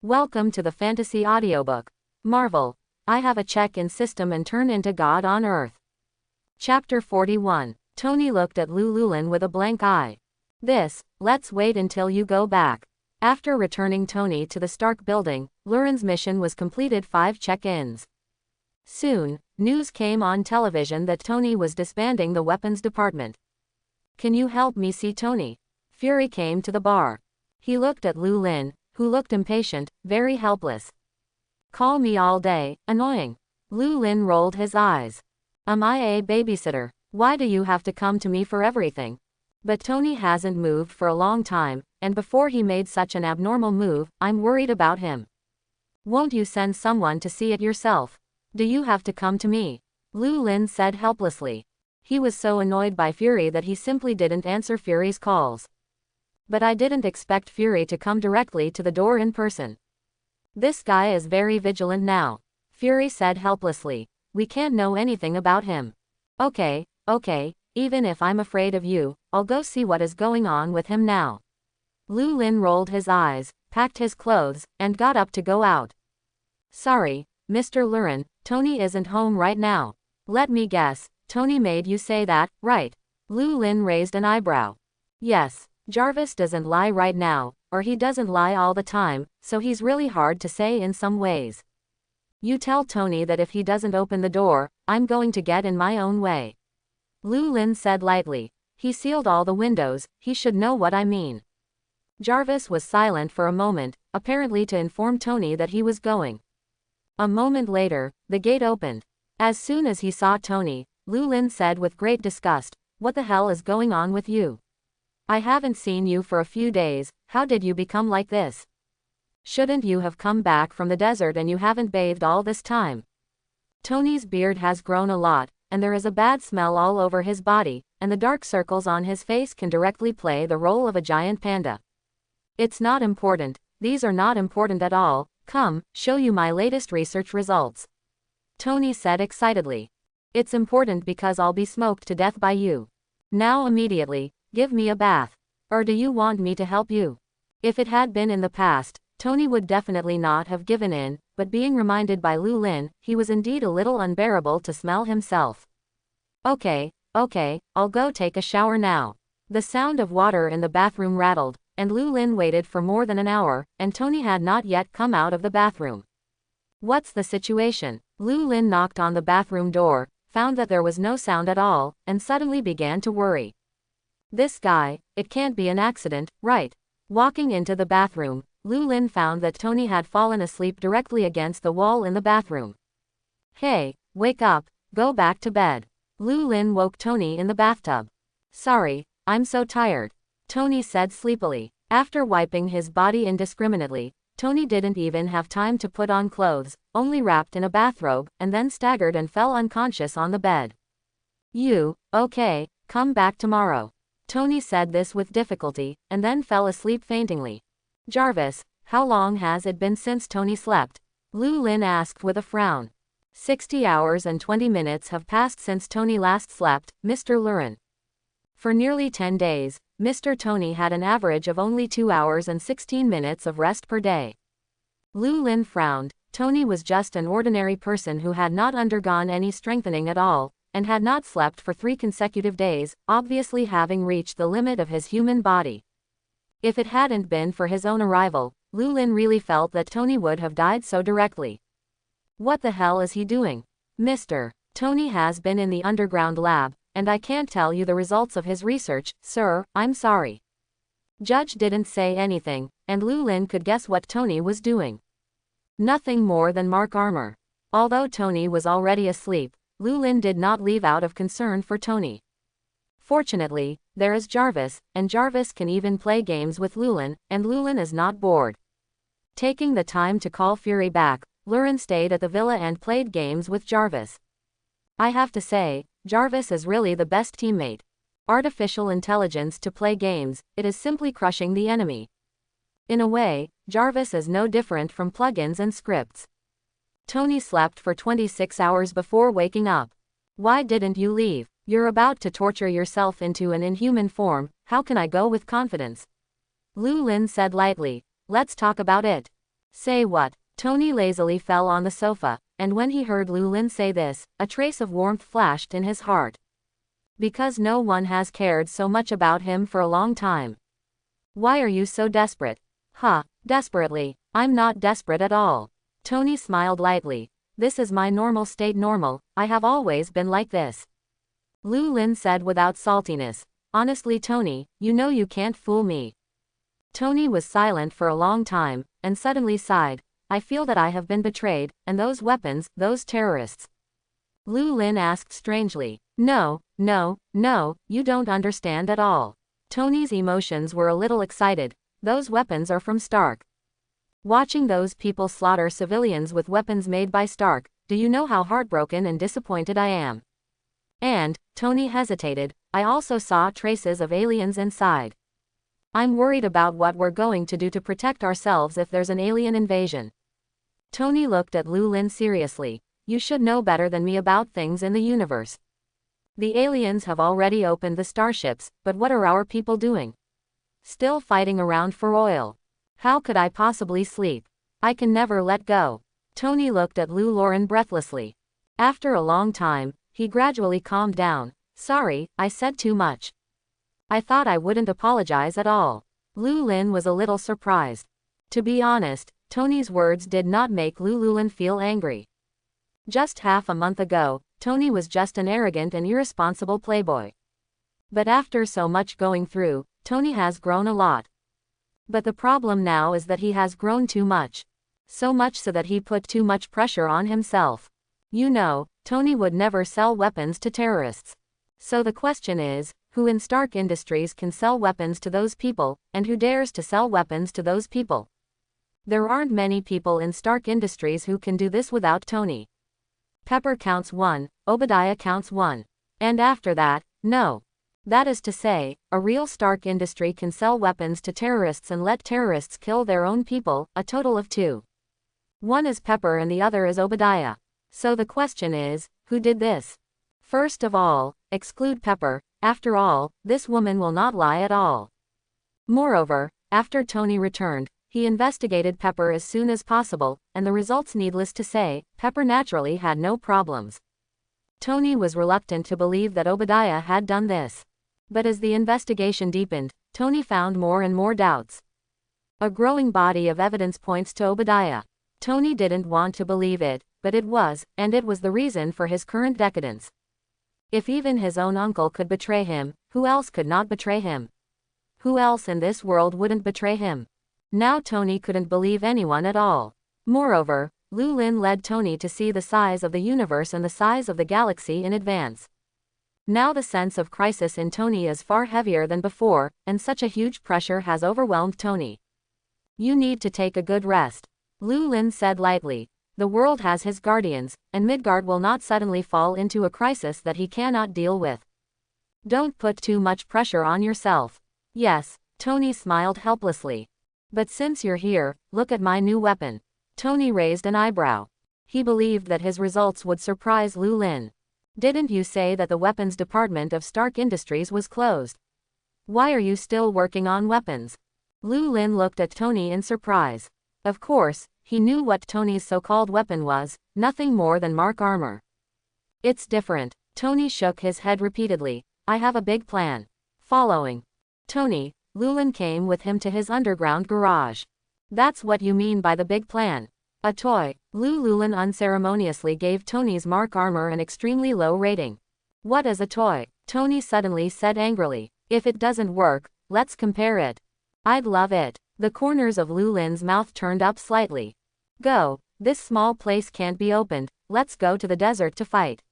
Welcome to the fantasy audiobook. Marvel. I have a check-in system and turn into God on Earth. Chapter 41. Tony looked at Lululin with a blank eye. Let's wait until you go back. After returning Tony to the Stark building, Lurin's mission was completed 5 check-ins. Soon, news came on television that Tony was disbanding the weapons department. Can you help me see Tony? Fury came to the bar. He looked at Lulin, who looked impatient, very helpless. Call me all day, annoying. Lulin rolled his eyes. Am I a babysitter? Why do you have to come to me for everything? But Tony hasn't moved for a long time, and before he made such an abnormal move, I'm worried about him. Won't you send someone to see it yourself? Do you have to come to me? Lulin said helplessly. He was so annoyed by Fury that he simply didn't answer Fury's calls. But I didn't expect Fury to come directly to the door in person. This guy is very vigilant now. Fury said helplessly. We can't know anything about him. Okay, even if I'm afraid of you, I'll go see what is going on with him now. Lulin rolled his eyes, packed his clothes, and got up to go out. Sorry, Mr. Lurin, Tony isn't home right now. Let me guess, Tony made you say that, right? Lulin raised an eyebrow. Yes. Jarvis doesn't lie right now, or he doesn't lie all the time, so he's really hard to say in some ways. You tell Tony that if he doesn't open the door, I'm going to get in my own way. Lulin said lightly. He sealed all the windows, he should know what I mean. Jarvis was silent for a moment, apparently to inform Tony that he was going. A moment later, the gate opened. As soon as he saw Tony, Lulin said with great disgust, "What the hell is going on with you? I haven't seen you for a few days, how did you become like this? Shouldn't you have come back from the desert and you haven't bathed all this time?" Tony's beard has grown a lot, and there is a bad smell all over his body, and the dark circles on his face can directly play the role of a giant panda. It's not important, these are not important at all, come, show you my latest research results. Tony said excitedly. It's important because I'll be smoked to death by you. Now immediately. Give me a bath. Or do you want me to help you? If it had been in the past, Tony would definitely not have given in, but being reminded by Lulin, he was indeed a little unbearable to smell himself. Okay, I'll go take a shower now. The sound of water in the bathroom rattled, and Lulin waited for more than an hour, and Tony had not yet come out of the bathroom. What's the situation? Lulin knocked on the bathroom door, found that there was no sound at all, and suddenly began to worry. This guy, it can't be an accident, right? Walking into the bathroom, Lulin found that Tony had fallen asleep directly against the wall in the bathroom. Hey, wake up, go back to bed. Lulin woke Tony in the bathtub. Sorry, I'm so tired. Tony said sleepily. After wiping his body indiscriminately, Tony didn't even have time to put on clothes, only wrapped in a bathrobe, and then staggered and fell unconscious on the bed. Okay, come back tomorrow. Tony said this with difficulty, and then fell asleep faintingly. Jarvis, how long has it been since Tony slept? Lulin asked with a frown. 60 hours and 20 minutes have passed since Tony last slept, Mr. Lurin. For nearly 10 days, Mr. Tony had an average of only 2 hours and 16 minutes of rest per day. Lulin frowned. Tony was just an ordinary person who had not undergone any strengthening at all, and had not slept for 3 consecutive days, obviously having reached the limit of his human body. If it hadn't been for his own arrival, Lulin really felt that Tony would have died so directly. What the hell is he doing? Mr. Tony has been in the underground lab, and I can't tell you the results of his research, sir, I'm sorry. Judge didn't say anything, and Lulin could guess what Tony was doing. Nothing more than mark armor. Although Tony was already asleep, Lulin did not leave out of concern for Tony. Fortunately, there is Jarvis, and Jarvis can even play games with Lulin, and Lulin is not bored. Taking the time to call Fury back, Lurin stayed at the villa and played games with Jarvis. I have to say, Jarvis is really the best teammate. Artificial intelligence to play games, it is simply crushing the enemy. In a way, Jarvis is no different from plugins and scripts. Tony slept for 26 hours before waking up. Why didn't you leave? You're about to torture yourself into an inhuman form, how can I go with confidence? Lulin said lightly. Let's talk about it. Say what? Tony lazily fell on the sofa, and when he heard Lu Lin say this, a trace of warmth flashed in his heart. Because no one has cared so much about him for a long time. Why are you so desperate? Huh, desperately. I'm not desperate at all. Tony smiled lightly. This is my normal state normal, I have always been like this. Lu Lin said without saltiness. Honestly Tony, you know you can't fool me. Tony was silent for a long time, and suddenly sighed. I feel that I have been betrayed, and those weapons, those terrorists. Lu Lin asked strangely. No, you don't understand at all. Tony's emotions were a little excited. Those weapons are from Stark. Watching those people slaughter civilians with weapons made by Stark, do you know how heartbroken and disappointed I am? And, Tony hesitated, I also saw traces of aliens inside. I'm worried about what we're going to do to protect ourselves if there's an alien invasion. Tony looked at Lu Lin seriously. You should know better than me about things in the universe. The aliens have already opened the starships, but what are our people doing? Still fighting around for oil. How could I possibly sleep? I can never let go. Tony looked at Lu Lauren breathlessly. After a long time, he gradually calmed down. Sorry, I said too much. I thought I wouldn't apologize at all. Lu Lin was a little surprised. To be honest, Tony's words did not make Lu Lin feel angry. Just half a month ago, Tony was just an arrogant and irresponsible playboy. But after so much going through, Tony has grown a lot. But the problem now is that he has grown too much. So much so that he put too much pressure on himself. You know, Tony would never sell weapons to terrorists. So the question is, who in Stark Industries can sell weapons to those people, and who dares to sell weapons to those people? There aren't many people in Stark Industries who can do this without Tony. Pepper counts 1, Obadiah counts 1. And after that, no. That is to say, a real Stark industry can sell weapons to terrorists and let terrorists kill their own people, a total of 2. One is Pepper and the other is Obadiah. So the question is, who did this? First of all, exclude Pepper. After all, this woman will not lie at all. Moreover, after Tony returned, he investigated Pepper as soon as possible, and the results needless to say, Pepper naturally had no problems. Tony was reluctant to believe that Obadiah had done this. But as the investigation deepened, Tony found more and more doubts. A growing body of evidence points to Obadiah. Tony didn't want to believe it, but it was, and it was the reason for his current decadence. If even his own uncle could betray him, who else could not betray him? Who else in this world wouldn't betray him? Now Tony couldn't believe anyone at all. Moreover, Lu Lin led Tony to see the size of the universe and the size of the galaxy in advance. Now the sense of crisis in Tony is far heavier than before, and such a huge pressure has overwhelmed Tony. You need to take a good rest. Lu Lin said lightly. The world has his guardians, and Midgard will not suddenly fall into a crisis that he cannot deal with. Don't put too much pressure on yourself. Yes, Tony smiled helplessly. But since you're here, look at my new weapon. Tony raised an eyebrow. He believed that his results would surprise Lu Lin. Didn't you say that the weapons department of Stark Industries was closed? Why are you still working on weapons? Lu Lin looked at Tony in surprise. Of course, he knew what Tony's so-called weapon was, nothing more than mark armor. It's different. Tony shook his head repeatedly. I have a big plan. Following Tony, Lu Lin came with him to his underground garage. That's what you mean by the big plan. A toy. Lu Lin unceremoniously gave Tony's mark armor an extremely low rating. What is a toy? Tony suddenly said angrily. If it doesn't work, let's compare it. I'd love it. The corners of Lu Lin's mouth turned up slightly. Go. This small place can't be opened. Let's go to the desert to fight.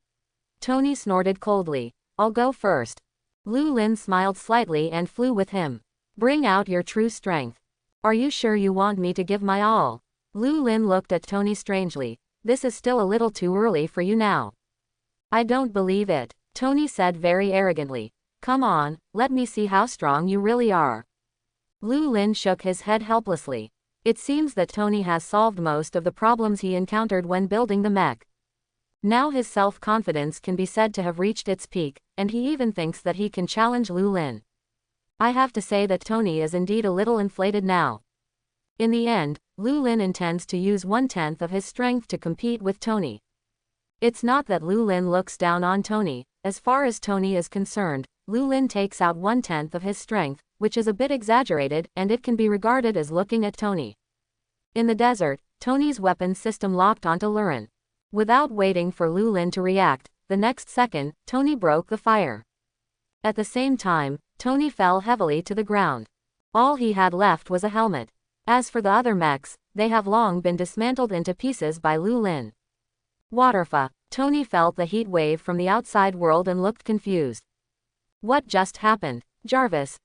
Tony snorted coldly. I'll go first. Lu Lin smiled slightly and flew with him. Bring out your true strength. Are you sure you want me to give my all? Lu Lin looked at Tony strangely. This is still a little too early for you now. I don't believe it, Tony said very arrogantly. Come on, let me see how strong you really are. Lu Lin shook his head helplessly. It seems that Tony has solved most of the problems he encountered when building the mech. Now his self-confidence can be said to have reached its peak, and he even thinks that he can challenge Lu Lin. I have to say that Tony is indeed a little inflated now. In the end, Lu Lin intends to use 1/10 of his strength to compete with Tony. It's not that Lu Lin looks down on Tony. As far as Tony is concerned, Lu Lin takes out 1/10 of his strength, which is a bit exaggerated, and it can be regarded as looking at Tony. In the desert, Tony's weapon system locked onto Lurin. Without waiting for Lu Lin to react, the next second, Tony broke the fire. At the same time, Tony fell heavily to the ground. All he had left was a helmet. As for the other mechs, they have long been dismantled into pieces by Lu Lin. Waterfa. Tony felt the heat wave from the outside world and looked confused. What just happened? Jarvis,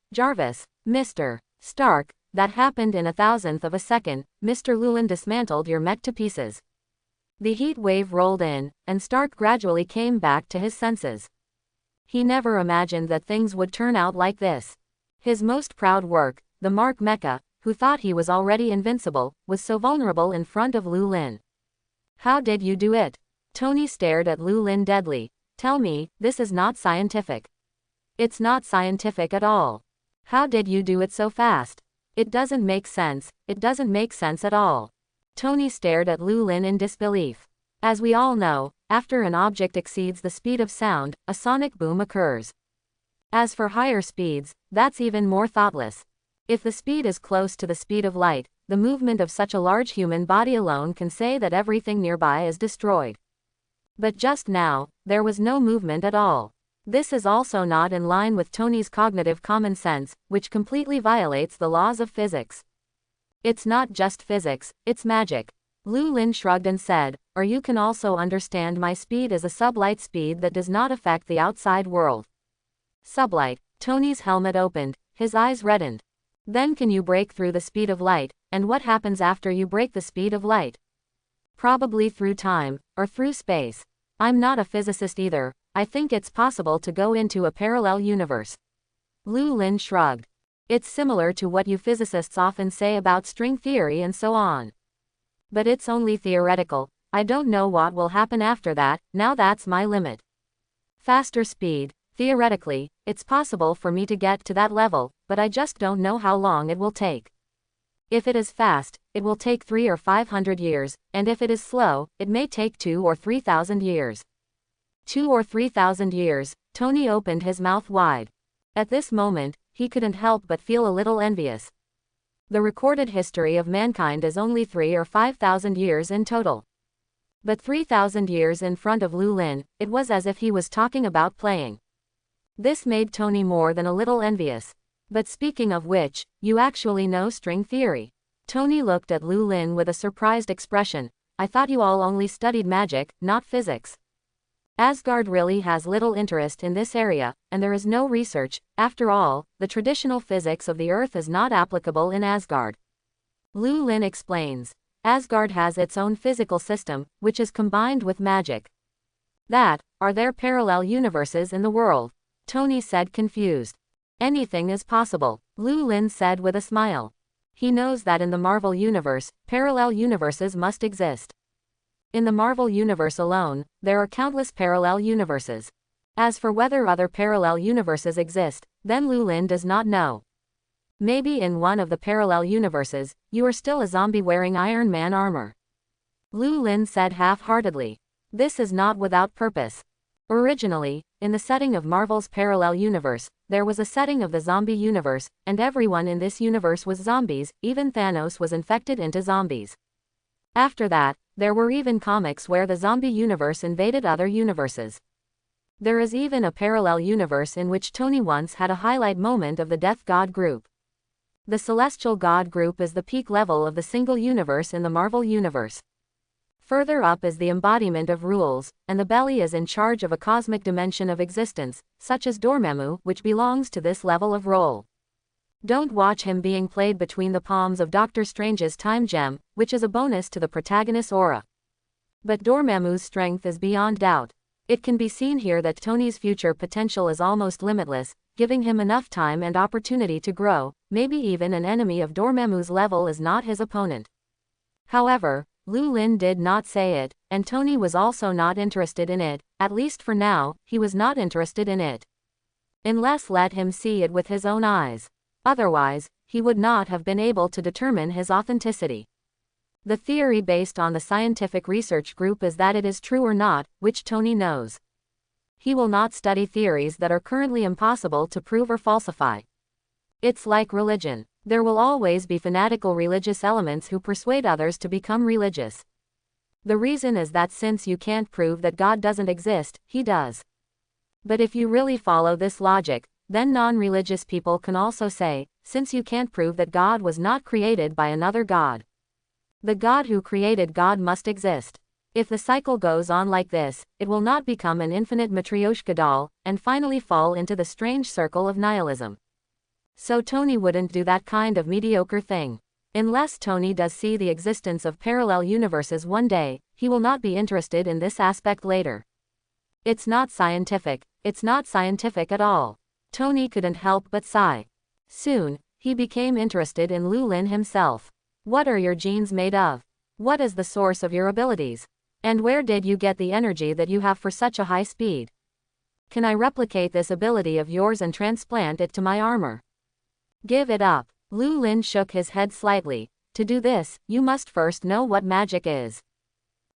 Mr. Stark, that happened in 1,000th of a second. Mr. Llewellyn dismantled your mech to pieces. The heat wave rolled in, and Stark gradually came back to his senses. He never imagined that things would turn out like this. His most proud work, the Mark Mecha, who thought he was already invincible, was so vulnerable in front of Lu Lin. How did you do it? Tony stared at Lu Lin deadly. Tell me, this is not scientific. It's not scientific at all. How did you do it so fast? It doesn't make sense, it doesn't make sense at all. Tony stared at Lu Lin in disbelief. As we all know, after an object exceeds the speed of sound, a sonic boom occurs. As for higher speeds, that's even more thoughtless. If the speed is close to the speed of light, the movement of such a large human body alone can say that everything nearby is destroyed. But just now, there was no movement at all. This is also not in line with Tony's cognitive common sense, which completely violates the laws of physics. It's not just physics, it's magic. Lu Lin shrugged and said, or you can also understand my speed as a sublight speed that does not affect the outside world. Sublight. Tony's helmet opened, his eyes reddened. Then can you break through the speed of light, and what happens after you break the speed of light? Probably through time, or through space. I'm not a physicist either, I think it's possible to go into a parallel universe. Lu Lin shrugged. It's similar to what you physicists often say about string theory and so on. But it's only theoretical, I don't know what will happen after that, now that's my limit. Faster speed. Theoretically, it's possible for me to get to that level, but I just don't know how long it will take. If it is fast, it will take 300 or 500 years, and if it is slow, it may take 2,000 or 3,000 years. 2,000 or 3,000 years, Tony opened his mouth wide. At this moment, he couldn't help but feel a little envious. The recorded history of mankind is only 3,000 or 5,000 years in total. But 3,000 years in front of Lu Lin, it was as if he was talking about playing. This made Tony more than a little envious. But speaking of which, you actually know string theory. Tony looked at Lu Lin with a surprised expression. I thought you all only studied magic, not physics. Asgard really has little interest in this area, and there is no research. After all, the traditional physics of the Earth is not applicable in Asgard. Lu Lin explains. Asgard has its own physical system, which is combined with magic. Are there parallel universes in the world? Tony said confused. Anything is possible, Lu Lin said with a smile. He knows that in the Marvel universe, parallel universes must exist. In the Marvel universe alone, there are countless parallel universes. As for whether other parallel universes exist, then Lu Lin does not know. Maybe in one of the parallel universes, you are still a zombie wearing Iron Man armor. Lu Lin said half-heartedly. This is not without purpose. Originally, in the setting of Marvel's parallel universe, there was a setting of the zombie universe, and everyone in this universe was zombies, even Thanos was infected into zombies. After that, there were even comics where the zombie universe invaded other universes. There is even a parallel universe in which Tony once had a highlight moment of the Death God group. The Celestial God group is the peak level of the single universe in the Marvel universe. Further up is the embodiment of rules, and the belly is in charge of a cosmic dimension of existence, such as Dormammu, which belongs to this level of role. Don't watch him being played between the palms of Doctor Strange's time gem, which is a bonus to the protagonist's aura. But Dormammu's strength is beyond doubt. It can be seen here that Tony's future potential is almost limitless, giving him enough time and opportunity to grow. Maybe even an enemy of Dormammu's level is not his opponent. However, Lu Lin did not say it, and Tony was also not interested in it, at least for now, he was not interested in it. Unless let him see it with his own eyes. Otherwise, he would not have been able to determine his authenticity. The theory based on the scientific research group is that it is true or not, which Tony knows. He will not study theories that are currently impossible to prove or falsify. It's like religion. There will always be fanatical religious elements who persuade others to become religious. The reason is that since you can't prove that God doesn't exist, he does. But if you really follow this logic, then non-religious people can also say, since you can't prove that God was not created by another God, the God who created God must exist. If the cycle goes on like this, it will not become an infinite Matryoshka doll, and finally fall into the strange circle of nihilism. So Tony wouldn't do that kind of mediocre thing. Unless Tony does see the existence of parallel universes one day, he will not be interested in this aspect later. It's not scientific. It's not scientific at all. Tony couldn't help but sigh. Soon, he became interested in Lulin himself. What are your genes made of? What is the source of your abilities? And where did you get the energy that you have for such a high speed? Can I replicate this ability of yours and transplant it to my armor? Give it up. Lulin shook his head slightly. To do this, you must first know what magic is.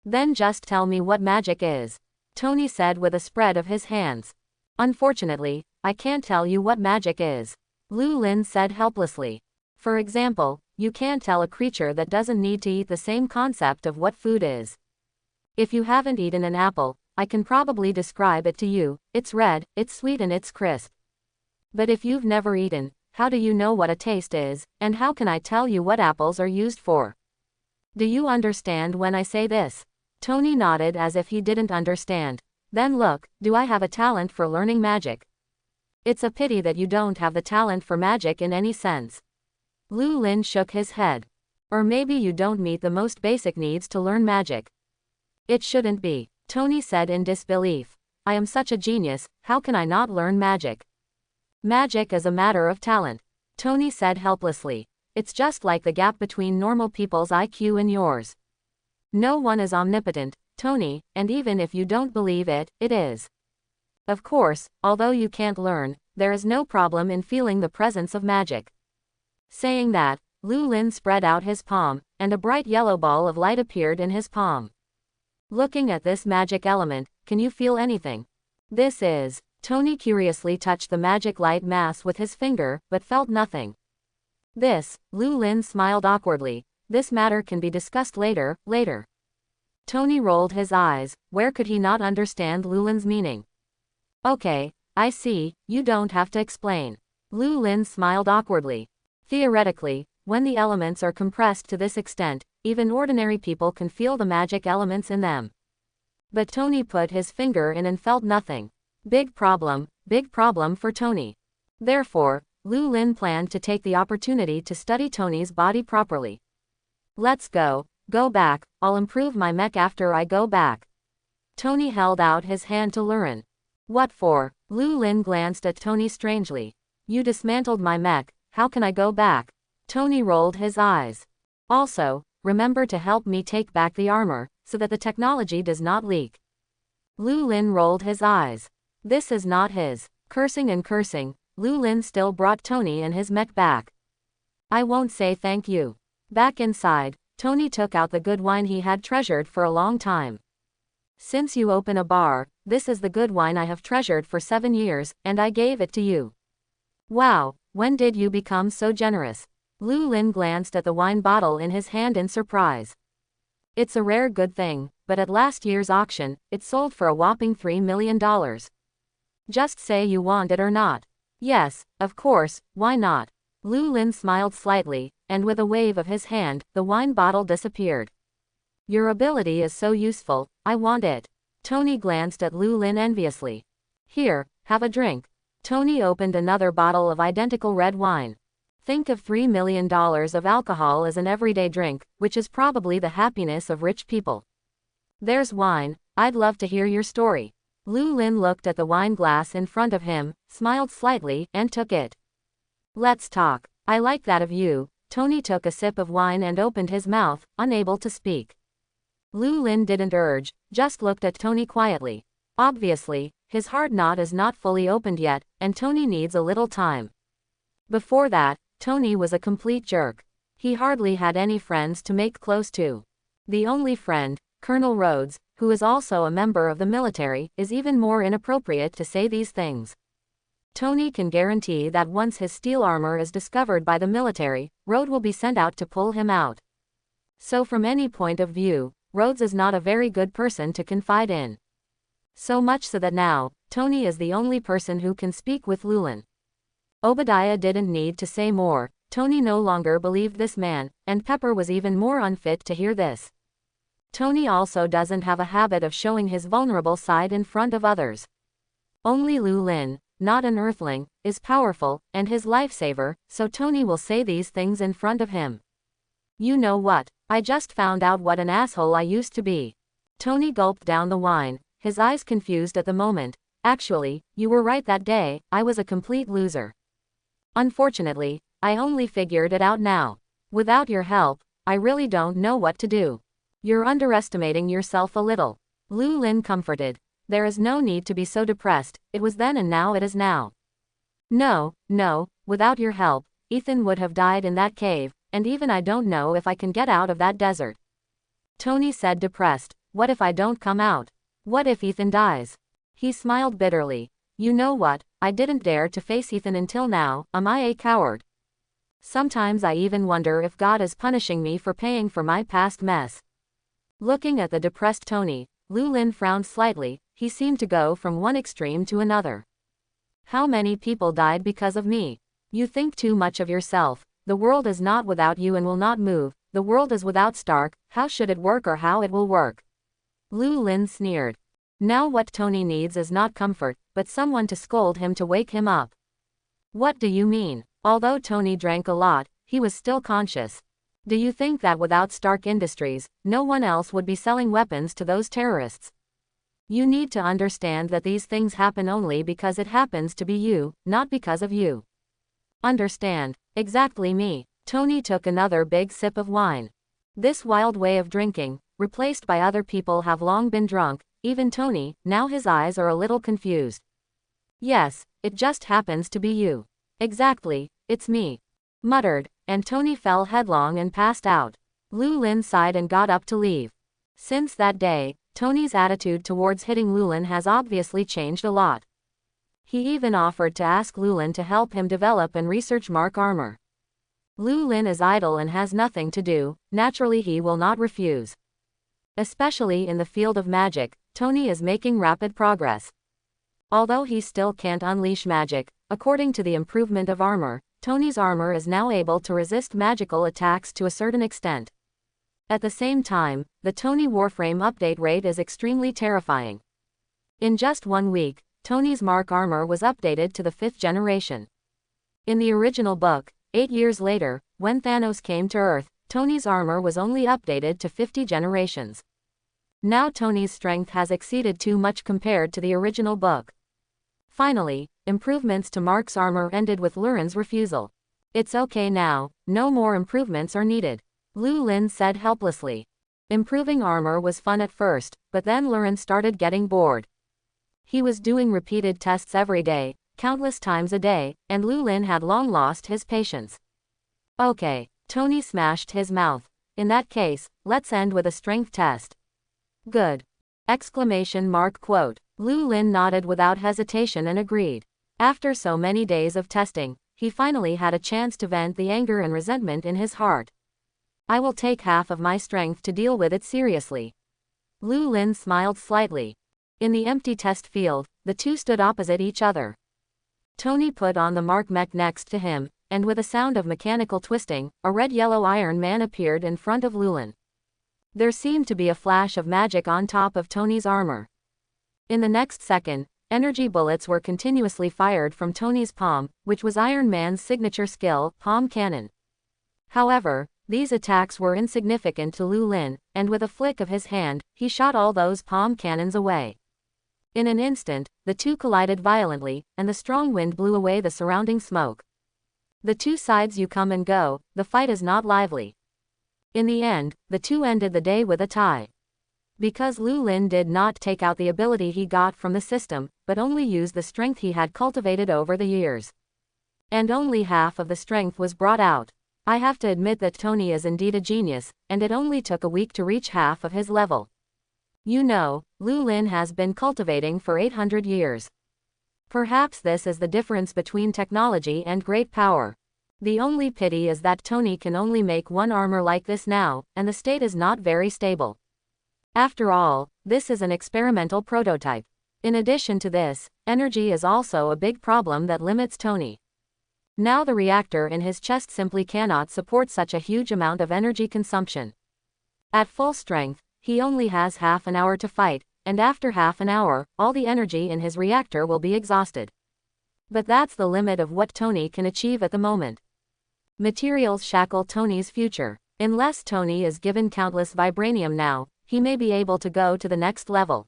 Then just tell me what magic is, Tony said with a spread of his hands. Unfortunately, I can't tell you what magic is, Lulin said helplessly. For example, you can't tell a creature that doesn't need to eat the same concept of what food is. If you haven't eaten an apple, I can probably describe it to you. It's red, it's sweet and it's crisp. But if you've never eaten, how do you know what a taste is, and how can I tell you what apples are used for? Do you understand when I say this? Tony nodded as if he didn't understand. Then look, do I have a talent for learning magic? It's a pity that you don't have the talent for magic in any sense. Lulin shook his head. Or maybe you don't meet the most basic needs to learn magic. It shouldn't be, Tony said in disbelief. I am such a genius, how can I not learn magic? Magic is a matter of talent, Tony said helplessly. It's just like the gap between normal people's IQ and yours. No one is omnipotent, Tony, and even if you don't believe it, it is. Of course, although you can't learn, there is no problem in feeling the presence of magic. Saying that, Lulin spread out his palm, and a bright yellow ball of light appeared in his palm. Looking at this magic element, can you feel anything? This is. Tony curiously touched the magic light mass with his finger, but felt nothing. This, Lulin smiled awkwardly, this matter can be discussed later. Tony rolled his eyes. Where could he not understand Lulin's meaning? Okay, I see, you don't have to explain. Lulin smiled awkwardly. Theoretically, when the elements are compressed to this extent, even ordinary people can feel the magic elements in them. But Tony put his finger in and felt nothing. Big problem for Tony. Therefore, Lulin planned to take the opportunity to study Tony's body properly. Let's go back, I'll improve my mech after I go back. Tony held out his hand to Lurin. What for? Lulin glanced at Tony strangely. You dismantled my mech, how can I go back? Tony rolled his eyes. Also, remember to help me take back the armor, so that the technology does not leak. Lulin rolled his eyes. This is not his. Cursing and cursing, Lulin still brought Tony and his mech back. I won't say thank you. Back inside, Tony took out the good wine he had treasured for a long time. Since you open a bar, this is the good wine I have treasured for 7 years, and I gave it to you. Wow, when did you become so generous? Lulin glanced at the wine bottle in his hand in surprise. It's a rare good thing, but at last year's auction, it sold for a whopping $3 million. Just say you want it or not. Yes, of course, why not? Lulin smiled slightly, and with a wave of his hand, the wine bottle disappeared. Your ability is so useful, I want it. Tony glanced at Lulin enviously. Here, have a drink. Tony opened another bottle of identical red wine. Think of $3 million of alcohol as an everyday drink, which is probably the happiness of rich people. There's wine, I'd love to hear your story. Lulin looked at the wine glass in front of him, smiled slightly, and took it. Let's talk. I like that of you. Tony took a sip of wine and opened his mouth, unable to speak. Lulin didn't urge, just looked at Tony quietly. Obviously, his heart knot is not fully opened yet, and Tony needs a little time. Before that, Tony was a complete jerk. He hardly had any friends to make close to. The only friend, Colonel Rhodes, who is also a member of the military, is even more inappropriate to say these things. Tony can guarantee that once his steel armor is discovered by the military, Rhodes will be sent out to pull him out. So from any point of view, Rhodes is not a very good person to confide in. So much so that now, Tony is the only person who can speak with Llewellyn. Obadiah didn't need to say more. Tony no longer believed this man, and Pepper was even more unfit to hear this. Tony also doesn't have a habit of showing his vulnerable side in front of others. Only Llewellyn, not an earthling, is powerful, and his lifesaver, so Tony will say these things in front of him. You know what? I just found out what an asshole I used to be. Tony gulped down the wine, his eyes confused at the moment. Actually, you were right that day, I was a complete loser. Unfortunately, I only figured it out now. Without your help, I really don't know what to do. You're underestimating yourself a little. Llewellyn comforted. There is no need to be so depressed, it was then and now it is now. No, without your help, Ethan would have died in that cave, and even I don't know if I can get out of that desert. Tony said depressed, what if I don't come out? What if Ethan dies? He smiled bitterly. You know what, I didn't dare to face Ethan until now, am I a coward? Sometimes I even wonder if God is punishing me for paying for my past mess. Looking at the depressed Tony, Llewellyn frowned slightly. He seemed to go from one extreme to another. How many people died because of me? You think too much of yourself. The world is not without you and will not move. The world is without Stark. How should it work or how it will work? Llewellyn sneered. Now what Tony needs is not comfort, but someone to scold him to wake him up. What do you mean? Although Tony drank a lot, he was still conscious. Do you think that without Stark Industries, no one else would be selling weapons to those terrorists? You need to understand that these things happen only because it happens to be you, not because of you. Understand? Exactly me. Tony took another big sip of wine. This wild way of drinking, replaced by other people have long been drunk, even Tony, now his eyes are a little confused. Yes, it just happens to be you. Exactly, it's me. Muttered, and Tony fell headlong and passed out. Llewellyn sighed and got up to leave. Since that day, Tony's attitude towards hitting Llewellyn has obviously changed a lot. He even offered to ask Llewellyn to help him develop and research Mark armor. Llewellyn is idle and has nothing to do, naturally he will not refuse. Especially in the field of magic, Tony is making rapid progress. Although he still can't unleash magic, according to the improvement of armor, Tony's armor is now able to resist magical attacks to a certain extent. At the same time, the Tony Warframe update rate is extremely terrifying. In just 1 week, Tony's Mark armor was updated to the 5th generation. In the original book, 8 years later, when Thanos came to Earth, Tony's armor was only updated to 50 generations. Now Tony's strength has exceeded too much compared to the original book. Finally, improvements to Mark's armor ended with Llewellyn's refusal. It's okay now, no more improvements are needed. Llewellyn said helplessly. Improving armor was fun at first, but then Llewellyn started getting bored. He was doing repeated tests every day, countless times a day, and Llewellyn had long lost his patience. Okay, Tony smashed his mouth. In that case, let's end with a strength test. Good! Exclamation mark quote. Llewellyn nodded without hesitation and agreed. After so many days of testing, he finally had a chance to vent the anger and resentment in his heart. I will take half of my strength to deal with it seriously. Llewellyn smiled slightly. In the empty test field, the two stood opposite each other. Tony put on the Mark mech next to him, and with a sound of mechanical twisting, a red-yellow Iron Man appeared in front of Llewellyn. There seemed to be a flash of magic on top of Tony's armor. In the next second, energy bullets were continuously fired from Tony's palm, which was Iron Man's signature skill, palm cannon. However, these attacks were insignificant to Llewellyn, and with a flick of his hand, he shot all those palm cannons away. In an instant, the two collided violently, and the strong wind blew away the surrounding smoke. The two sides you come and go, the fight is not lively. In the end, the two ended the day with a tie. Because Llewellyn did not take out the ability he got from the system, but only used the strength he had cultivated over the years. And only half of the strength was brought out. I have to admit that Tony is indeed a genius, and it only took a week to reach half of his level. You know, Lu Lin has been cultivating for 800 years. Perhaps this is the difference between technology and great power. The only pity is that Tony can only make one armor like this now, and the state is not very stable. After all, this is an experimental prototype. In addition to this, energy is also a big problem that limits Tony. Now the reactor in his chest simply cannot support such a huge amount of energy consumption. At full strength, he only has half an hour to fight, and after half an hour, all the energy in his reactor will be exhausted. But that's the limit of what Tony can achieve at the moment. Materials shackle Tony's future. Unless Tony is given countless vibranium now, he may be able to go to the next level.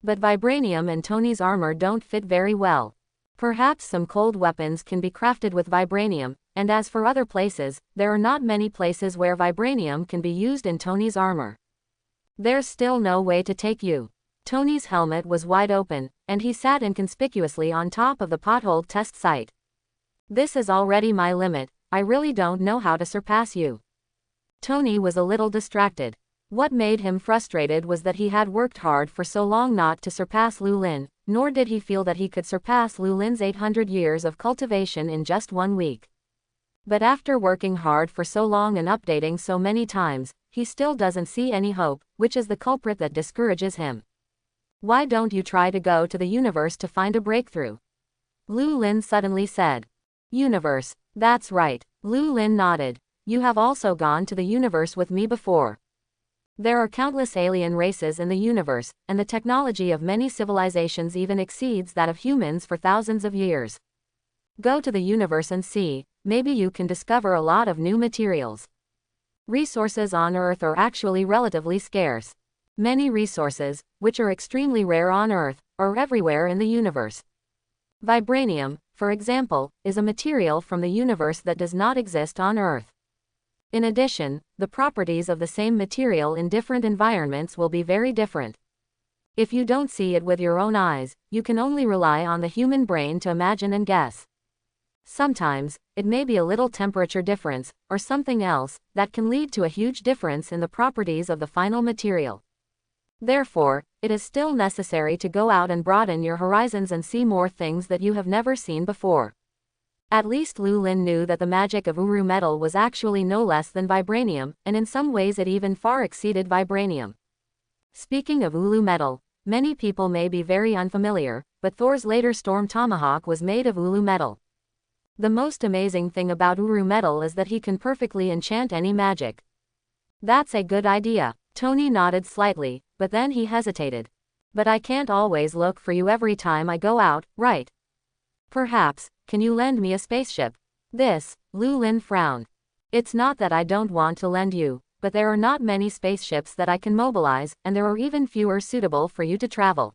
But vibranium and Tony's armor don't fit very well. Perhaps some cold weapons can be crafted with vibranium, and as for other places, there are not many places where vibranium can be used in Tony's armor. There's still no way to take you. Tony's helmet was wide open, and he sat inconspicuously on top of the potholed test site. This is already my limit, I really don't know how to surpass you. Tony was a little distracted. What made him frustrated was that he had worked hard for so long not to surpass Lu Lin, nor did he feel that he could surpass Lu Lin's 800 years of cultivation in just 1 week. But after working hard for so long and updating so many times, he still doesn't see any hope, which is the culprit that discourages him. Why don't you try to go to the universe to find a breakthrough? Lu Lin suddenly said. Universe, that's right. Lu Lin nodded. You have also gone to the universe with me before. There are countless alien races in the universe, and the technology of many civilizations even exceeds that of humans for thousands of years. Go to the universe and see, maybe you can discover a lot of new materials. Resources on Earth are actually relatively scarce. Many resources, which are extremely rare on Earth, are everywhere in the universe. Vibranium, for example, is a material from the universe that does not exist on Earth. In addition, the properties of the same material in different environments will be very different. If you don't see it with your own eyes, you can only rely on the human brain to imagine and guess. Sometimes, it may be a little temperature difference, or something else, that can lead to a huge difference in the properties of the final material. Therefore, it is still necessary to go out and broaden your horizons and see more things that you have never seen before. At least Lu Lin knew that the magic of Uru metal was actually no less than vibranium, and in some ways it even far exceeded vibranium. Speaking of Ulu metal, many people may be very unfamiliar, but Thor's later storm tomahawk was made of Ulu metal. The most amazing thing about Uru metal is that he can perfectly enchant any magic. That's a good idea. Tony nodded slightly, but then he hesitated. But I can't always look for you every time I go out, right? Perhaps, can you lend me a spaceship? This, Lu Lin frowned. It's not that I don't want to lend you, but there are not many spaceships that I can mobilize, and there are even fewer suitable for you to travel.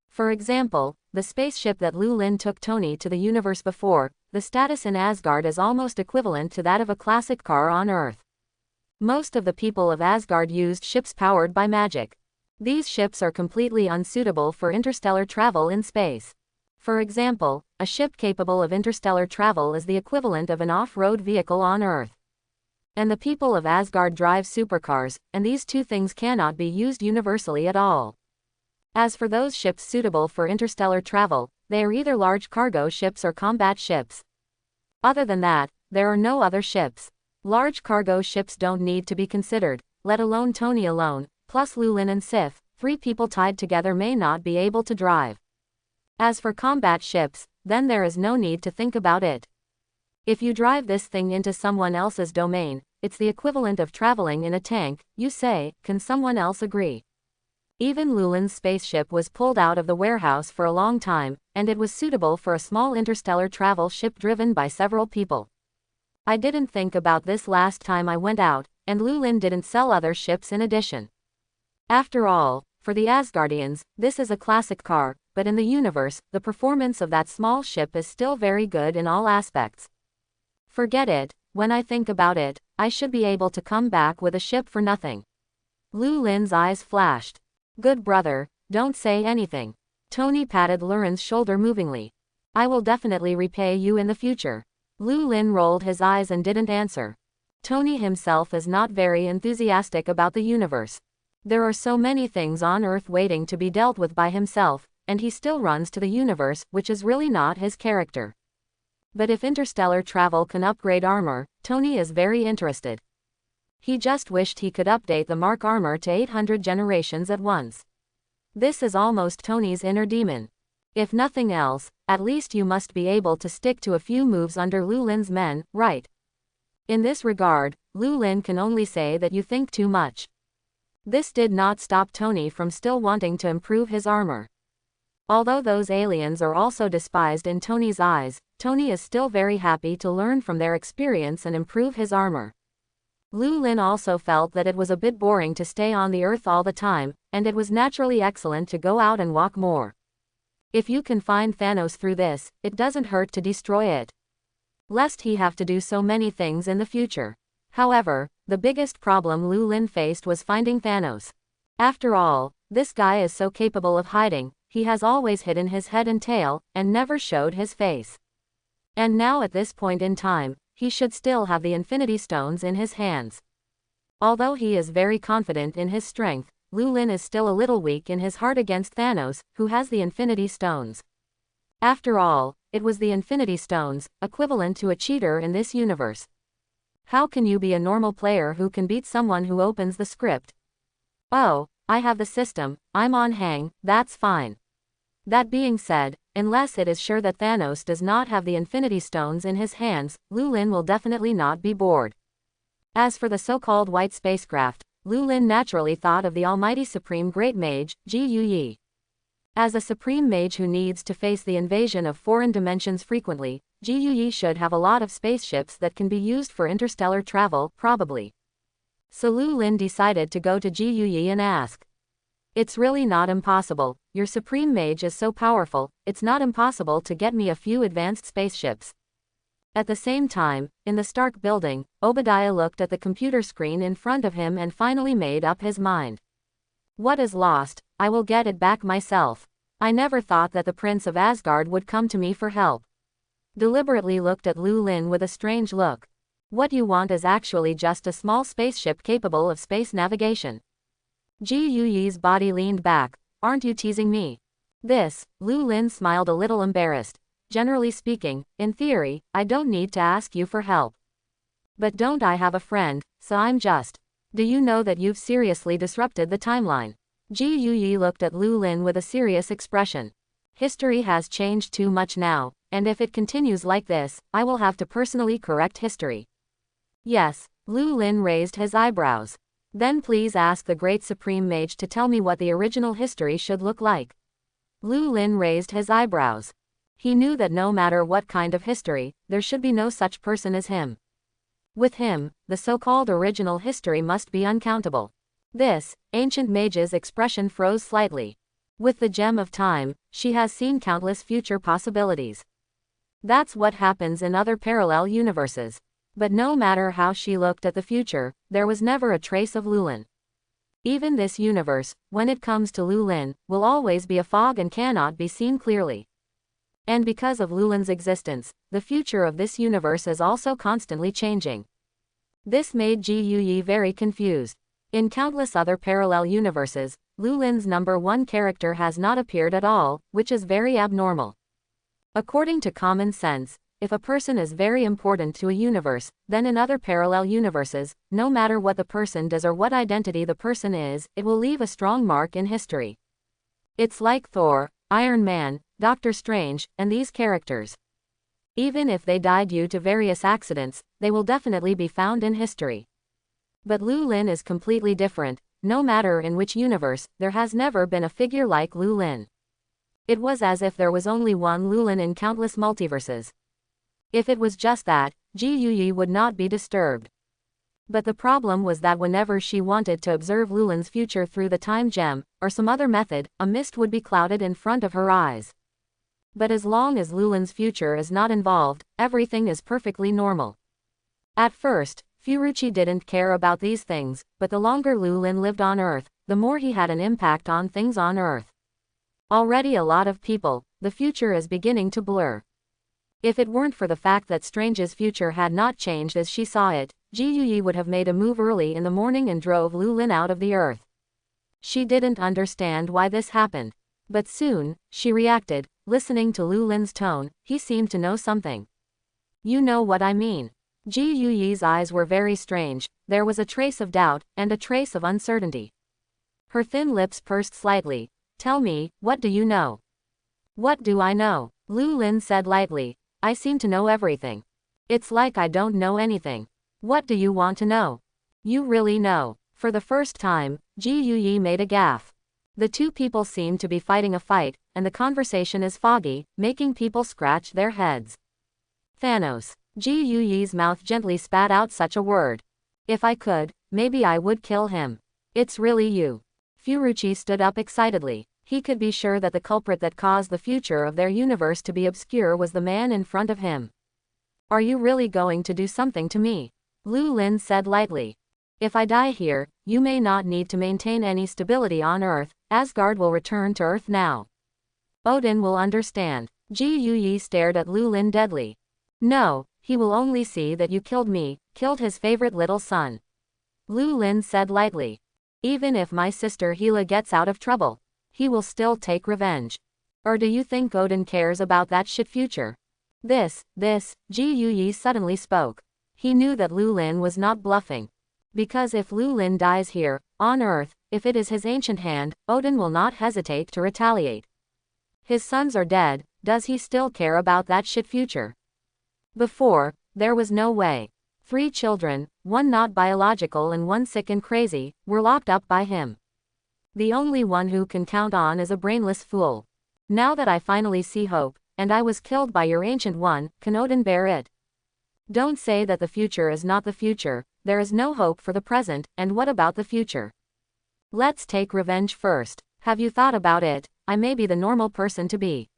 For example, the spaceship that Lu Lin took Tony to the universe before, the status in Asgard is almost equivalent to that of a classic car on Earth. Most of the people of Asgard used ships powered by magic. These ships are completely unsuitable for interstellar travel in space. For example, a ship capable of interstellar travel is the equivalent of an off-road vehicle on Earth. And the people of Asgard drive supercars, and these two things cannot be used universally at all. As for those ships suitable for interstellar travel, they are either large cargo ships or combat ships. Other than that, there are no other ships. Large cargo ships don't need to be considered, let alone Tony alone, plus Lu Lin and Sif, 3 people tied together may not be able to drive. As for combat ships, then there is no need to think about it. If you drive this thing into someone else's domain, it's the equivalent of traveling in a tank, you say. Can someone else agree? Even Lu Lin's spaceship was pulled out of the warehouse for a long time, and it was suitable for a small interstellar travel ship driven by several people. I didn't think about this last time I went out, and Lu Lin didn't sell other ships in addition. After all, for the Asgardians, this is a classic car, but in the universe, the performance of that small ship is still very good in all aspects. Forget it, when I think about it, I should be able to come back with a ship for nothing. Lu Lin's eyes flashed. Good brother, don't say anything. Tony patted Luren's shoulder movingly. I will definitely repay you in the future. Lu Lin rolled his eyes and didn't answer. Tony himself is not very enthusiastic about the universe. There are so many things on Earth waiting to be dealt with by himself, and he still runs to the universe, which is really not his character. But if interstellar travel can upgrade armor, Tony is very interested. He just wished he could update the Mark armor to 800 generations at once. This is almost Tony's inner demon. If nothing else, at least you must be able to stick to a few moves under Lu Lin's men, right? In this regard, Lu Lin can only say that you think too much. This did not stop Tony from still wanting to improve his armor. Although those aliens are also despised in Tony's eyes, Tony is still very happy to learn from their experience and improve his armor. Lu Lin also felt that it was a bit boring to stay on the Earth all the time, and it was naturally excellent to go out and walk more. If you can find Thanos through this, it doesn't hurt to destroy it. Lest he have to do so many things in the future. However, the biggest problem Lu Lin faced was finding Thanos. After all, this guy is so capable of hiding, he has always hidden his head and tail, and never showed his face. And now at this point in time, he should still have the Infinity Stones in his hands. Although he is very confident in his strength, Lu Lin is still a little weak in his heart against Thanos, who has the Infinity Stones. After all, it was the Infinity Stones, equivalent to a cheater in this universe. How can you be a normal player who can beat someone who opens the script? Oh, I have the system, I'm on hang, that's fine. That being said, unless it is sure that Thanos does not have the Infinity Stones in his hands, Lu Lin will definitely not be bored. As for the so-called white spacecraft, Lu Lin naturally thought of the almighty supreme great mage, Ji Yuyi. As a supreme mage who needs to face the invasion of foreign dimensions frequently, Ji Yuyi should have a lot of spaceships that can be used for interstellar travel, probably. So Lu Lin decided to go to Ji Yuyi and ask. It's really not impossible, your supreme mage is so powerful, it's not impossible to get me a few advanced spaceships. At the same time, in the Stark building, Obadiah looked at the computer screen in front of him and finally made up his mind. What is lost, I will get it back myself. I never thought that the Prince of Asgard would come to me for help. Deliberately looked at Lu Lin with a strange look. What you want is actually just a small spaceship capable of space navigation. Ji Yuyi's body leaned back. Aren't you teasing me? This, Lu Lin smiled a little embarrassed. Generally speaking, in theory, I don't need to ask you for help. But don't I have a friend, so I'm just. Do you know that you've seriously disrupted the timeline? Ji Yuyi looked at Lu Lin with a serious expression. History has changed too much now, and if it continues like this, I will have to personally correct history. Yes, Lu Lin raised his eyebrows. Then please ask the great supreme mage to tell me what the original history should look like. Lu Lin raised his eyebrows. He knew that no matter what kind of history, there should be no such person as him. With him, the so-called original history must be uncountable. This, ancient mage's expression froze slightly. With the gem of time, she has seen countless future possibilities. That's what happens in other parallel universes. But no matter how she looked at the future, there was never a trace of Lu Lin. Even this universe, when it comes to Lu Lin, will always be a fog and cannot be seen clearly. And because of Lu Lin's existence, the future of this universe is also constantly changing. This made Ji Yuyi very confused. In countless other parallel universes, Lu Lin's number one character has not appeared at all, which is very abnormal. According to common sense, if a person is very important to a universe, then in other parallel universes, no matter what the person does or what identity the person is, it will leave a strong mark in history. It's like Thor, Iron Man, Doctor Strange, and these characters. Even if they die due to various accidents, they will definitely be found in history. But Lu Lin is completely different. No matter in which universe, there has never been a figure like Lu Lin. It was as if there was only one Lu Lin in countless multiverses. If it was just that, Ji Yuyi would not be disturbed. But the problem was that whenever she wanted to observe Lu Lin's future through the time gem, or some other method, a mist would be clouded in front of her eyes. But as long as Lu Lin's future is not involved, everything is perfectly normal. At first, Furuichi didn't care about these things, but the longer Lu Lin lived on Earth, the more he had an impact on things on Earth. Already a lot of people, the future is beginning to blur. If it weren't for the fact that Strange's future had not changed as she saw it, Ji Yuyi would have made a move early in the morning and drove Lu Lin out of the earth. She didn't understand why this happened. But soon, she reacted, listening to Lu Lin's tone. He seemed to know something. You know what I mean. Ji Yuyi's eyes were very strange. There was a trace of doubt, and a trace of uncertainty. Her thin lips pursed slightly. Tell me, what do you know? What do I know? Lu Lin said lightly. I seem to know everything. It's like I don't know anything. What do you want to know? You really know. For the first time, Ji Yuyi made a gaffe. The two people seem to be fighting a fight, and the conversation is foggy, making people scratch their heads. Thanos. Ji Yuyi's mouth gently spat out such a word. If I could, maybe I would kill him. It's really you. Furuichi stood up excitedly. He could be sure that the culprit that caused the future of their universe to be obscure was the man in front of him. Are you really going to do something to me? Lu Lin said lightly. If I die here, you may not need to maintain any stability on Earth. Asgard will return to Earth now. Odin will understand. Ji Yuyi stared at Lu Lin deadly. No, he will only see that you killed me, killed his favorite little son. Lu Lin said lightly. Even if my sister Hela gets out of trouble, he will still take revenge. Or do you think Odin cares about that shit future? This, Ji Yuyi suddenly spoke. He knew that Lu Lin was not bluffing. Because if Lu Lin dies here, on Earth, if it is his ancient hand, Odin will not hesitate to retaliate. His sons are dead, does he still care about that shit future? Before, there was no way. 3 children, one not biological and one sick and crazy, were locked up by him. The only one who can count on is a brainless fool. Now that I finally see hope, and I was killed by your ancient one, can Odin bear it? Don't say that the future is not the future. There is no hope for the present, and what about the future? Let's take revenge first. Have you thought about it? I may be the normal person to be.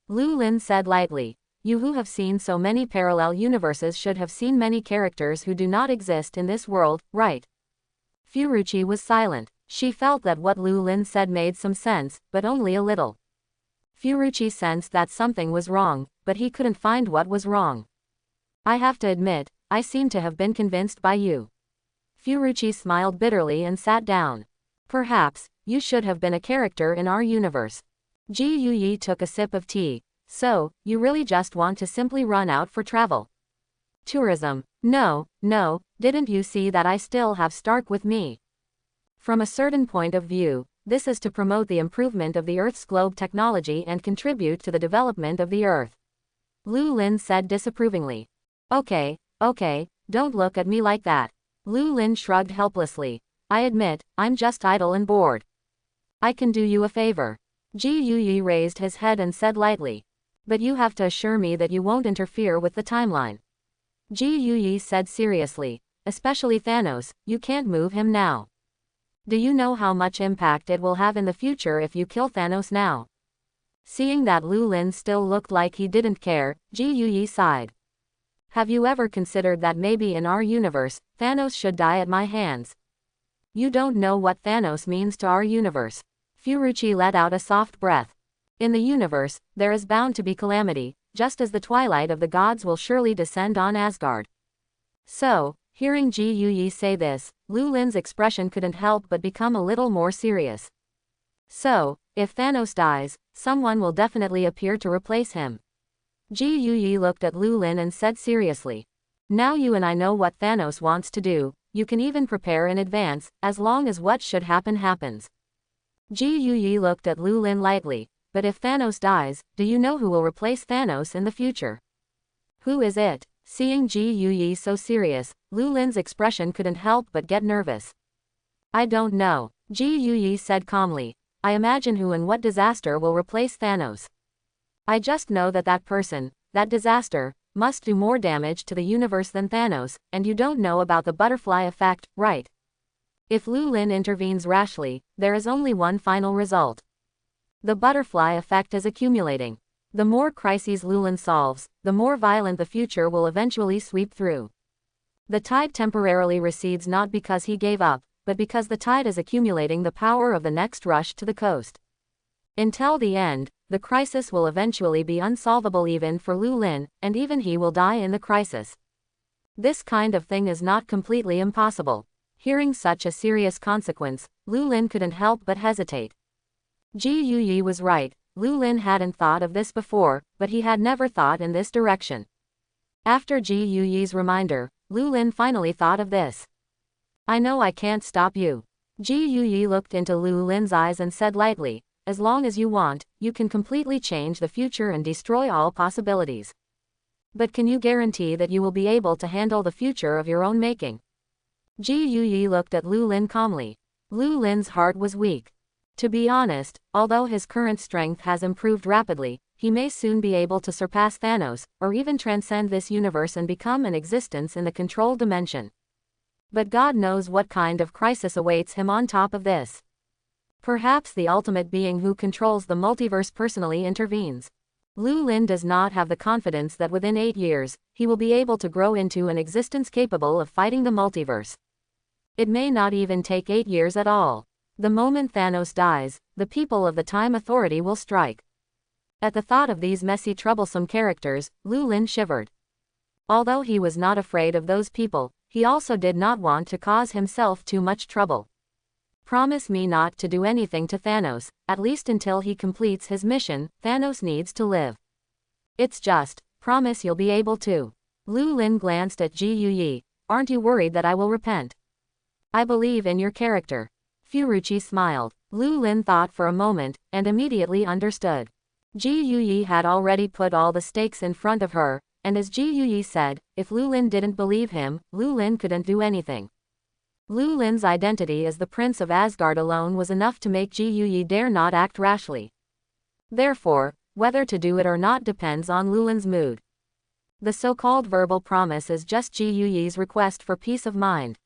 Lu Lin said lightly. You who have seen so many parallel universes should have seen many characters who do not exist in this world, right? Furuichi was silent. She felt that what Lu Lin said made some sense, but only a little. Furuichi sensed that something was wrong, but he couldn't find what was wrong. I have to admit, I seem to have been convinced by you. Furuichi smiled bitterly and sat down. Perhaps, you should have been a character in our universe. Ji Yuyi took a sip of tea. So, you really just want to simply run out for travel? Tourism. No, didn't you see that I still have Stark with me? From a certain point of view, this is to promote the improvement of the Earth's globe technology and contribute to the development of the Earth. Lu Lin said disapprovingly. Okay, don't look at me like that. Lu Lin shrugged helplessly. I admit, I'm just idle and bored. I can do you a favor. Ji Yuyi raised his head and said lightly. But you have to assure me that you won't interfere with the timeline. Ji Yuyi said seriously. Especially Thanos, you can't move him now. Do you know how much impact it will have in the future if you kill Thanos now? Seeing that Lu Lin still looked like he didn't care, Ji Yuyi sighed. Have you ever considered that maybe in our universe, Thanos should die at my hands? You don't know what Thanos means to our universe. Furuichi let out a soft breath. In the universe, there is bound to be calamity, just as the twilight of the gods will surely descend on Asgard. So, hearing Ji Yuyi say this, Lu Lin's expression couldn't help but become a little more serious. So, if Thanos dies, someone will definitely appear to replace him. Ji Yuyi looked at Lu Lin and said seriously. Now you and I know what Thanos wants to do, you can even prepare in advance, as long as what should happen happens. Ji Yuyi looked at Lu Lin lightly. But if Thanos dies, do you know who will replace Thanos in the future? Who is it? Seeing Ji Yuyi so serious, Lu Lin's expression couldn't help but get nervous. I don't know, Ji Yuyi said calmly. I imagine who and what disaster will replace Thanos. I just know that that person, that disaster, must do more damage to the universe than Thanos, and you don't know about the butterfly effect, right? If Lu Lin intervenes rashly, there is only one final result. The butterfly effect is accumulating. The more crises Lu Lin solves, the more violent the future will eventually sweep through. The tide temporarily recedes not because he gave up, but because the tide is accumulating the power of the next rush to the coast. Until the end, the crisis will eventually be unsolvable even for Lu Lin, and even he will die in the crisis. This kind of thing is not completely impossible. Hearing such a serious consequence, Lu Lin couldn't help but hesitate. Ji Yuyi was right, Lu Lin hadn't thought of this before, but he had never thought in this direction. After Ji Yuyi's reminder, Lu Lin finally thought of this. I know I can't stop you. Ji Yuyi looked into Lu Lin's eyes and said lightly, as long as you want, you can completely change the future and destroy all possibilities. But can you guarantee that you will be able to handle the future of your own making? Ji Yuyi looked at Lu Lin calmly. Lu Lin's heart was weak. To be honest, although his current strength has improved rapidly, he may soon be able to surpass Thanos, or even transcend this universe and become an existence in the control dimension. But God knows what kind of crisis awaits him on top of this. Perhaps the ultimate being who controls the multiverse personally intervenes. Lu Lin does not have the confidence that within 8 years, he will be able to grow into an existence capable of fighting the multiverse. It may not even take 8 years at all. The moment Thanos dies, the people of the Time Authority will strike. At the thought of these messy, troublesome characters, Lu Lin shivered. Although he was not afraid of those people, he also did not want to cause himself too much trouble. Promise me not to do anything to Thanos, at least until he completes his mission. Thanos needs to live. It's just, promise you'll be able to. Lu Lin glanced at Ji Yuyi. Aren't you worried that I will repent? I believe in your character. Furuichi smiled. Lu Lin thought for a moment, and immediately understood. Ji Yuyi had already put all the stakes in front of her, and as Ji Yuyi said, if Lu Lin didn't believe him, Lu Lin couldn't do anything. Lu Lin's identity as the Prince of Asgard alone was enough to make Ji Yuyi dare not act rashly. Therefore, whether to do it or not depends on Lu Lin's mood. The so-called verbal promise is just Ji Yuyi's request for peace of mind.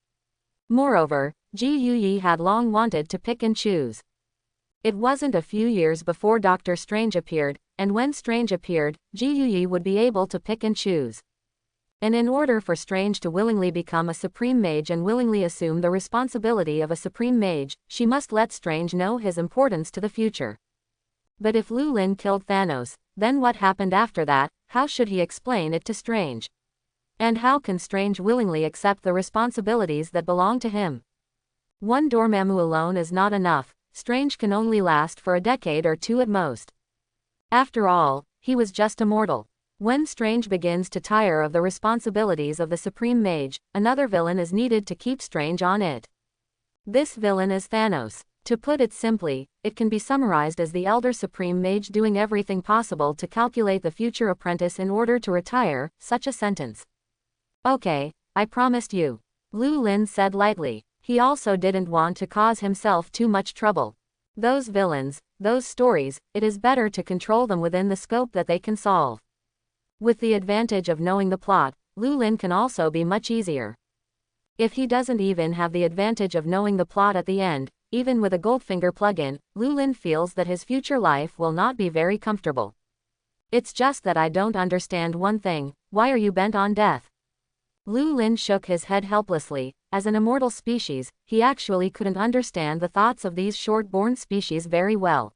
Moreover, Ji Yuyi had long wanted to pick and choose. It wasn't a few years before Doctor Strange appeared, and when Strange appeared, Ji Yuyi would be able to pick and choose. And in order for Strange to willingly become a Supreme Mage and willingly assume the responsibility of a Supreme Mage, she must let Strange know his importance to the future. But if Lu Lin killed Thanos, then what happened after that? How should he explain it to Strange? And how can Strange willingly accept the responsibilities that belong to him? One Dormammu alone is not enough. Strange can only last for a decade or two at most. After all, he was just a mortal. When Strange begins to tire of the responsibilities of the Supreme Mage, another villain is needed to keep Strange on it. This villain is Thanos. To put it simply, it can be summarized as the Elder Supreme Mage doing everything possible to calculate the future apprentice in order to retire. Such a sentence. Okay, I promised you. Lu Lin said lightly. He also didn't want to cause himself too much trouble. Those villains, those stories, it is better to control them within the scope that they can solve. With the advantage of knowing the plot, Lu Lin can also be much easier. If he doesn't even have the advantage of knowing the plot at the end, even with a Goldfinger plugin, Lu Lin feels that his future life will not be very comfortable. It's just that I don't understand one thing. Why are you bent on death? Lu Lin shook his head helplessly. As an immortal species, he actually couldn't understand the thoughts of these short-born species very well.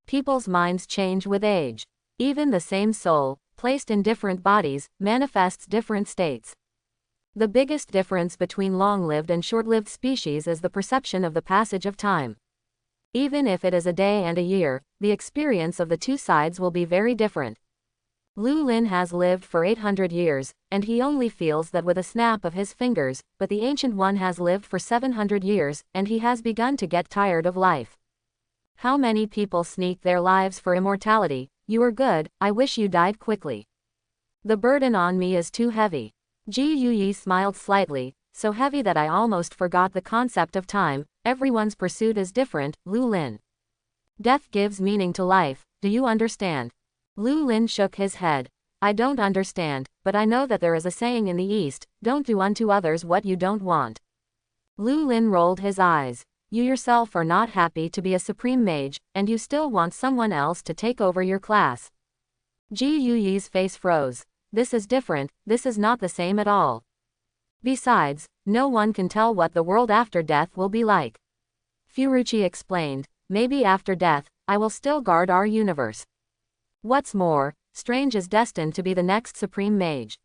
People's minds change with age. Even the same soul, placed in different bodies, manifests different states. The biggest difference between long-lived and short-lived species is the perception of the passage of time. Even if it is a day and a year, the experience of the two sides will be very different. Lu Lin has lived for 800 years, and he only feels that with a snap of his fingers, but the Ancient One has lived for 700 years, and he has begun to get tired of life. How many people sneak their lives for immortality? You are good, I wish you died quickly. The burden on me is too heavy. Ji Yuyi smiled slightly, so heavy that I almost forgot the concept of time. Everyone's pursuit is different, Lu Lin. Death gives meaning to life, do you understand? Lu Lin shook his head. I don't understand, but I know that there is a saying in the East, don't do unto others what you don't want. Lu Lin rolled his eyes. You yourself are not happy to be a Supreme Mage, and you still want someone else to take over your class. Ji Yuyi's face froze. This is different, this is not the same at all. Besides, no one can tell what the world after death will be like. Furuichi explained, maybe after death, I will still guard our universe. What's more, Strange is destined to be the next supreme mage.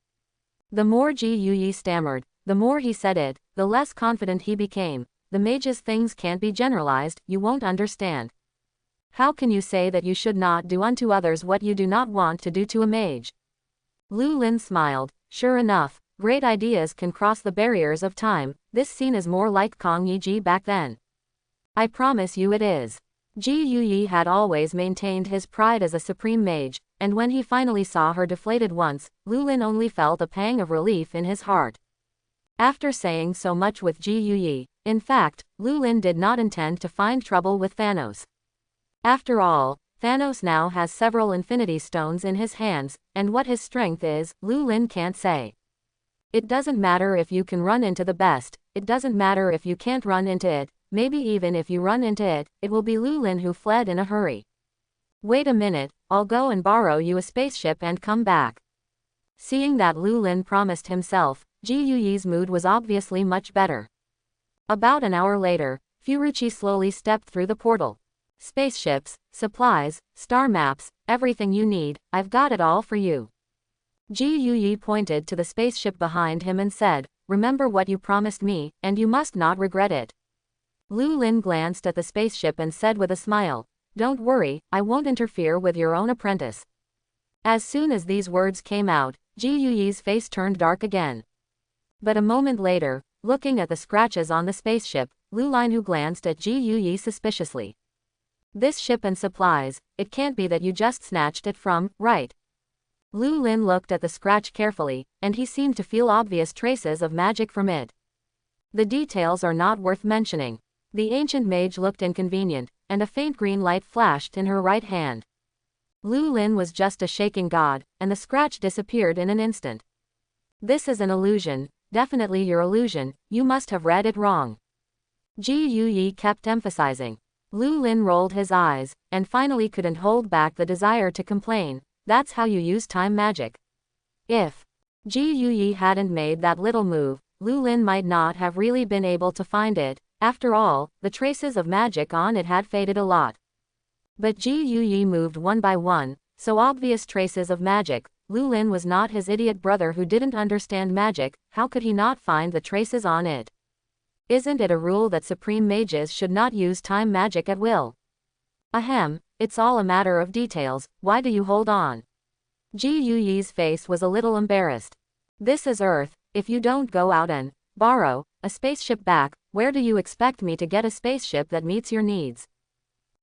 The more Ji Yuyi stammered, the more he said it, the less confident he became. The mage's things can't be generalized, you won't understand. How can you say that you should not do unto others what you do not want to do to a mage? Lu Lin smiled. Sure enough, great ideas can cross the barriers of time. This scene is more like Kong Yi back then. I promise you it is. Ji Yuyi had always maintained his pride as a supreme mage, and when he finally saw her deflated once, Lu Lin only felt a pang of relief in his heart. After saying so much with Ji Yuyi, in fact, Lu Lin did not intend to find trouble with Thanos. After all, Thanos now has several Infinity Stones in his hands, and what his strength is, Lu Lin can't say. It doesn't matter if you can run into the best, it doesn't matter if you can't run into it, maybe even if you run into it, it will be Lu Lin who fled in a hurry. Wait a minute, I'll go and borrow you a spaceship and come back. Seeing that Lu Lin promised himself, Ji Yuyi's mood was obviously much better. About an hour later, Furuichi slowly stepped through the portal. Spaceships, supplies, star maps, everything you need, I've got it all for you. Ji Yuyi pointed to the spaceship behind him and said, remember what you promised me, and you must not regret it. Lu Lin glanced at the spaceship and said with a smile, don't worry, I won't interfere with your own apprentice. As soon as these words came out, Ji Yuyi's face turned dark again. But a moment later, looking at the scratches on the spaceship, Lu Linhu glanced at Ji Yuyi suspiciously. This ship and supplies, it can't be that you just snatched it from, right? Lu Lin looked at the scratch carefully, and he seemed to feel obvious traces of magic from it. The details are not worth mentioning. The ancient mage looked inconvenient, and a faint green light flashed in her right hand. Lu Lin was just a shaking god, and the scratch disappeared in an instant. This is an illusion, definitely your illusion, you must have read it wrong. Ji Yuyi kept emphasizing. Lu Lin rolled his eyes, and finally couldn't hold back the desire to complain, that's how you use time magic. If Ji Yuyi hadn't made that little move, Lu Lin might not have really been able to find it. After all, the traces of magic on it had faded a lot. But Ji Yuyi moved one by one, so obvious traces of magic. Lu Lin was not his idiot brother who didn't understand magic, how could he not find the traces on it? Isn't it a rule that supreme mages should not use time magic at will? Ahem, it's all a matter of details, why do you hold on? Ji Yuyi's face was a little embarrassed. This is Earth, if you don't go out and borrow a spaceship back, where do you expect me to get a spaceship that meets your needs?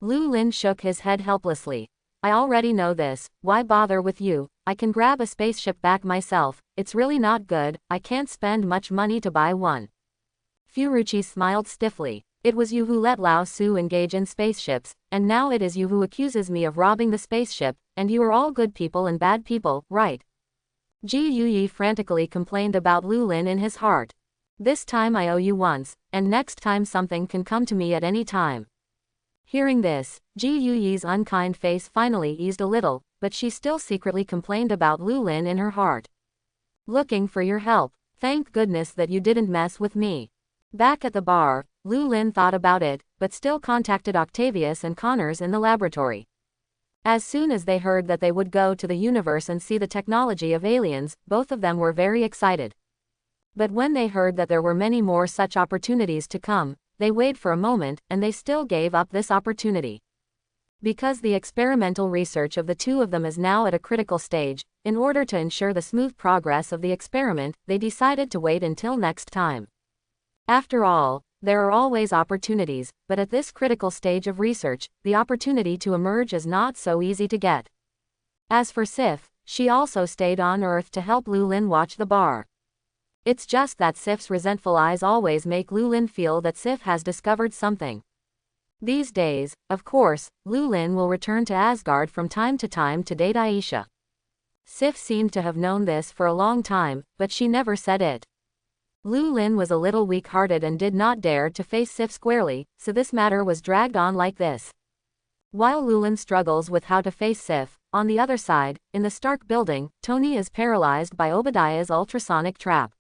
Lu Lin shook his head helplessly. I already know this, why bother with you? I can grab a spaceship back myself, it's really not good, I can't spend much money to buy one. Furuichi smiled stiffly. It was you who let Lao Su engage in spaceships, and now it is you who accuses me of robbing the spaceship, and you are all good people and bad people, right? Ji Yuyi frantically complained about Lu Lin in his heart. This time I owe you once, and next time something can come to me at any time. Hearing this, Ji Yuyi's unkind face finally eased a little, but she still secretly complained about Lu Lin in her heart. Looking for your help, thank goodness that you didn't mess with me. Back at the bar, Lu Lin thought about it, but still contacted Octavius and Connors in the laboratory. As soon as they heard that they would go to the universe and see the technology of aliens, both of them were very excited. But when they heard that there were many more such opportunities to come, they weighed for a moment, and they still gave up this opportunity. Because the experimental research of the two of them is now at a critical stage, in order to ensure the smooth progress of the experiment, they decided to wait until next time. After all, there are always opportunities, but at this critical stage of research, the opportunity to emerge is not so easy to get. As for Sif, she also stayed on Earth to help Lu Lin watch the bar. It's just that Sif's resentful eyes always make Lu Lin feel that Sif has discovered something. These days, of course, Lu Lin will return to Asgard from time to time to date Aisha. Sif seemed to have known this for a long time, but she never said it. Lu Lin was a little weak-hearted and did not dare to face Sif squarely, so this matter was dragged on like this. While Lu Lin struggles with how to face Sif, on the other side, in the Stark building, Tony is paralyzed by Obadiah's ultrasonic trap.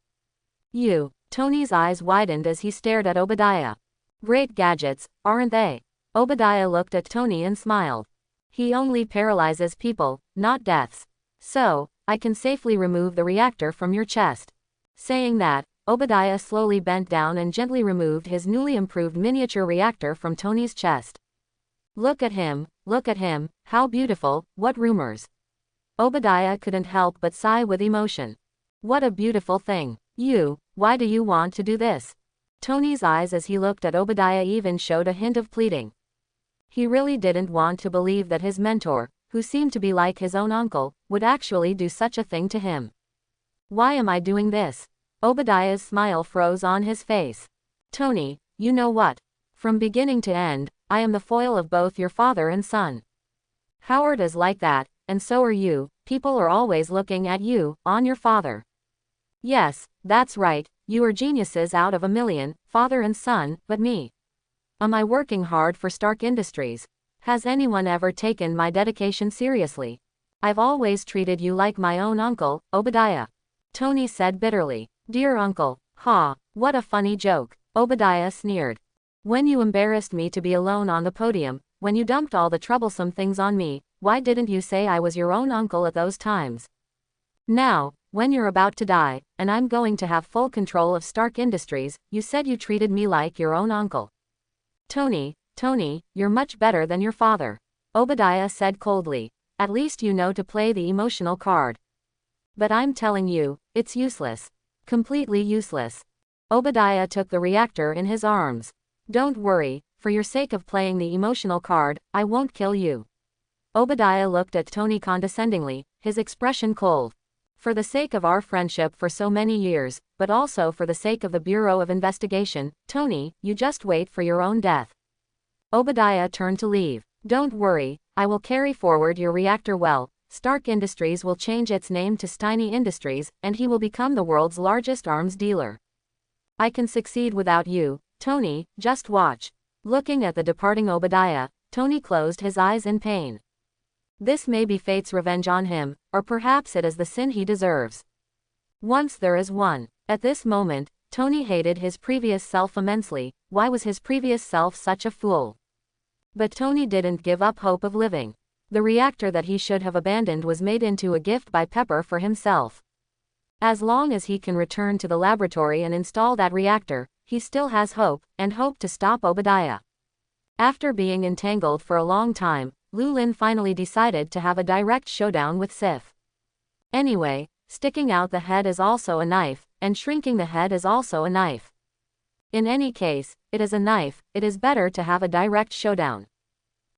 Tony's eyes widened as he stared at Obadiah. Great gadgets, aren't they? Obadiah looked at Tony and smiled. He only paralyzes people, not deaths. So, I can safely remove the reactor from your chest. Saying that, Obadiah slowly bent down and gently removed his newly improved miniature reactor from Tony's chest. Look at him, how beautiful, what rumors. Obadiah couldn't help but sigh with emotion. What a beautiful thing. Why do you want to do this? Tony's eyes as he looked at Obadiah even showed a hint of pleading. He really didn't want to believe that his mentor, who seemed to be like his own uncle, would actually do such a thing to him. Why am I doing this? Obadiah's smile froze on his face. Tony, you know what? From beginning to end, I am the foil of both your father and son. Howard is like that, and so are you. People are always looking at you, on your father. Yes, that's right, you are geniuses out of a million, father and son, but me. Am I working hard for Stark Industries? Has anyone ever taken my dedication seriously? I've always treated you like my own uncle, Obadiah. Tony said bitterly. Dear uncle, what a funny joke. Obadiah sneered. When you embarrassed me to be alone on the podium, when you dumped all the troublesome things on me, why didn't you say I was your own uncle at those times? Now, when you're about to die, and I'm going to have full control of Stark Industries, you said you treated me like your own uncle. Tony, you're much better than your father. Obadiah said coldly. At least you know to play the emotional card. But I'm telling you, it's useless. Completely useless. Obadiah took the reactor in his arms. Don't worry, for your sake of playing the emotional card, I won't kill you. Obadiah looked at Tony condescendingly, his expression cold. For the sake of our friendship for so many years, but also for the sake of the Bureau of Investigation, Tony, you just wait for your own death. Obadiah turned to leave. Don't worry, I will carry forward your reactor well. Stark Industries will change its name to Steiny Industries, and he will become the world's largest arms dealer. I can succeed without you, Tony, just watch. Looking at the departing Obadiah, Tony closed his eyes in pain. This may be fate's revenge on him, or perhaps it is the sin he deserves. Once there is one. At this moment, Tony hated his previous self immensely. Why was his previous self such a fool? But Tony didn't give up hope of living. The reactor that he should have abandoned was made into a gift by Pepper for himself. As long as he can return to the laboratory and install that reactor, he still has hope, and hope to stop Obadiah. After being entangled for a long time, Lulin finally decided to have a direct showdown with Sif. Anyway, sticking out the head is also a knife, and shrinking the head is also a knife. In any case, it is a knife, it is better to have a direct showdown.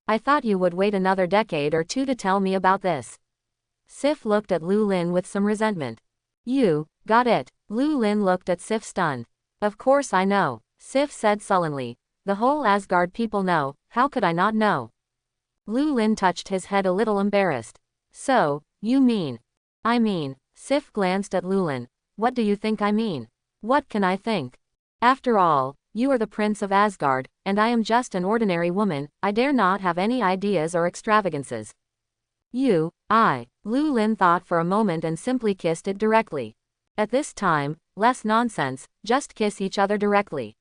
I thought you would wait another decade or two to tell me about this. Sif looked at Lulin with some resentment. You, got it. Lulin looked at Sif stunned. Of course I know, Sif said sullenly. The whole Asgard people know, how could I not know? Lulin touched his head a little embarrassed. So, you mean? I mean, Sif glanced at Lulin. What do you think I mean? What can I think? After all, you are the prince of Asgard, and I am just an ordinary woman. I dare not have any ideas or extravagances. Lulin thought for a moment and simply kissed it directly. At this time, less nonsense, just kiss each other directly.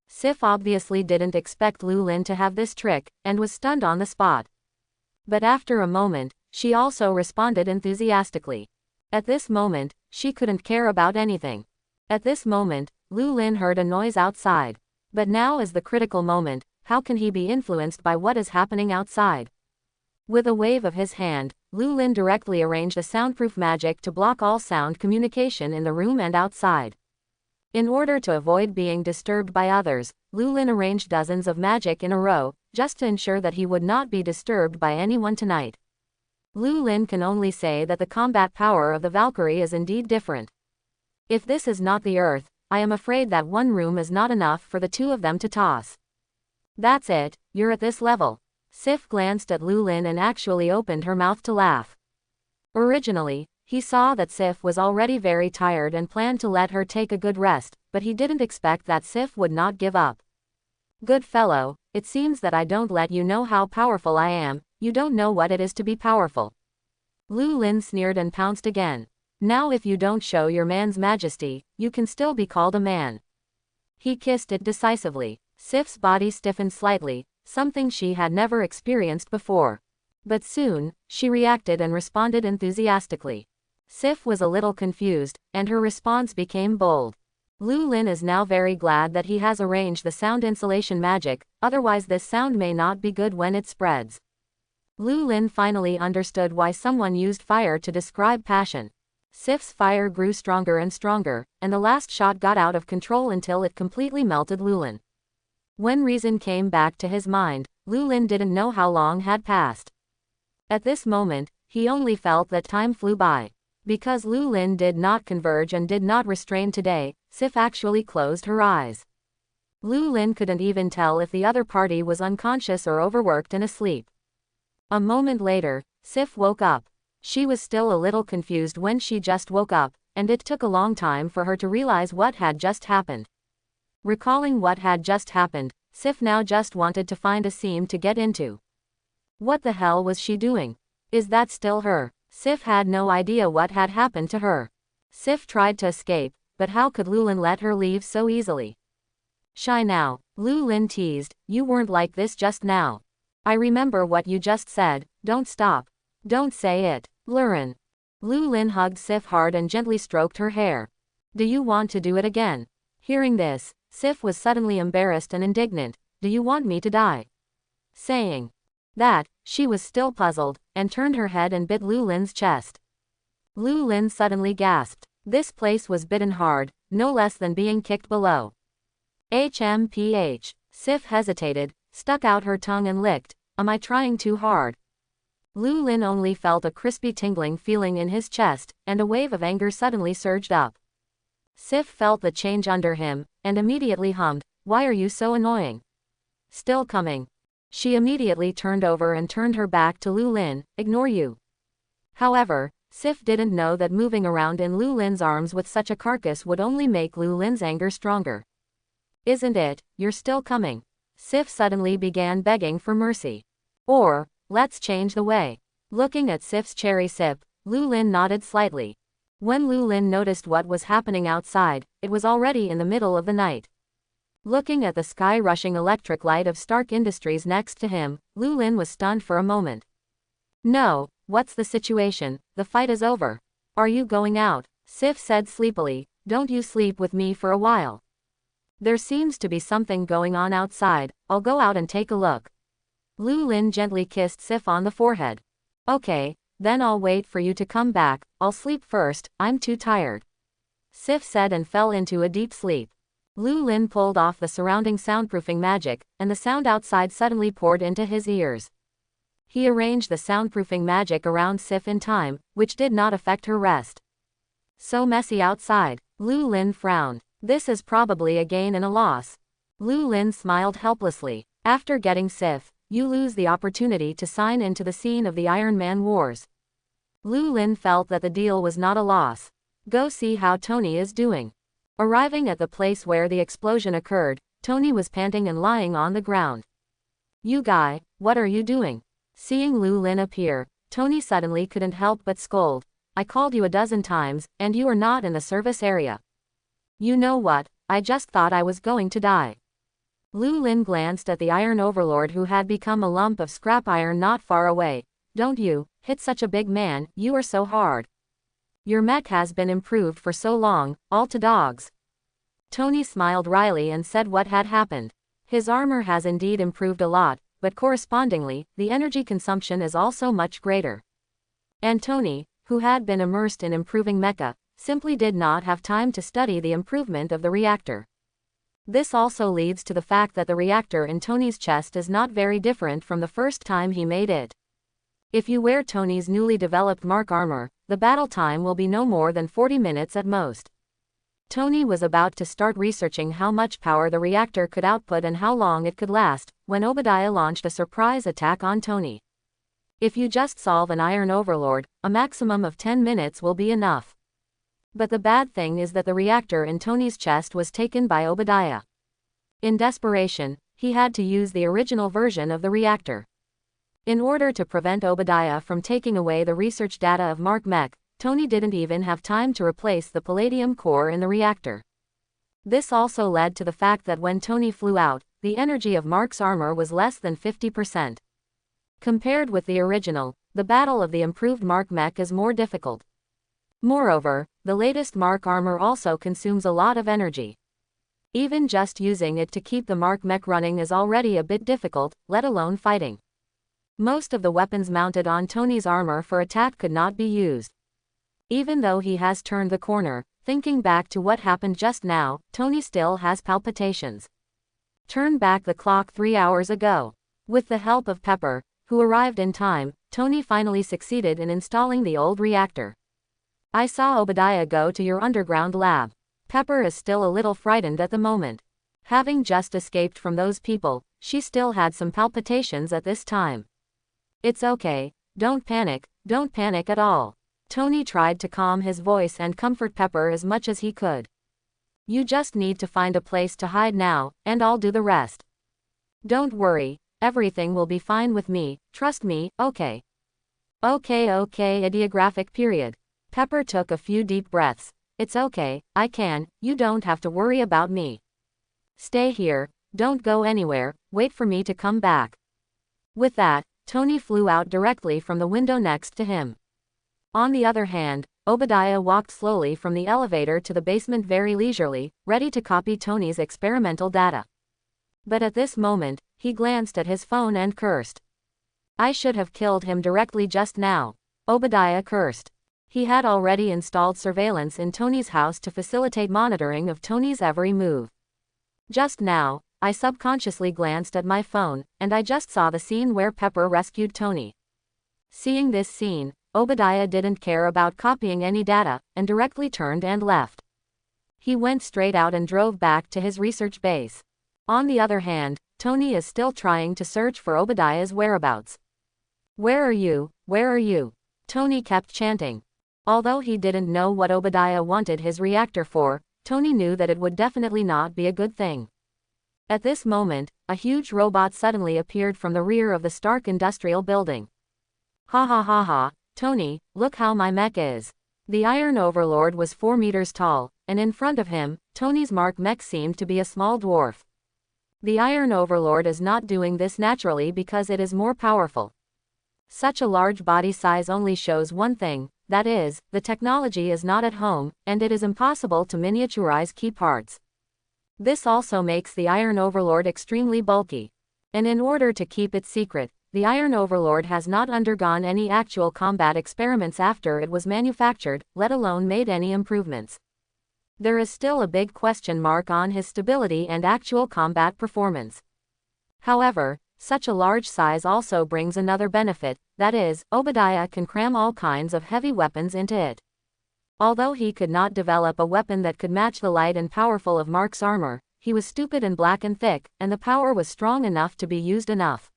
Sif obviously didn't expect Lulin to have this trick, and was stunned on the spot. But after a moment, she also responded enthusiastically. At this moment, she couldn't care about anything. At this moment, Lulin heard a noise outside. But now is the critical moment. How can he be influenced by what is happening outside? With a wave of his hand, Lulin directly arranged a soundproof magic to block all sound communication in the room and outside. In order to avoid being disturbed by others, Lulin arranged dozens of magic in a row, just to ensure that he would not be disturbed by anyone tonight. Lulin can only say that the combat power of the Valkyrie is indeed different. If this is not the Earth, I am afraid that one room is not enough for the two of them to toss. That's it, you're at this level. Sif glanced at Lulin and actually opened her mouth to laugh. Originally, he saw that Sif was already very tired and planned to let her take a good rest, but he didn't expect that Sif would not give up. Good fellow, it seems that I don't let you know how powerful I am, you don't know what it is to be powerful. Lulin sneered and pounced again. Now if you don't show your man's majesty, you can still be called a man. He kissed it decisively. Sif's body stiffened slightly, something she had never experienced before. But soon, she reacted and responded enthusiastically. Sif was a little confused, and her response became bold. Lu Lin is now very glad that he has arranged the sound insulation magic, otherwise this sound may not be good when it spreads. Lu Lin finally understood why someone used fire to describe passion. Sif's fire grew stronger and stronger, and the last shot got out of control until it completely melted Lu Lin. When reason came back to his mind, Lu Lin didn't know how long had passed. At this moment, he only felt that time flew by. Because Lu Lin did not converge and did not restrain today, Sif actually closed her eyes. Lu Lin couldn't even tell if the other party was unconscious or overworked and asleep. A moment later, Sif woke up. She was still a little confused when she just woke up, and it took a long time for her to realize what had just happened. Recalling what had just happened, Sif now just wanted to find a seam to get into. What the hell was she doing? Is that still her? Sif had no idea what had happened to her. Sif tried to escape, but how could Lu Lin let her leave so easily? Shy now, Lu Lin teased, you weren't like this just now. I remember what you just said, don't stop. Don't say it, Lurin. Lu Lin hugged Sif hard and gently stroked her hair. Do you want to do it again? Hearing this, Sif was suddenly embarrassed and indignant. Do you want me to die? Saying that, she was still puzzled, and turned her head and bit Lu Lin's chest. Lu Lin suddenly gasped. This place was bitten hard, no less than being kicked below. HMPH. Sif hesitated, stuck out her tongue and licked. Am I trying too hard? Lu Lin only felt a crispy tingling feeling in his chest, and a wave of anger suddenly surged up. Sif felt the change under him, and immediately hummed, why are you so annoying? Still coming. She immediately turned over and turned her back to Lu Lin, ignore you. However, Sif didn't know that moving around in Lu Lin's arms with such a carcass would only make Lu Lin's anger stronger. Isn't it, you're still coming? Sif suddenly began begging for mercy. Or, let's change the way. Looking at Sif's cherry sip, Lu Lin nodded slightly. When Lu Lin noticed what was happening outside, it was already in the middle of the night. Looking at the sky-rushing electric light of Stark Industries next to him, Lu Lin was stunned for a moment. No, what's the situation? The fight is over. Are you going out? Sif said sleepily, don't you sleep with me for a while. There seems to be something going on outside, I'll go out and take a look. Lu Lin gently kissed Sif on the forehead. Okay, then I'll wait for you to come back, I'll sleep first, I'm too tired. Sif said and fell into a deep sleep. Lu Lin pulled off the surrounding soundproofing magic, and the sound outside suddenly poured into his ears. He arranged the soundproofing magic around Sif in time, which did not affect her rest. So messy outside. Lu Lin frowned. This is probably a gain and a loss. Lu Lin smiled helplessly. After getting Sif, you lose the opportunity to sign into the scene of the Iron Man Wars. Lu Lin felt that the deal was not a loss. Go see how Tony is doing. Arriving at the place where the explosion occurred, Tony was panting and lying on the ground. You guy, what are you doing? Seeing Lu Lin appear, Tony suddenly couldn't help but scold. I called you a dozen times, and you are not in the service area. You know what, I just thought I was going to die. Lu Lin glanced at the Iron Overlord who had become a lump of scrap iron not far away. Don't you hit such a big man, you are so hard. Your mech has been improved for so long, all to dogs. Tony smiled wryly and said what had happened. His armor has indeed improved a lot, but correspondingly, the energy consumption is also much greater. And Tony, who had been immersed in improving mecha, simply did not have time to study the improvement of the reactor. This also leads to the fact that the reactor in Tony's chest is not very different from the first time he made it. If you wear Tony's newly developed Mark armor, the battle time will be no more than 40 minutes at most. Tony was about to start researching how much power the reactor could output and how long it could last, when Obadiah launched a surprise attack on Tony. If you just solve an Iron Overlord, a maximum of 10 minutes will be enough. But the bad thing is that the reactor in Tony's chest was taken by Obadiah. In desperation, he had to use the original version of the reactor. In order to prevent Obadiah from taking away the research data of Mark Mech, Tony didn't even have time to replace the palladium core in the reactor. This also led to the fact that when Tony flew out, the energy of Mark's armor was less than 50%. Compared with the original, the battle of the improved Mark mech is more difficult. Moreover, the latest Mark armor also consumes a lot of energy. Even just using it to keep the Mark mech running is already a bit difficult, let alone fighting. Most of the weapons mounted on Tony's armor for attack could not be used. Even though he has turned the corner, thinking back to what happened just now, Tony still has palpitations. Turn back the clock 3 hours ago. With the help of Pepper, who arrived in time, Tony finally succeeded in installing the old reactor. I saw Obadiah go to your underground lab. Pepper is still a little frightened at the moment. Having just escaped from those people, she still had some palpitations at this time. It's okay, don't panic at all. Tony tried to calm his voice and comfort Pepper as much as he could. You just need to find a place to hide now, and I'll do the rest. Don't worry, everything will be fine with me, trust me, okay. Okay, ideographic period. Pepper took a few deep breaths. It's okay, you don't have to worry about me. Stay here, don't go anywhere, wait for me to come back. With that, Tony flew out directly from the window next to him. On the other hand, Obadiah walked slowly from the elevator to the basement very leisurely, ready to copy Tony's experimental data. But at this moment, he glanced at his phone and cursed. I should have killed him directly just now. Obadiah cursed. He had already installed surveillance in Tony's house to facilitate monitoring of Tony's every move. Just now, I subconsciously glanced at my phone, and I just saw the scene where Pepper rescued Tony. Seeing this scene, Obadiah didn't care about copying any data, and directly turned and left. He went straight out and drove back to his research base. On the other hand, Tony is still trying to search for Obadiah's whereabouts. Where are you? Where are you? Tony kept chanting. Although he didn't know what Obadiah wanted his reactor for, Tony knew that it would definitely not be a good thing. At this moment, a huge robot suddenly appeared from the rear of the Stark Industrial Building. Ha ha ha ha, Tony, look how my mech is. The Iron Overlord was 4 meters tall, and in front of him, Tony's Mark mech seemed to be a small dwarf. The Iron Overlord is not doing this naturally because it is more powerful. Such a large body size only shows one thing, that is, the technology is not at home, and it is impossible to miniaturize key parts. This also makes the Iron Overlord extremely bulky. And in order to keep it secret, the Iron Overlord has not undergone any actual combat experiments after it was manufactured, let alone made any improvements. There is still a big question mark on his stability and actual combat performance. However, such a large size also brings another benefit, that is, Obadiah can cram all kinds of heavy weapons into it. Although he could not develop a weapon that could match the light and powerful of Mark's armor, he was stupid and black and thick, and the power was strong enough to be used enough.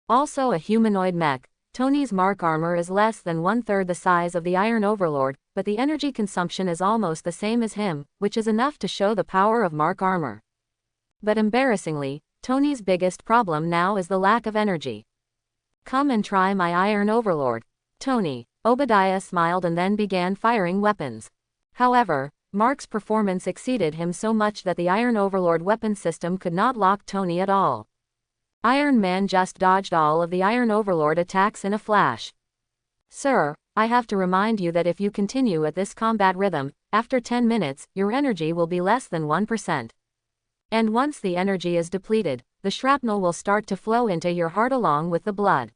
Also a humanoid mech, Tony's Mark armor is less than 1/3 the size of the Iron Overlord, but the energy consumption is almost the same as him, which is enough to show the power of Mark armor. But embarrassingly, Tony's biggest problem now is the lack of energy. Come and try my Iron Overlord. Tony. Obadiah smiled and then began firing weapons. However, Mark's performance exceeded him so much that the Iron Overlord weapon system could not lock Tony at all. Iron Man just dodged all of the Iron Overlord attacks in a flash. Sir, I have to remind you that if you continue at this combat rhythm, after 10 minutes, your energy will be less than 1%. And once the energy is depleted, the shrapnel will start to flow into your heart along with the blood.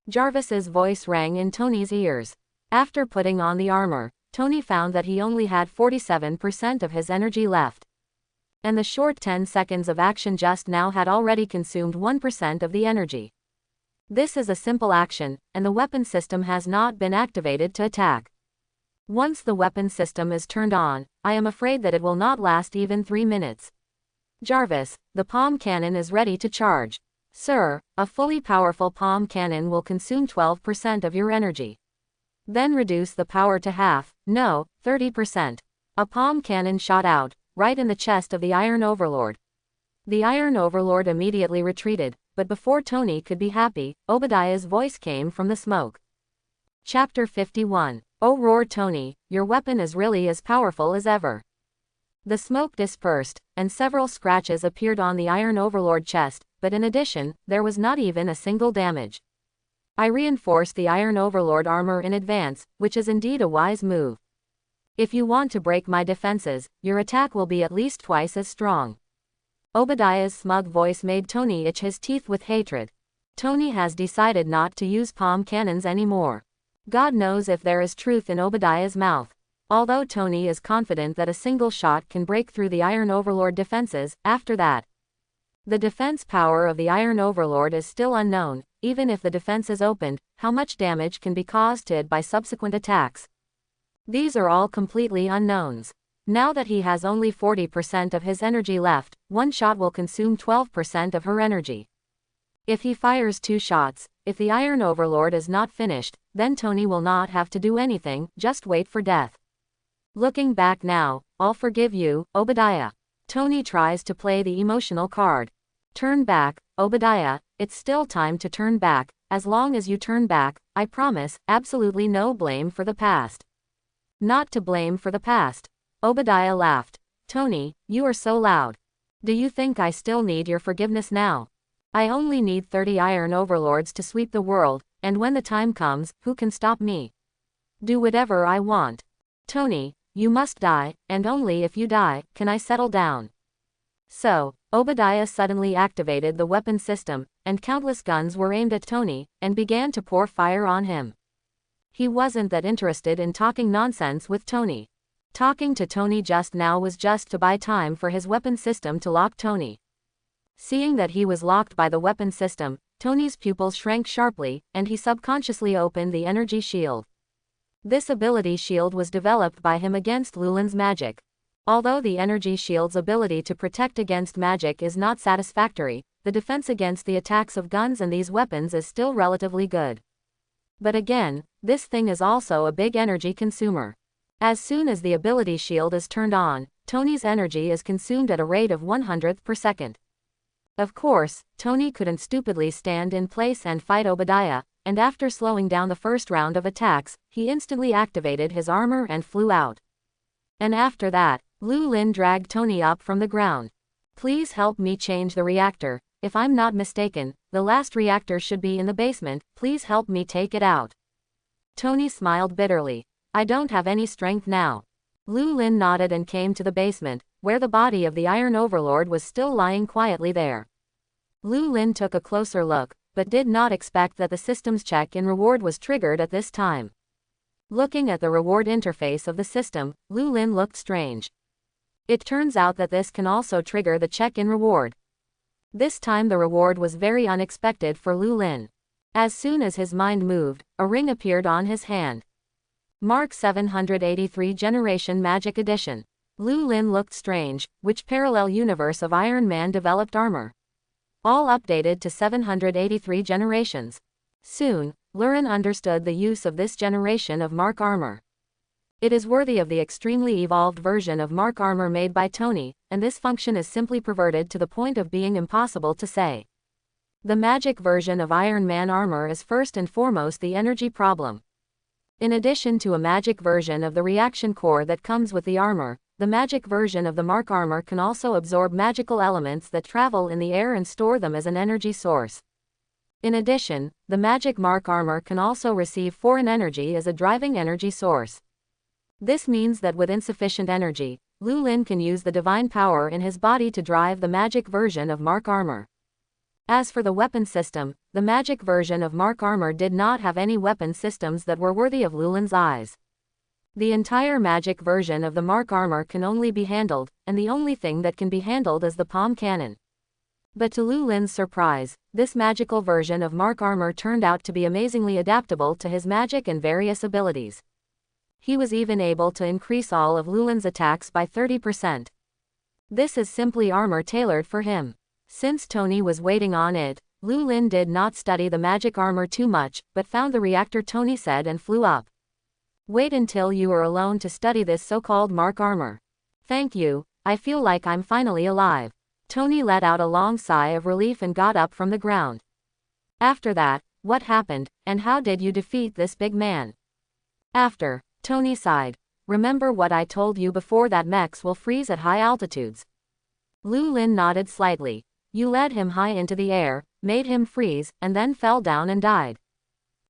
Jarvis's voice rang in Tony's ears. After putting on the armor, Tony found that he only had 47% of his energy left. And the short 10 seconds of action just now had already consumed 1% of the energy. This is a simple action, and the weapon system has not been activated to attack. Once the weapon system is turned on, I am afraid that it will not last even 3 minutes. Jarvis, the palm cannon is ready to charge. Sir, a fully powerful palm cannon will consume 12% of your energy. Then reduce the power to half, no, 30%. A palm cannon shot out, right in the chest of the Iron Overlord. The Iron Overlord immediately retreated, but before Tony could be happy, Obadiah's voice came from the smoke. Chapter 51. Oh, roared Tony, your weapon is really as powerful as ever. The smoke dispersed, and several scratches appeared on the Iron Overlord chest, but in addition, there was not even a single damage. I reinforced the Iron Overlord armor in advance, which is indeed a wise move. If you want to break my defenses, your attack will be at least twice as strong. Obadiah's smug voice made Tony itch his teeth with hatred. Tony has decided not to use palm cannons anymore. God knows if there is truth in Obadiah's mouth. Although Tony is confident that a single shot can break through the Iron Overlord defenses, after that, the defense power of the Iron Overlord is still unknown. Even if the defense is opened, how much damage can be caused to it by subsequent attacks? These are all completely unknowns. Now that he has only 40% of his energy left, one shot will consume 12% of her energy. If he fires 2 shots, if the Iron Overlord is not finished, then Tony will not have to do anything, just wait for death. Looking back now, I'll forgive you, Obadiah. Tony tries to play the emotional card. Turn back, Obadiah, it's still time to turn back. As long as you turn back, I promise, absolutely no blame for the past. Not to blame for the past. Obadiah laughed. Tony, you are so loud. Do you think I still need your forgiveness now? I only need 30 Iron Overlords to sweep the world, and when the time comes, who can stop me? Do whatever I want. Tony, you must die, and only if you die, can I settle down. So, Obadiah suddenly activated the weapon system, and countless guns were aimed at Tony, and began to pour fire on him. He wasn't that interested in talking nonsense with Tony. Talking to Tony just now was just to buy time for his weapon system to lock Tony. Seeing that he was locked by the weapon system, Tony's pupils shrank sharply, and he subconsciously opened the energy shield. This ability shield was developed by him against Lulin's magic. Although the energy shield's ability to protect against magic is not satisfactory, the defense against the attacks of guns and these weapons is still relatively good. But again, this thing is also a big energy consumer. As soon as the ability shield is turned on, Tony's energy is consumed at a rate of 100th per second. Of course, Tony couldn't stupidly stand in place and fight Obadiah, and after slowing down the first round of attacks, he instantly activated his armor and flew out. And after that, Lulin dragged Tony up from the ground. Please help me change the reactor. If I'm not mistaken, the last reactor should be in the basement. Please help me take it out. Tony smiled bitterly. I don't have any strength now. Lulin nodded and came to the basement, where the body of the Iron Overlord was still lying quietly there. Lulin took a closer look, but did not expect that the system's check-in reward was triggered at this time. Looking at the reward interface of the system, Lulin looked strange. It turns out that this can also trigger the check-in reward. This time the reward was very unexpected for Lulin. As soon as his mind moved, a ring appeared on his hand. Mark 783 Generation Magic Edition. Lulin looked strange. Which parallel universe of Iron Man developed armor? All updated to 783 generations. Soon, Lurin understood the use of this generation of Mark armor. It is worthy of the extremely evolved version of Mark armor made by Tony, and this function is simply perverted to the point of being impossible to say. The magic version of Iron Man armor is first and foremost the energy problem. In addition to a magic version of the reaction core that comes with the armor, the magic version of the Mark armor can also absorb magical elements that travel in the air and store them as an energy source. In addition, the magic Mark armor can also receive foreign energy as a driving energy source. This means that with insufficient energy, Lulin can use the divine power in his body to drive the magic version of Mark armor. As for the weapon system, the magic version of Mark armor did not have any weapon systems that were worthy of Lulin's eyes. The entire magic version of the Mark armor can only be handled, and the only thing that can be handled is the palm cannon. But to Lulin's surprise, this magical version of Mark armor turned out to be amazingly adaptable to his magic and various abilities. He was even able to increase all of Lulin's attacks by 30%. This is simply armor tailored for him. Since Tony was waiting on it, Lulin did not study the magic armor too much, but found the reactor Tony said and flew up. Wait until you are alone to study this so-called Mark armor. Thank you, I feel like I'm finally alive. Tony let out a long sigh of relief and got up from the ground. After that, what happened, and how did you defeat this big man? After, Tony sighed. remember what I told you before, that mechs will freeze at high altitudes. Lu Lin nodded slightly. You led him high into the air, made him freeze, and then fell down and died.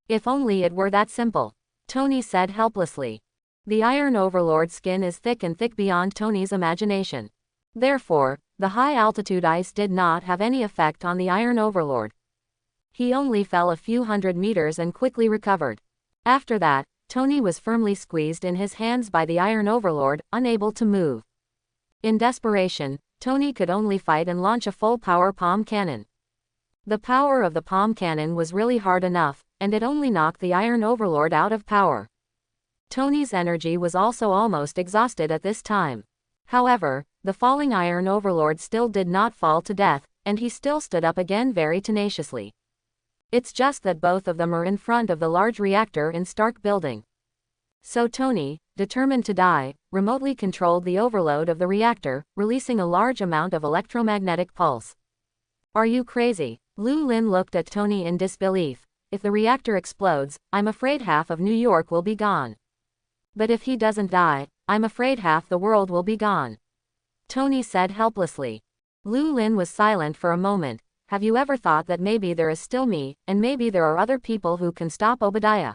If only it were that simple, Tony said helplessly. The Iron Overlord's skin is thick and thick beyond Tony's imagination. Therefore, the high-altitude ice did not have any effect on the Iron Overlord. He only fell a few hundred meters and quickly recovered. After that, Tony was firmly squeezed in his hands by the Iron Overlord, unable to move. In desperation, Tony could only fight and launch a full-power palm cannon. The power of the palm cannon was really hard enough, and it only knocked the Iron Overlord out of power. Tony's energy was also almost exhausted at this time. However, the falling Iron Overlord still did not fall to death, and he still stood up again very tenaciously. It's just that both of them are in front of the large reactor in Stark Building. So Tony, determined to die, remotely controlled the overload of the reactor, releasing a large amount of electromagnetic pulse. Are you crazy? Lu Lin looked at Tony in disbelief. If the reactor explodes, I'm afraid half of New York will be gone. But if he doesn't die, I'm afraid half the world will be gone. Tony said helplessly. Lu Lin was silent for a moment. Have you ever thought that maybe there is still me, and maybe there are other people who can stop Obadiah?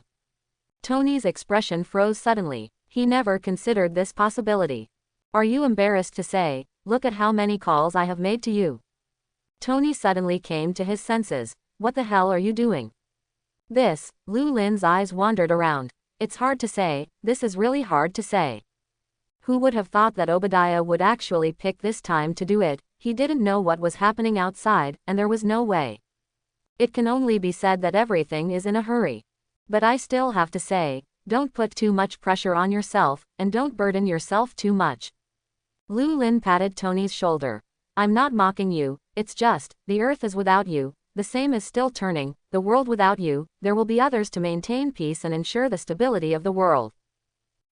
Tony's expression froze suddenly. He never considered this possibility. Are you embarrassed to say, look at how many calls I have made to you? Tony suddenly came to his senses. What the hell are you doing? Lu Lin's eyes wandered around. It's hard to say, this is really hard to say. Who would have thought that Obadiah would actually pick this time to do it? He didn't know what was happening outside, and there was no way. It can only be said that everything is in a hurry. But I still have to say, don't put too much pressure on yourself, and don't burden yourself too much. Lu Lin patted Tony's shoulder. I'm not mocking you, it's just, the earth is without you, the same is still turning, the world without you, there will be others to maintain peace and ensure the stability of the world.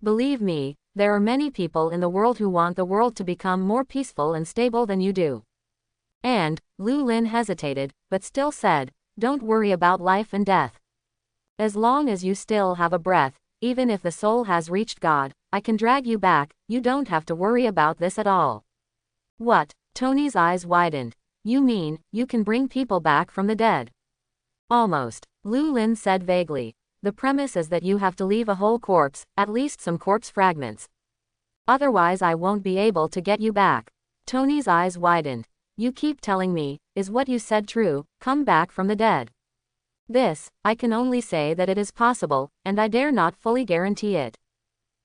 Believe me, there are many people in the world who want the world to become more peaceful and stable than you do. And, Lu Lin hesitated, but still said, don't worry about life and death. As long as you still have a breath, even if the soul has reached God, I can drag you back, you don't have to worry about this at all. What? Tony's eyes widened. You mean, you can bring people back from the dead? Almost, Lu Lin said vaguely. The premise is that you have to leave a whole corpse, at least some corpse fragments. Otherwise I won't be able to get you back. Tony's eyes widened. You keep telling me, is what you said true, come back from the dead? I can only say that it is possible, and I dare not fully guarantee it.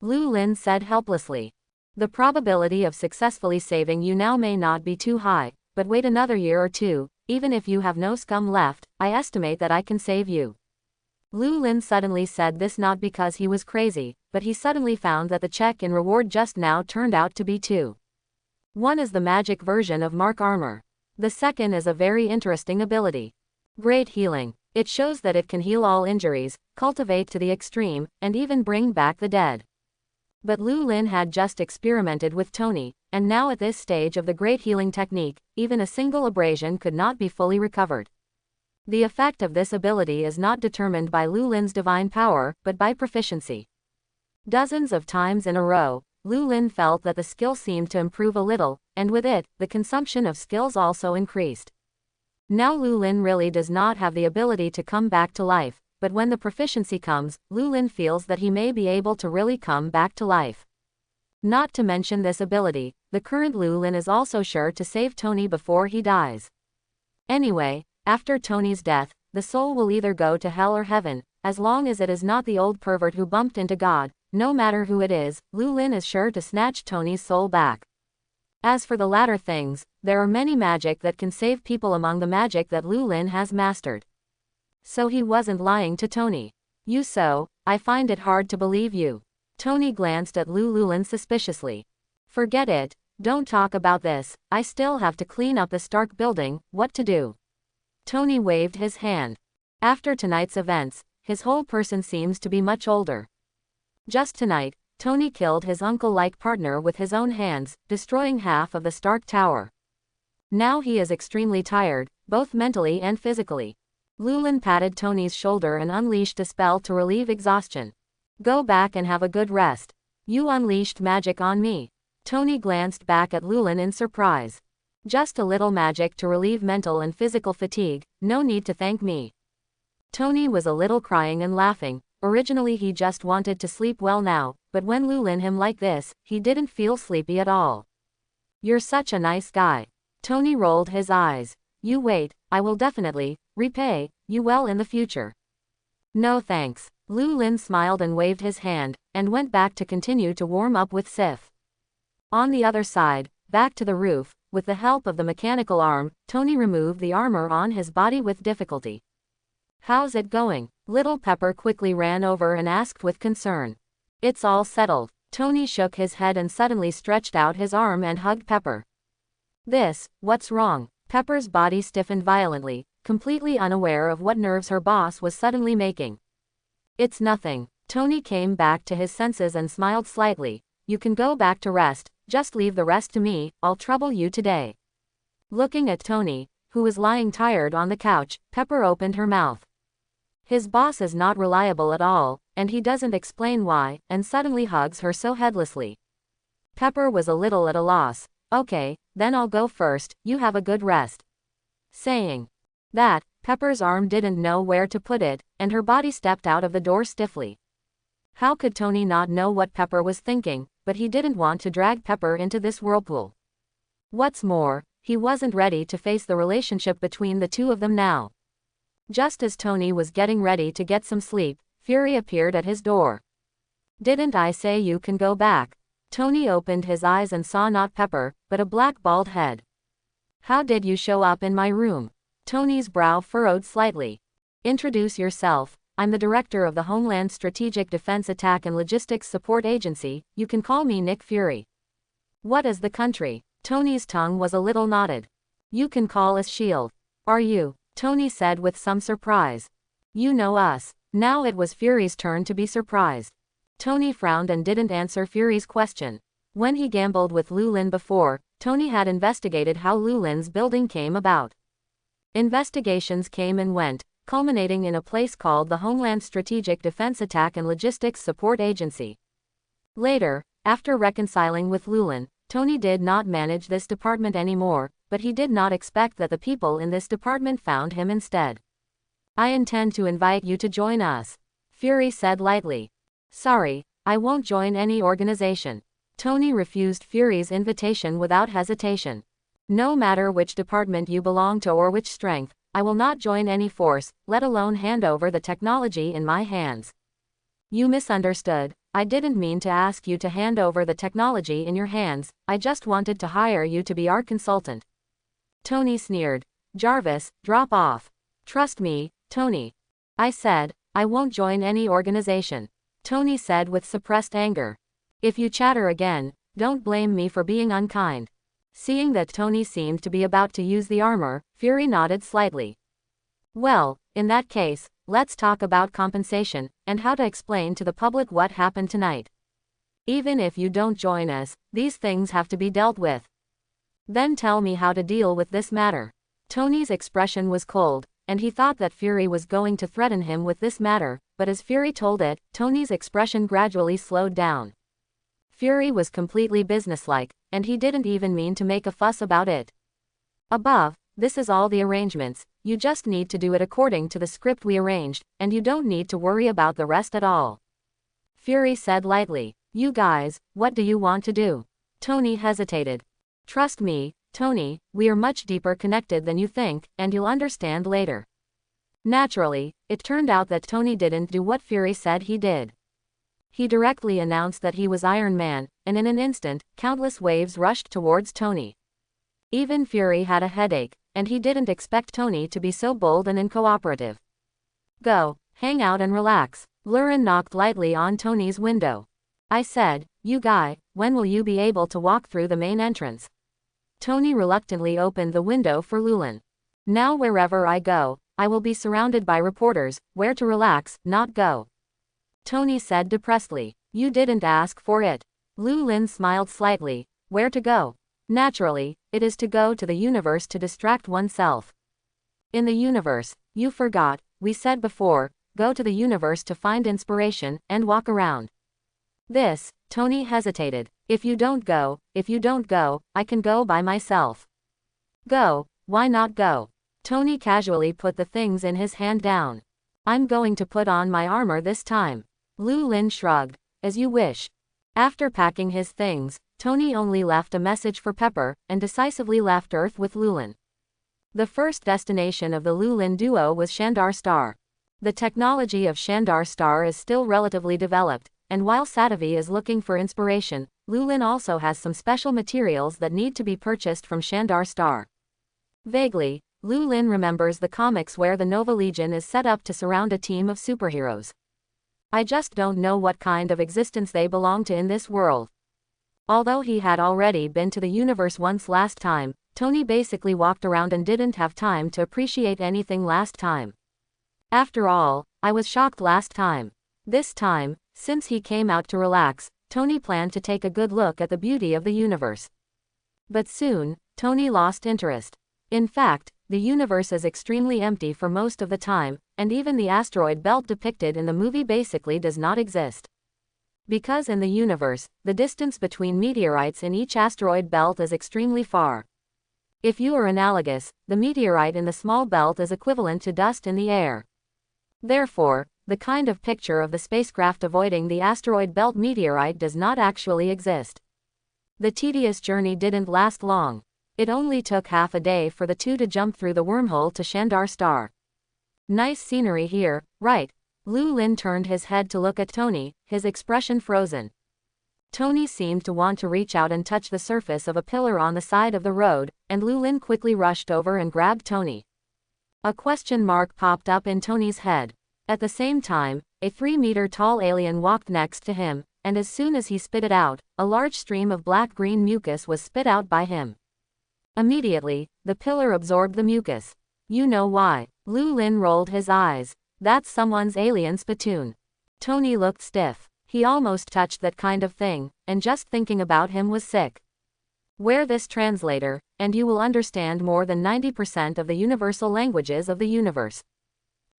Lu Lin said helplessly. The probability of successfully saving you now may not be too high, but wait another year or two, even if you have no scum left, I estimate that I can save you. Lu Lin suddenly said this not because he was crazy, but he suddenly found that the check in reward just now turned out to be two. One is the magic version of Mark Armor. The second is a very interesting ability. Great Healing. It shows that it can heal all injuries, cultivate to the extreme, and even bring back the dead. But Lu Lin had just experimented with Tony, and now at this stage of the Great Healing technique, even a single abrasion could not be fully recovered. The effect of this ability is not determined by Lu Lin's divine power, but by proficiency. Dozens of times in a row, Lu Lin felt that the skill seemed to improve a little, and with it, the consumption of skills also increased. Now Lu Lin really does not have the ability to come back to life, but when the proficiency comes, Lu Lin feels that he may be able to really come back to life. Not to mention this ability, the current Lu Lin is also sure to save Tony before he dies. Anyway, after Tony's death, the soul will either go to hell or heaven, as long as it is not the old pervert who bumped into God. No matter who it is, Lu Lin is sure to snatch Tony's soul back. As for the latter things, there are many magic that can save people among the magic that Lu Lin has mastered. So he wasn't lying to Tony. I find it hard to believe you. Tony glanced at Lu Lin suspiciously. Forget it, don't talk about this, I still have to clean up the Stark building, what to do? Tony waved his hand. After tonight's events, his whole person seems to be much older. Just tonight, Tony killed his uncle-like partner with his own hands, destroying half of the Stark Tower. Now he is extremely tired, both mentally and physically. Lu Lin patted Tony's shoulder and unleashed a spell to relieve exhaustion. Go back and have a good rest. You unleashed magic on me. Tony glanced back at Lulin in surprise. Just a little magic to relieve mental and physical fatigue, no need to thank me. Tony was a little crying and laughing. Originally he just wanted to sleep well now, but when Lulin him like this, he didn't feel sleepy at all. You're such a nice guy. Tony rolled his eyes. You wait, I will definitely repay you well in the future. No thanks. Lulin smiled and waved his hand, and went back to continue to warm up with Sif. On the other side, back to the roof, with the help of the mechanical arm, Tony removed the armor on his body with difficulty. How's it going? Little Pepper quickly ran over and asked with concern. It's all settled. Tony shook his head and suddenly stretched out his arm and hugged Pepper. What's wrong? Pepper's body stiffened violently, completely unaware of what nerves her boss was suddenly making. It's nothing. Tony came back to his senses and smiled slightly. You can go back to rest, just leave the rest to me, I'll trouble you today. Looking at Tony, who was lying tired on the couch, Pepper opened her mouth. His boss is not reliable at all, and he doesn't explain why, and suddenly hugs her so heedlessly. Pepper was a little at a loss. Okay, then I'll go first, you have a good rest. Saying that, Pepper's arm didn't know where to put it, and her body stepped out of the door stiffly. How could Tony not know what Pepper was thinking, but he didn't want to drag Pepper into this whirlpool. What's more, he wasn't ready to face the relationship between the two of them now. Just as Tony was getting ready to get some sleep, Fury appeared at his door. Didn't I say you can go back? Tony opened his eyes and saw not Pepper, but a black bald head. How did you show up in my room? Tony's brow furrowed slightly. Introduce yourself. I'm the director of the Homeland Strategic Defense Attack and Logistics Support Agency, you can call me Nick Fury. What is the country? Tony's tongue was a little knotted. You can call us S.H.I.E.L.D. Are you? Tony said with some surprise. You know us. Now it was Fury's turn to be surprised. Tony frowned and didn't answer Fury's question. When he gambled with Lulin before, Tony had investigated how Lulin's building came about. Investigations came and went, culminating in a place called the Homeland Strategic Defense Attack and Logistics Support Agency. Later, after reconciling with Lulin, Tony did not manage this department anymore, but he did not expect that the people in this department found him instead. I intend to invite you to join us, Fury said lightly. Sorry, I won't join any organization. Tony refused Fury's invitation without hesitation. No matter which department you belong to or which strength, I will not join any force, let alone hand over the technology in my hands. You misunderstood. I didn't mean to ask you to hand over the technology in your hands, I just wanted to hire you to be our consultant. Tony sneered. Jarvis, drop off. Trust me, Tony. I said, I won't join any organization. Tony said with suppressed anger. If you chatter again, don't blame me for being unkind. Seeing that Tony seemed to be about to use the armor, Fury nodded slightly. Well, in that case, let's talk about compensation, and how to explain to the public what happened tonight. Even if you don't join us, these things have to be dealt with. Then tell me how to deal with this matter. Tony's expression was cold, and he thought that Fury was going to threaten him with this matter, but as Fury told it, Tony's expression gradually slowed down. Fury was completely businesslike, and he didn't even mean to make a fuss about it. Above, this is all the arrangements, you just need to do it according to the script we arranged, and you don't need to worry about the rest at all. Fury said lightly. You guys, what do you want to do? Tony hesitated. Trust me, Tony, we are much deeper connected than you think, and you'll understand later. Naturally, it turned out that Tony didn't do what Fury said he did. He directly announced that he was Iron Man, and in an instant, countless waves rushed towards Tony. Even Fury had a headache, and he didn't expect Tony to be so bold and uncooperative. Go, hang out and relax. Lurin knocked lightly on Tony's window. I said, you guy, when will you be able to walk through the main entrance? Tony reluctantly opened the window for Lulin. Now wherever I go, I will be surrounded by reporters, where to relax, not go. Tony said depressedly. You didn't ask for it. Lulin smiled slightly. Where to go? Naturally, it is to go to the universe to distract oneself. In the universe, you forgot, we said before, go to the universe to find inspiration, and walk around. Tony hesitated. If you don't go, I can go by myself. Go, why not go? Tony casually put the things in his hand down. I'm going to put on my armor this time. Lu Lin shrugged. As you wish. After packing his things, Tony only left a message for Pepper, and decisively left Earth with Lulin. The first destination of the Lulin duo was Shandar Star. The technology of Shandar Star is still relatively developed, and while Satavi is looking for inspiration, Lulin also has some special materials that need to be purchased from Shandar Star. Vaguely, Lulin remembers the comics where the Nova Legion is set up to surround a team of superheroes. I just don't know what kind of existence they belong to in this world. Although he had already been to the universe once last time, Tony basically walked around and didn't have time to appreciate anything last time. After all, I was shocked last time. This time, since he came out to relax, Tony planned to take a good look at the beauty of the universe. But soon, Tony lost interest. In fact, the universe is extremely empty for most of the time, and even the asteroid belt depicted in the movie basically does not exist. Because in the universe, the distance between meteorites in each asteroid belt is extremely far. If you are analogous, the meteorite in the small belt is equivalent to dust in the air. Therefore, the kind of picture of the spacecraft avoiding the asteroid belt meteorite does not actually exist. The tedious journey didn't last long. It only took half a day for the two to jump through the wormhole to Shandar Star. Nice scenery here, right? Lu Lin turned his head to look at Tony, his expression frozen. Tony seemed to want to reach out and touch the surface of a pillar on the side of the road, and Lu Lin quickly rushed over and grabbed Tony. A question mark popped up in Tony's head. At the same time, a 3-meter-tall alien walked next to him, and as soon as he spit it out, a large stream of black-green mucus was spit out by him. Immediately, the pillar absorbed the mucus. You know why. Lu Lin rolled his eyes. That's someone's alien spittoon. Tony looked stiff. He almost touched that kind of thing, and just thinking about him was sick. Wear this translator, and you will understand more than 90% of the universal languages of the universe.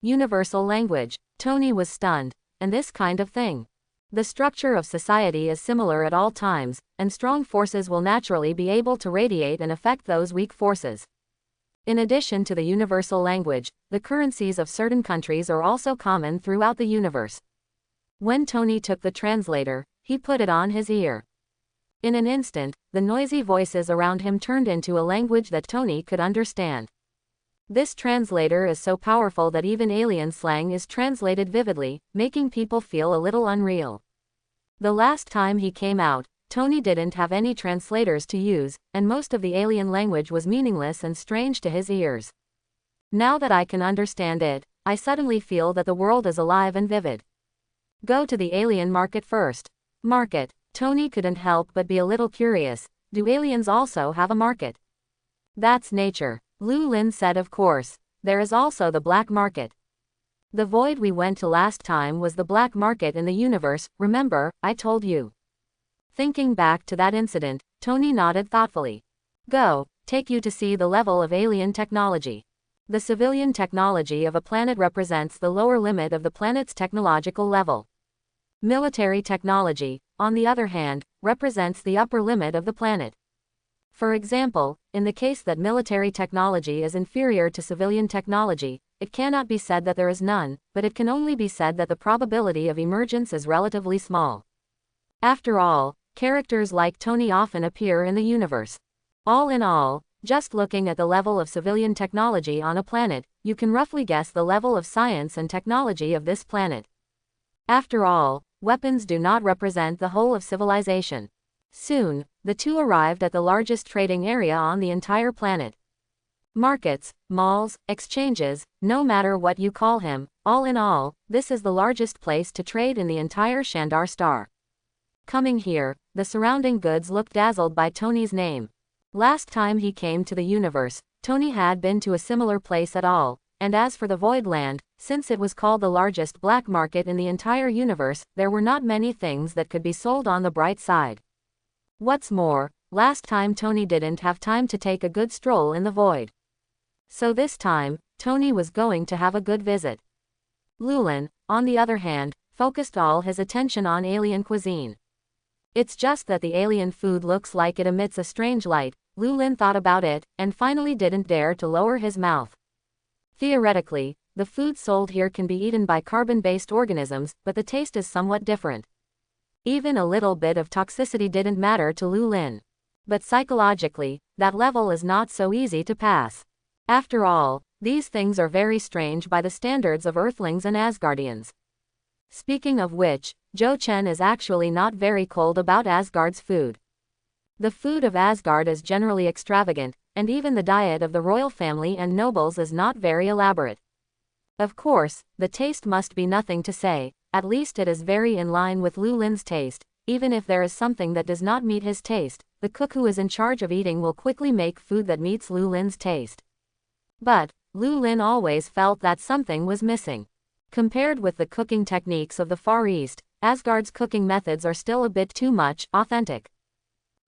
Universal language. Tony was stunned. And this kind of thing. The structure of society is similar at all times, and strong forces will naturally be able to radiate and affect those weak forces. In addition to the universal language, the currencies of certain countries are also common throughout the universe. When Tony took the translator, he put it on his ear. In an instant, the noisy voices around him turned into a language that Tony could understand. This translator is so powerful that even alien slang is translated vividly, making people feel a little unreal. The last time he came out, Tony didn't have any translators to use, and most of the alien language was meaningless and strange to his ears. Now that I can understand it, I suddenly feel that the world is alive and vivid. Go to the alien market first. Market. Tony couldn't help but be a little curious. Do aliens also have a market? That's nature. Lu Lin said of course. There is also the black market. The void we went to last time was the black market in the universe, remember, I told you. Thinking back to that incident, Tony nodded thoughtfully. Go, take you to see the level of alien technology. The civilian technology of a planet represents the lower limit of the planet's technological level. Military technology, on the other hand, represents the upper limit of the planet. For example, in the case that military technology is inferior to civilian technology, it cannot be said that there is none, but it can only be said that the probability of emergence is relatively small. After all, characters like Tony often appear in the universe. All in all, just looking at the level of civilian technology on a planet, you can roughly guess the level of science and technology of this planet. After all, weapons do not represent the whole of civilization. Soon, the two arrived at the largest trading area on the entire planet. Markets, malls, exchanges, no matter what you call him, all in all, this is the largest place to trade in the entire Shandar Star. Coming here, the surrounding goods looked dazzled by Tony's name. Last time he came to the universe, Tony had been to a similar place at all, and as for the Void Land, since it was called the largest black market in the entire universe, there were not many things that could be sold on the bright side. What's more, last time Tony didn't have time to take a good stroll in the void. So this time, Tony was going to have a good visit. Lulin, on the other hand, focused all his attention on alien cuisine. It's just that the alien food looks like it emits a strange light. Lulin thought about it, and finally didn't dare to lower his mouth. Theoretically, the food sold here can be eaten by carbon-based organisms, but the taste is somewhat different. Even a little bit of toxicity didn't matter to Lulin. But psychologically, that level is not so easy to pass. After all, these things are very strange by the standards of Earthlings and Asgardians. Speaking of which, Zhou Chen is actually not very cold about Asgard's food. The food of Asgard is generally extravagant, and even the diet of the royal family and nobles is not very elaborate. Of course, the taste must be nothing to say, at least it is very in line with Lulin's taste. Even if there is something that does not meet his taste, the cook who is in charge of eating will quickly make food that meets Lulin's taste. But Lulin always felt that something was missing. Compared with the cooking techniques of the Far East, Asgard's cooking methods are still a bit too much authentic.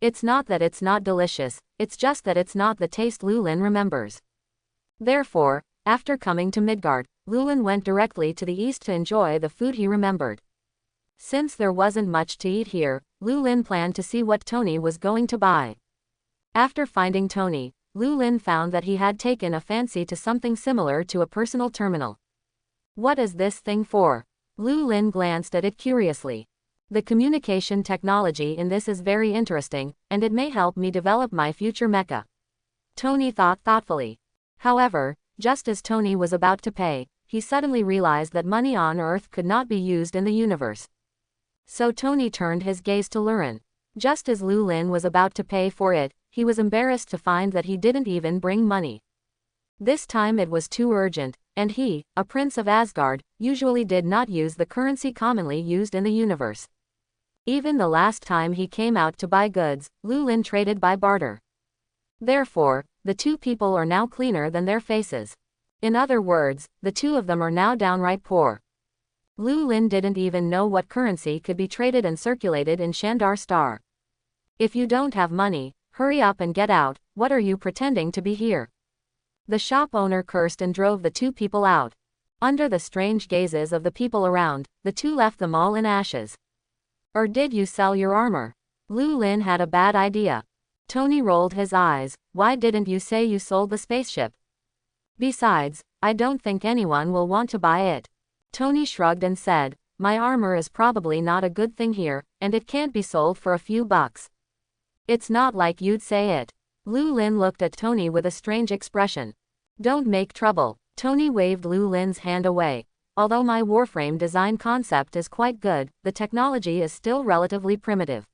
It's not that it's not delicious, it's just that it's not the taste Lulin remembers. Therefore, after coming to Midgard, Lulin went directly to the east to enjoy the food he remembered. Since there wasn't much to eat here, Lulin planned to see what Tony was going to buy. After finding Tony, Lulin found that he had taken a fancy to something similar to a personal terminal. What is this thing for? Lulin glanced at it curiously. The communication technology in this is very interesting, and it may help me develop my future mecha. Tony thought thoughtfully. However, just as Tony was about to pay, he suddenly realized that money on Earth could not be used in the universe. So Tony turned his gaze to Lurin. Just as Lulin was about to pay for it, he was embarrassed to find that he didn't even bring money. This time it was too urgent, and he, a prince of Asgard, usually did not use the currency commonly used in the universe. Even the last time he came out to buy goods, Lulin traded by barter. Therefore, the two people are now cleaner than their faces. In other words, the two of them are now downright poor. Lulin didn't even know what currency could be traded and circulated in Shandar Star. If you don't have money, hurry up and get out, what are you pretending to be here? The shop owner cursed and drove the two people out. Under the strange gazes of the people around, the two left them all in ashes. Or did you sell your armor? Lulin had a bad idea. Tony rolled his eyes. Why didn't you say you sold the spaceship? Besides, I don't think anyone will want to buy it. Tony shrugged and said, my armor is probably not a good thing here, and it can't be sold for a few bucks. It's not like you'd say it. Lulin looked at Tony with a strange expression. Don't make trouble. Tony waved Lulin's hand away. Although my Warframe design concept is quite good, the technology is still relatively primitive.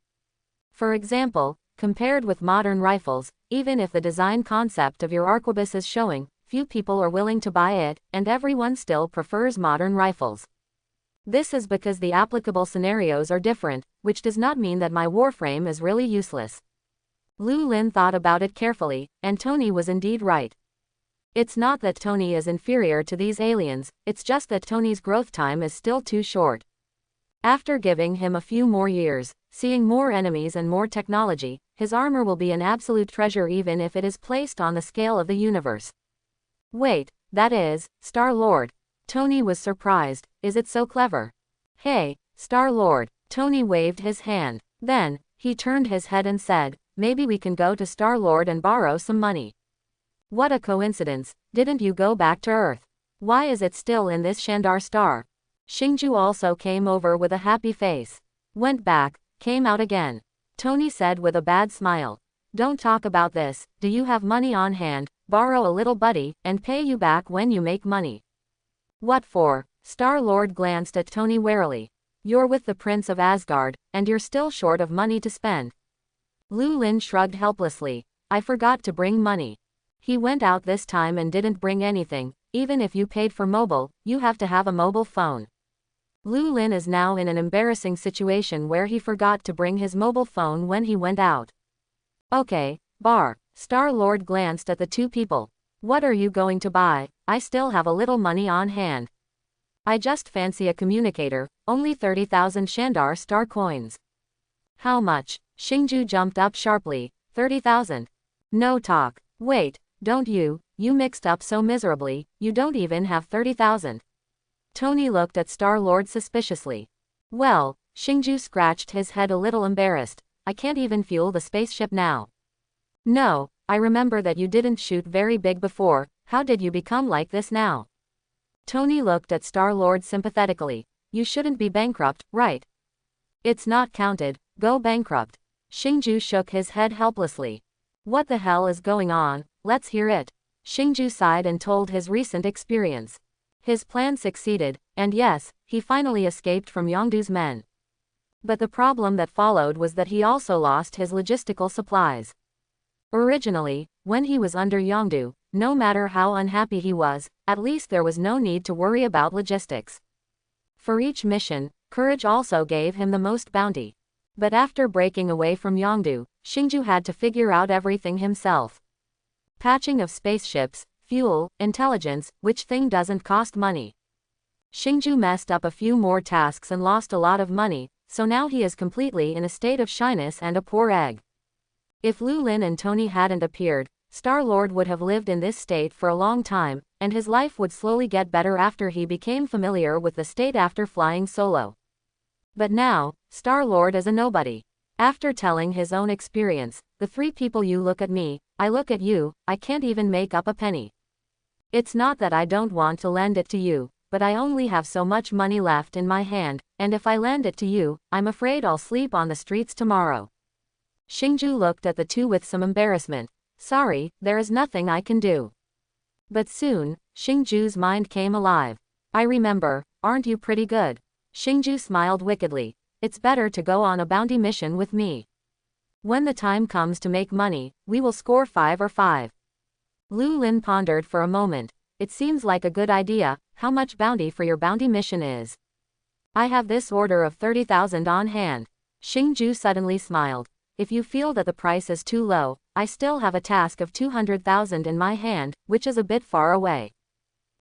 For example, compared with modern rifles, even if the design concept of your arquebus is showing, few people are willing to buy it, and everyone still prefers modern rifles. This is because the applicable scenarios are different, which does not mean that my Warframe is really useless. Lulin thought about it carefully, and Tony was indeed right. It's not that Tony is inferior to these aliens, it's just that Tony's growth time is still too short. After giving him a few more years, seeing more enemies and more technology, his armor will be an absolute treasure even if it is placed on the scale of the universe. Wait, that is, Star-Lord. Tony was surprised. Is it so clever? Hey, Star-Lord. Tony waved his hand. Then, he turned his head and said, maybe we can go to Star-Lord and borrow some money. What a coincidence, didn't you go back to Earth? Why is it still in this Shandar Star? Xingju also came over with a happy face. Went back, came out again. Tony said with a bad smile. Don't talk about this, do you have money on hand? Borrow a little buddy, and pay you back when you make money. What for? Star-Lord glanced at Tony warily. You're with the Prince of Asgard, and you're still short of money to spend. Lulin shrugged helplessly. I forgot to bring money. He went out this time and didn't bring anything. Even if you paid for mobile, you have to have a mobile phone. Lulin is now in an embarrassing situation where he forgot to bring his mobile phone when he went out. Okay, bar. Star-Lord glanced at the two people. What are you going to buy? I still have a little money on hand. I just fancy a communicator, only 30,000 Shandar Star coins. How much? Xingju jumped up sharply. 30,000. No talk. Wait, don't you mixed up so miserably, you don't even have 30,000. Tony looked at Star-Lord suspiciously. Well, Xingju scratched his head a little embarrassed. I can't even fuel the spaceship now. No, I remember that you didn't shoot very big before. How did you become like this now? Tony looked at Star-Lord sympathetically. You shouldn't be bankrupt, right? It's not counted. Go bankrupt. Xingju shook his head helplessly. What the hell is going on? Let's hear it. Xingju sighed and told his recent experience. His plan succeeded, and yes, he finally escaped from Yongdu's men. But the problem that followed was that he also lost his logistical supplies. Originally, when he was under Yongdu, no matter how unhappy he was, at least there was no need to worry about logistics. For each mission, Courage also gave him the most bounty. But after breaking away from Yongdu, Xingju had to figure out everything himself. Patching of spaceships, fuel, intelligence, which thing doesn't cost money. Xingju messed up a few more tasks and lost a lot of money, so now he is completely in a state of shyness and a poor egg. If Lu Lin and Tony hadn't appeared, Star-Lord would have lived in this state for a long time, and his life would slowly get better after he became familiar with the state after flying solo. But now, Star-Lord is a nobody. After telling his own experience, the three people you look at me, I look at you, I can't even make up a penny. It's not that I don't want to lend it to you, but I only have so much money left in my hand, and if I lend it to you, I'm afraid I'll sleep on the streets tomorrow. Xingju looked at the two with some embarrassment. Sorry, there is nothing I can do. But soon, Xingju's mind came alive. I remember, aren't you pretty good? Xingju smiled wickedly. It's better to go on a bounty mission with me. When the time comes to make money, we will score 5 or 5. Lu Lin pondered for a moment. It seems like a good idea. How much bounty for your bounty mission is? I have this order of 30,000 on hand. Xingju suddenly smiled. If you feel that the price is too low, I still have a task of 200,000 in my hand, which is a bit far away.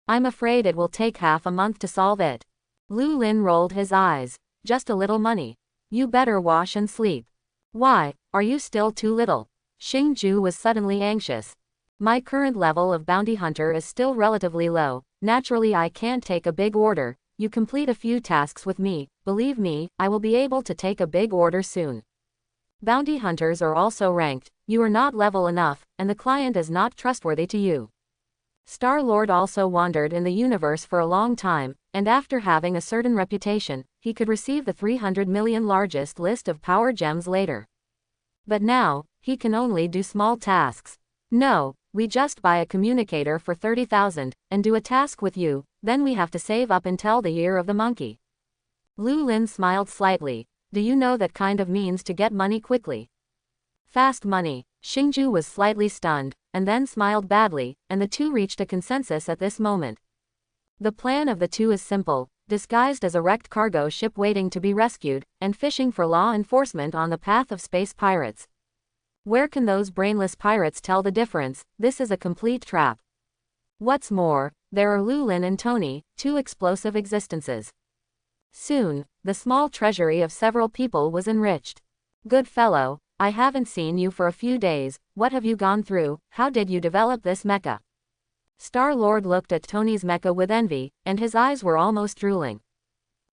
I'm afraid it will take half a month to solve it. Lu Lin rolled his eyes. Just a little money. You better wash and sleep. Why, are you still too little? Xingju was suddenly anxious. My current level of bounty hunter is still relatively low. Naturally I can't take a big order. You complete a few tasks with me, believe me, I will be able to take a big order soon. Bounty hunters are also ranked, you are not level enough, and the client is not trustworthy to you. Star-Lord also wandered in the universe for a long time, and after having a certain reputation, he could receive the 300 million largest list of power gems later. But now, he can only do small tasks. No, we just buy a communicator for 30,000, and do a task with you, then we have to save up until the year of the monkey. Lu Lin smiled slightly. Do you know that kind of means to get money quickly? Fast money. Xingju was slightly stunned, and then smiled badly, and the two reached a consensus at this moment. The plan of the two is simple, disguised as a wrecked cargo ship waiting to be rescued, and fishing for law enforcement on the path of space pirates. Where can those brainless pirates tell the difference? This is a complete trap. What's more, there are Lu Lin and Tony, two explosive existences. Soon, the small treasury of several people was enriched. Good fellow, I haven't seen you for a few days. What have you gone through? How did you develop this mecha? Star-Lord looked at Tony's mecha with envy, and his eyes were almost drooling.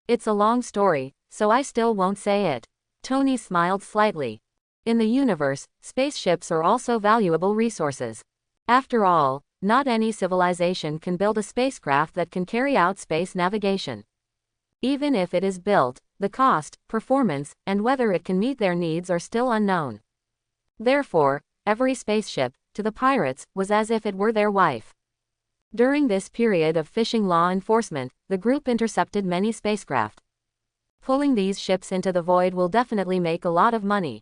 It's a long story, so I still won't say it. Tony smiled slightly. In the universe, spaceships are also valuable resources. After all, not any civilization can build a spacecraft that can carry out space navigation. Even if it is built, the cost, performance, and whether it can meet their needs are still unknown. Therefore, every spaceship, to the pirates, was as if it were their wife. During this period of fishing law enforcement, the group intercepted many spacecraft. Pulling these ships into the void will definitely make a lot of money.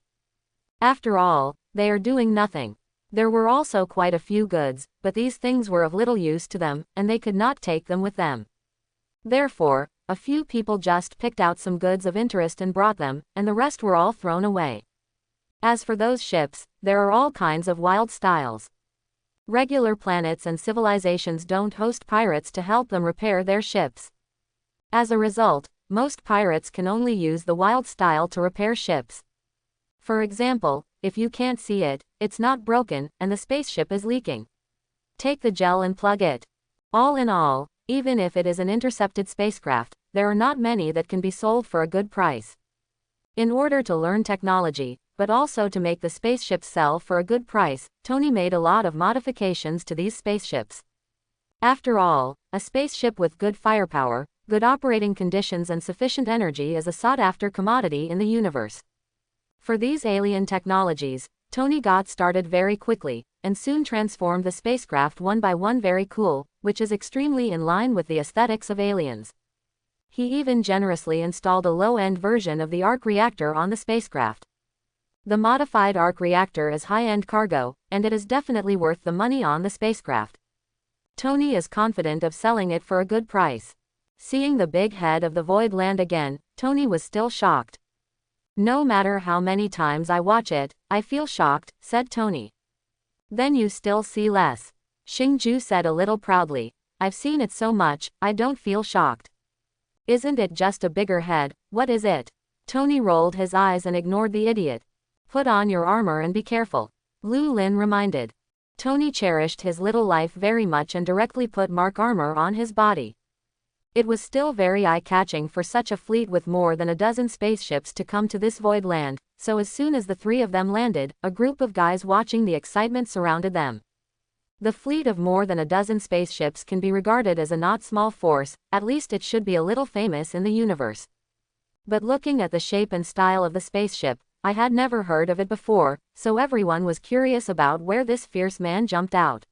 After all, they are doing nothing. There were also quite a few goods, but these things were of little use to them, and they could not take them with them. Therefore, a few people just picked out some goods of interest and brought them, and the rest were all thrown away. As for those ships, there are all kinds of wild styles. Regular planets and civilizations don't host pirates to help them repair their ships. As a result, most pirates can only use the wild style to repair ships. For example, if you can't see it, it's not broken, and the spaceship is leaking. Take the gel and plug it. All in all, even if it is an intercepted spacecraft, there are not many that can be sold for a good price. In order to learn technology, but also to make the spaceships sell for a good price, Tony made a lot of modifications to these spaceships. After all, a spaceship with good firepower, good operating conditions and sufficient energy is a sought-after commodity in the universe. For these alien technologies, Tony got started very quickly, and soon transformed the spacecraft one by one very cool, which is extremely in line with the aesthetics of aliens. He even generously installed a low-end version of the arc reactor on the spacecraft. The modified arc reactor is high-end cargo, and it is definitely worth the money on the spacecraft. Tony is confident of selling it for a good price. Seeing the big head of the void land again, Tony was still shocked. "No matter how many times I watch it, I feel shocked," said Tony. "Then you still see less," Xingju said a little proudly. "I've seen it so much, I don't feel shocked." "Isn't it just a bigger head? What is it?" Tony rolled his eyes and ignored the idiot. "Put on your armor and be careful," Lu Lin reminded. Tony cherished his little life very much and directly put Mark armor on his body. It was still very eye-catching for such a fleet with more than a dozen spaceships to come to this void land, so as soon as the three of them landed, a group of guys watching the excitement surrounded them. The fleet of more than a dozen spaceships can be regarded as a not small force, at least it should be a little famous in the universe. But looking at the shape and style of the spaceship, I had never heard of it before, so everyone was curious about where this fierce man jumped out.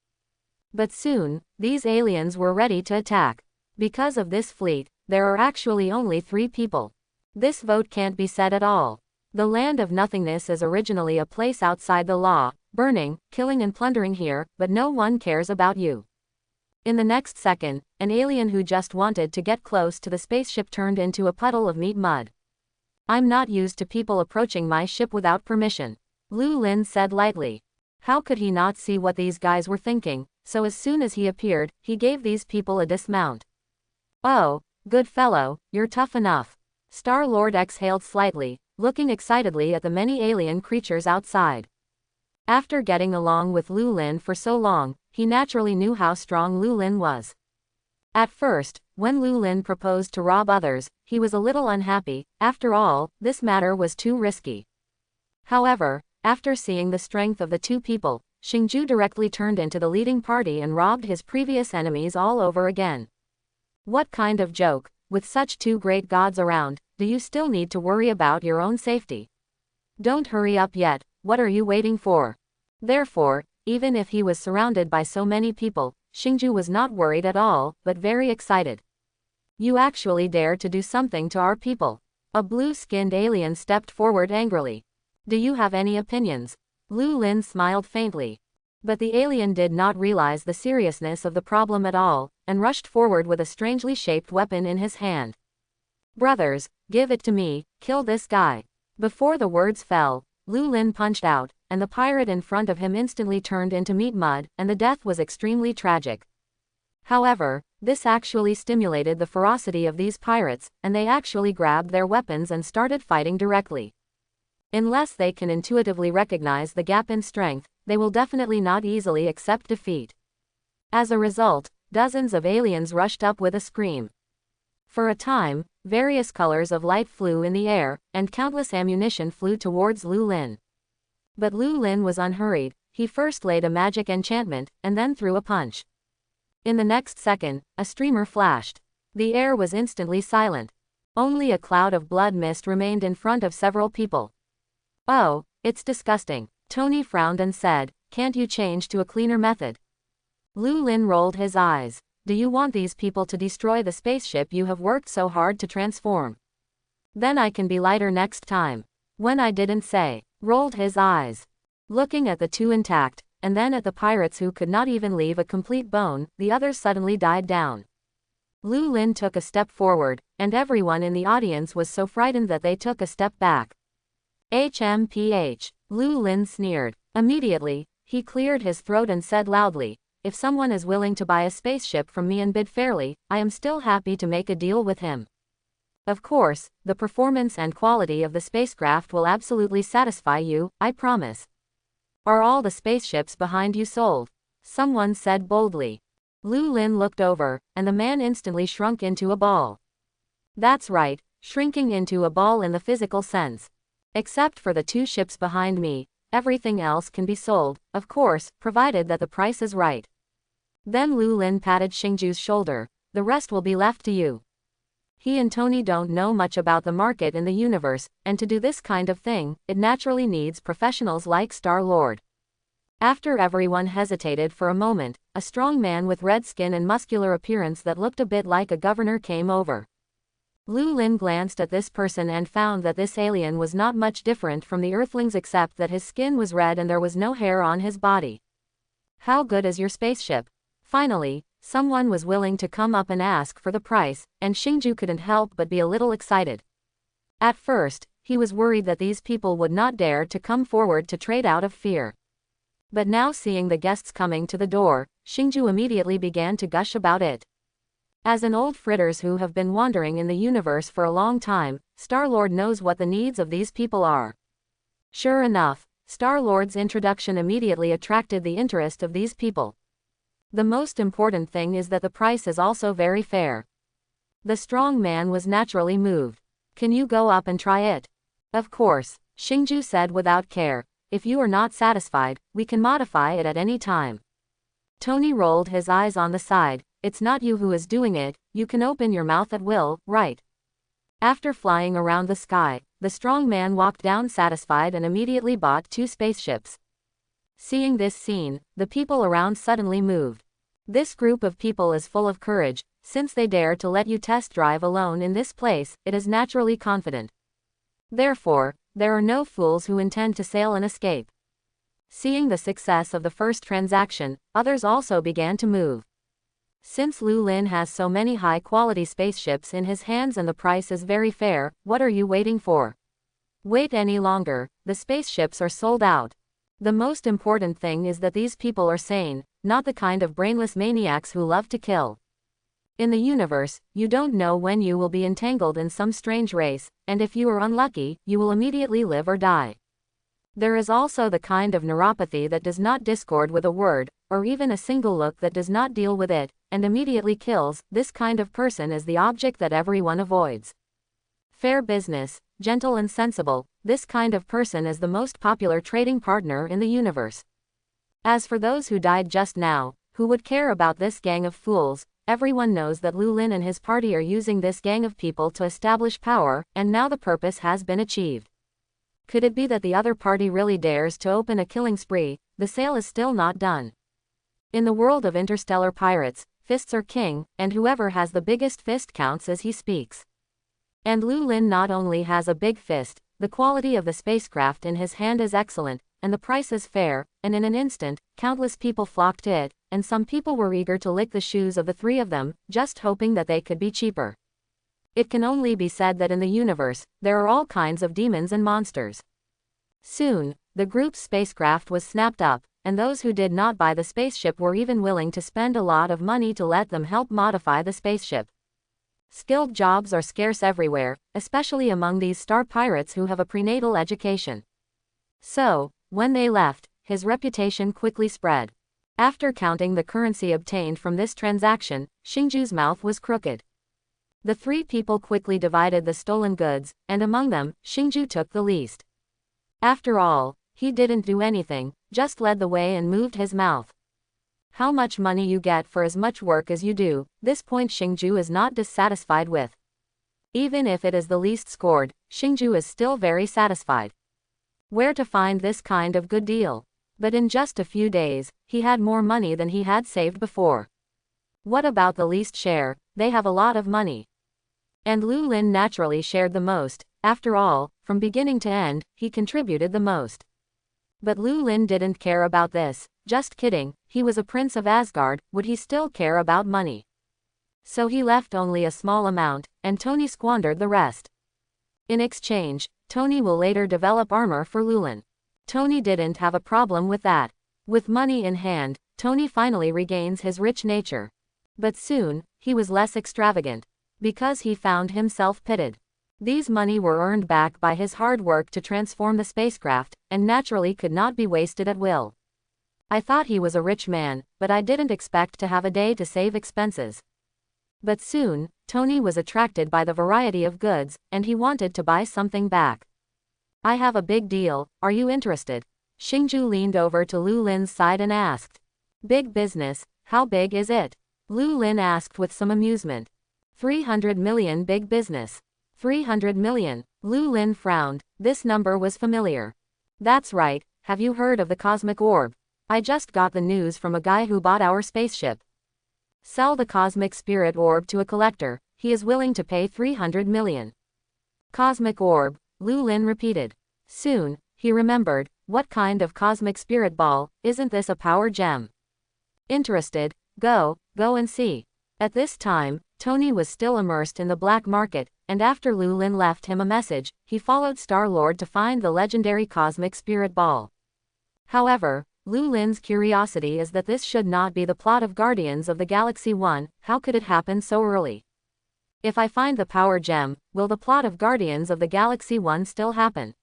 But soon, these aliens were ready to attack. Because of this fleet, there are actually only 3 people. This vote can't be said at all. The land of nothingness is originally a place outside the law, burning, killing and plundering here, but no one cares about you. In the next second, an alien who just wanted to get close to the spaceship turned into a puddle of meat mud. "I'm not used to people approaching my ship without permission," Lu Lin said lightly. How could he not see what these guys were thinking? So as soon as he appeared, he gave these people a dismount. "Oh, good fellow, you're tough enough." Star-Lord exhaled slightly, looking excitedly at the many alien creatures outside. After getting along with Lu Lin for so long, he naturally knew how strong Lu Lin was. At first, when Lu Lin proposed to rob others, he was a little unhappy. After all, this matter was too risky. However, after seeing the strength of the 2 people, Xingju directly turned into the leading party and robbed his previous enemies all over again. What kind of joke? With such 2 great gods around, do you still need to worry about your own safety? Don't hurry up yet, what are you waiting for? Therefore, even if he was surrounded by so many people, Xingju was not worried at all, but very excited. "You actually dare to do something to our people." A blue-skinned alien stepped forward angrily. "Do you have any opinions?" Lu Lin smiled faintly. But the alien did not realize the seriousness of the problem at all, and rushed forward with a strangely shaped weapon in his hand. "Brothers, give it to me, kill this guy." Before the words fell, Lu Lin punched out, and the pirate in front of him instantly turned into meat mud, and the death was extremely tragic. However, this actually stimulated the ferocity of these pirates, and they actually grabbed their weapons and started fighting directly. Unless they can intuitively recognize the gap in strength, they will definitely not easily accept defeat. As a result, dozens of aliens rushed up with a scream. For a time, various colors of light flew in the air, and countless ammunition flew towards Lu Lin. But Lu Lin was unhurried. He first laid a magic enchantment, and then threw a punch. In the next second, a streamer flashed. The air was instantly silent. Only a cloud of blood mist remained in front of several people. "Oh, it's disgusting." Tony frowned and said, "Can't you change to a cleaner method?" Lu Lin rolled his eyes. "Do you want these people to destroy the spaceship you have worked so hard to transform? Then I can be lighter next time." When I didn't say, rolled his eyes. Looking at the 2 intact, and then at the pirates who could not even leave a complete bone, the others suddenly died down. Lu Lin took a step forward, and everyone in the audience was so frightened that they took a step back. "HMPH, Lu Lin sneered. Immediately, he cleared his throat and said loudly, "If someone is willing to buy a spaceship from me and bid fairly, I am still happy to make a deal with him. Of course, the performance and quality of the spacecraft will absolutely satisfy you, I promise." "Are all the spaceships behind you sold?" someone said boldly. Lu Lin looked over, and the man instantly shrunk into a ball. "That's right, shrinking into a ball in the physical sense. Except for the 2 ships behind me, everything else can be sold, of course, provided that the price is right. Then Lu Lin patted Xingju's shoulder. The rest will be left to you. He and Tony don't know much about the market in the universe, and to do this kind of thing, it naturally needs professionals like Star-Lord. After everyone hesitated for a moment, a strong man with red skin and muscular appearance that looked a bit like a governor came over. Lu Lin glanced at this person and found that this alien was not much different from the Earthlings except that his skin was red and there was no hair on his body. How good is your spaceship? Finally, someone was willing to come up and ask for the price, and Xingju couldn't help but be a little excited. At first, he was worried that these people would not dare to come forward to trade out of fear. But now seeing the guests coming to the door, Xingju immediately began to gush about it. As an old fritters who have been wandering in the universe for a long time, Star-Lord knows what the needs of these people are. Sure enough, Star-Lord's introduction immediately attracted the interest of these people. The most important thing is that the price is also very fair. The strong man was naturally moved. Can you go up and try it? Of course, Xingju said without care. If you are not satisfied, we can modify it at any time. Tony rolled his eyes on the side. It's not you who is doing it, you can open your mouth at will, right? After flying around the sky, the strong man walked down satisfied and immediately bought 2 spaceships. Seeing this scene, the people around suddenly moved. This group of people is full of courage, since they dare to let you test drive alone in this place, it is naturally confident. Therefore, there are no fools who intend to sail and escape. Seeing the success of the first transaction, others also began to move. Since Lu Lin has so many high-quality spaceships in his hands and the price is very fair, what are you waiting for? Wait any longer, the spaceships are sold out. The most important thing is that these people are sane, not the kind of brainless maniacs who love to kill. In the universe, you don't know when you will be entangled in some strange race, and if you are unlucky, you will immediately live or die. There is also the kind of neuropathy that does not discord with a word, or even a single look that does not deal with it, and immediately kills. This kind of person is the object that everyone avoids. Fair business, gentle and sensible, this kind of person is the most popular trading partner in the universe. As for those who died just now, who would care about this gang of fools? Everyone knows that Lu Lin and his party are using this gang of people to establish power, and now the purpose has been achieved. Could it be that the other party really dares to open a killing spree? The sale is still not done. In the world of interstellar pirates, fists are king, and whoever has the biggest fist counts as he speaks. And Lu Lin not only has a big fist, the quality of the spacecraft in his hand is excellent, and the price is fair, and in an instant, countless people flocked to it, and some people were eager to lick the shoes of the 3 of them, just hoping that they could be cheaper. It can only be said that in the universe, there are all kinds of demons and monsters. Soon, the group's spacecraft was snapped up, and those who did not buy the spaceship were even willing to spend a lot of money to let them help modify the spaceship. Skilled jobs are scarce everywhere, especially among these star pirates who have a prenatal education. So, when they left, his reputation quickly spread. After counting the currency obtained from this transaction, Xingju's mouth was crooked. The 3 people quickly divided the stolen goods, and among them, Xingju took the least. After all, he didn't do anything, just led the way and moved his mouth. How much money you get for as much work as you do, this point Xingju is not dissatisfied with. Even if it is the least scored, Xingju is still very satisfied. Where to find this kind of good deal? But in just a few days, he had more money than he had saved before. What about the least share? They have a lot of money. And Lu Lin naturally shared the most. After all, from beginning to end, he contributed the most. But Lu Lin didn't care about this. Just kidding, he was a prince of Asgard, would he still care about money? So he left only a small amount, and Tony squandered the rest. In exchange, Tony will later develop armor for Lu Lin. Tony didn't have a problem with that. With money in hand, Tony finally regains his rich nature. But soon, he was less extravagant. Because he found himself pitted. These money were earned back by his hard work to transform the spacecraft, and naturally could not be wasted at will. I thought he was a rich man, but I didn't expect to have a day to save expenses. But soon, Tony was attracted by the variety of goods, and he wanted to buy something back. I have a big deal, are you interested? Xingju leaned over to Lu Lin's side and asked. Big business, how big is it? Lu Lin asked with some amusement. 300 million big business. 300 million. Lu Lin frowned, this number was familiar. That's right, have you heard of the cosmic orb? I just got the news from a guy who bought our spaceship. Sell the cosmic spirit orb to a collector, he is willing to pay 300 million. Cosmic orb, Lu Lin repeated. Soon, he remembered, what kind of cosmic spirit ball, isn't this a power gem? Interested, go and see. At this time, Tony was still immersed in the black market, and after Lu Lin left him a message, he followed Star-Lord to find the legendary cosmic spirit ball. However, Lu Lin's curiosity is that this should not be the plot of Guardians of the Galaxy 1, how could it happen so early? If I find the power gem, will the plot of Guardians of the Galaxy 1 still happen?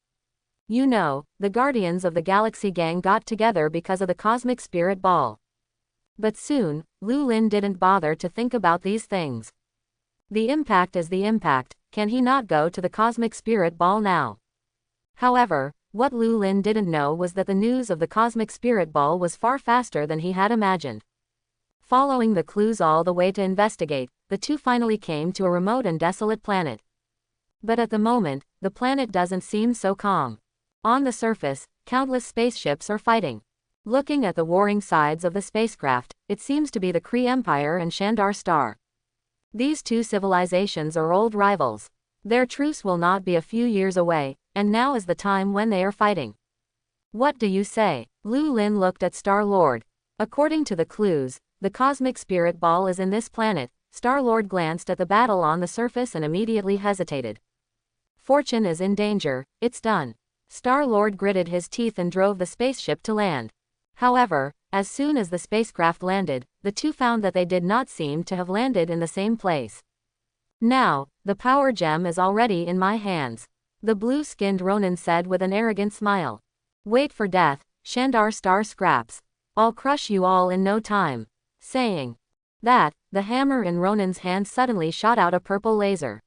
You know, the Guardians of the Galaxy gang got together because of the cosmic spirit ball. But soon, Lu Lin didn't bother to think about these things. The impact is the impact, can he not go to the cosmic spirit ball now? However, what Lu Lin didn't know was that the news of the cosmic spirit ball was far faster than he had imagined. Following the clues all the way to investigate, the two finally came to a remote and desolate planet. But at the moment, the planet doesn't seem so calm. On the surface, countless spaceships are fighting. Looking at the warring sides of the spacecraft, it seems to be the Kree Empire and Shandar Star. These two civilizations are old rivals. Their truce will not be a few years away, and now is the time when they are fighting. What do you say? Lu Lin looked at Star-Lord. According to the clues, the cosmic spirit ball is in this planet. Star-Lord glanced at the battle on the surface and immediately hesitated. Fortune is in danger, it's done. Star-Lord gritted his teeth and drove the spaceship to land. However, as soon as the spacecraft landed, the two found that they did not seem to have landed in the same place. Now, the power gem is already in my hands, the blue-skinned Ronin said with an arrogant smile. Wait for death, Shandar Star scraps. I'll crush you all in no time. Saying that, the hammer in Ronin's hand suddenly shot out a purple laser.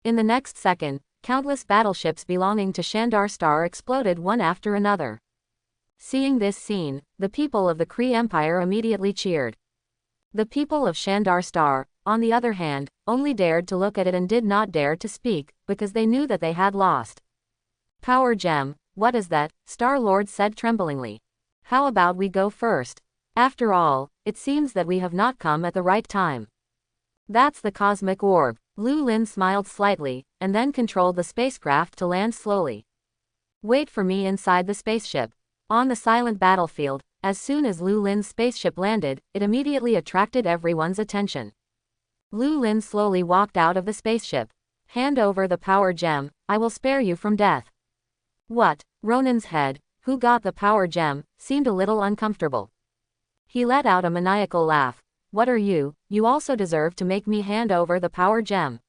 In the next second, countless battleships belonging to Shandar Star exploded one after another. Seeing this scene, the people of the Kree Empire immediately cheered. The people of Shandar Star, on the other hand, only dared to look at it and did not dare to speak, because they knew that they had lost. Power gem, what is that? Star-Lord said tremblingly. How about we go first? After all, it seems that we have not come at the right time. That's the cosmic orb. Lu Lin smiled slightly, and then controlled the spacecraft to land slowly. Wait for me inside the spaceship. On the silent battlefield, as soon as Lu Lin's spaceship landed, it immediately attracted everyone's attention. Lu Lin slowly walked out of the spaceship. Hand over the power gem, I will spare you from death. What? Ronin's head, who got the power gem, seemed a little uncomfortable. He let out a maniacal laugh. What are you? You also deserve to make me hand over the power gem.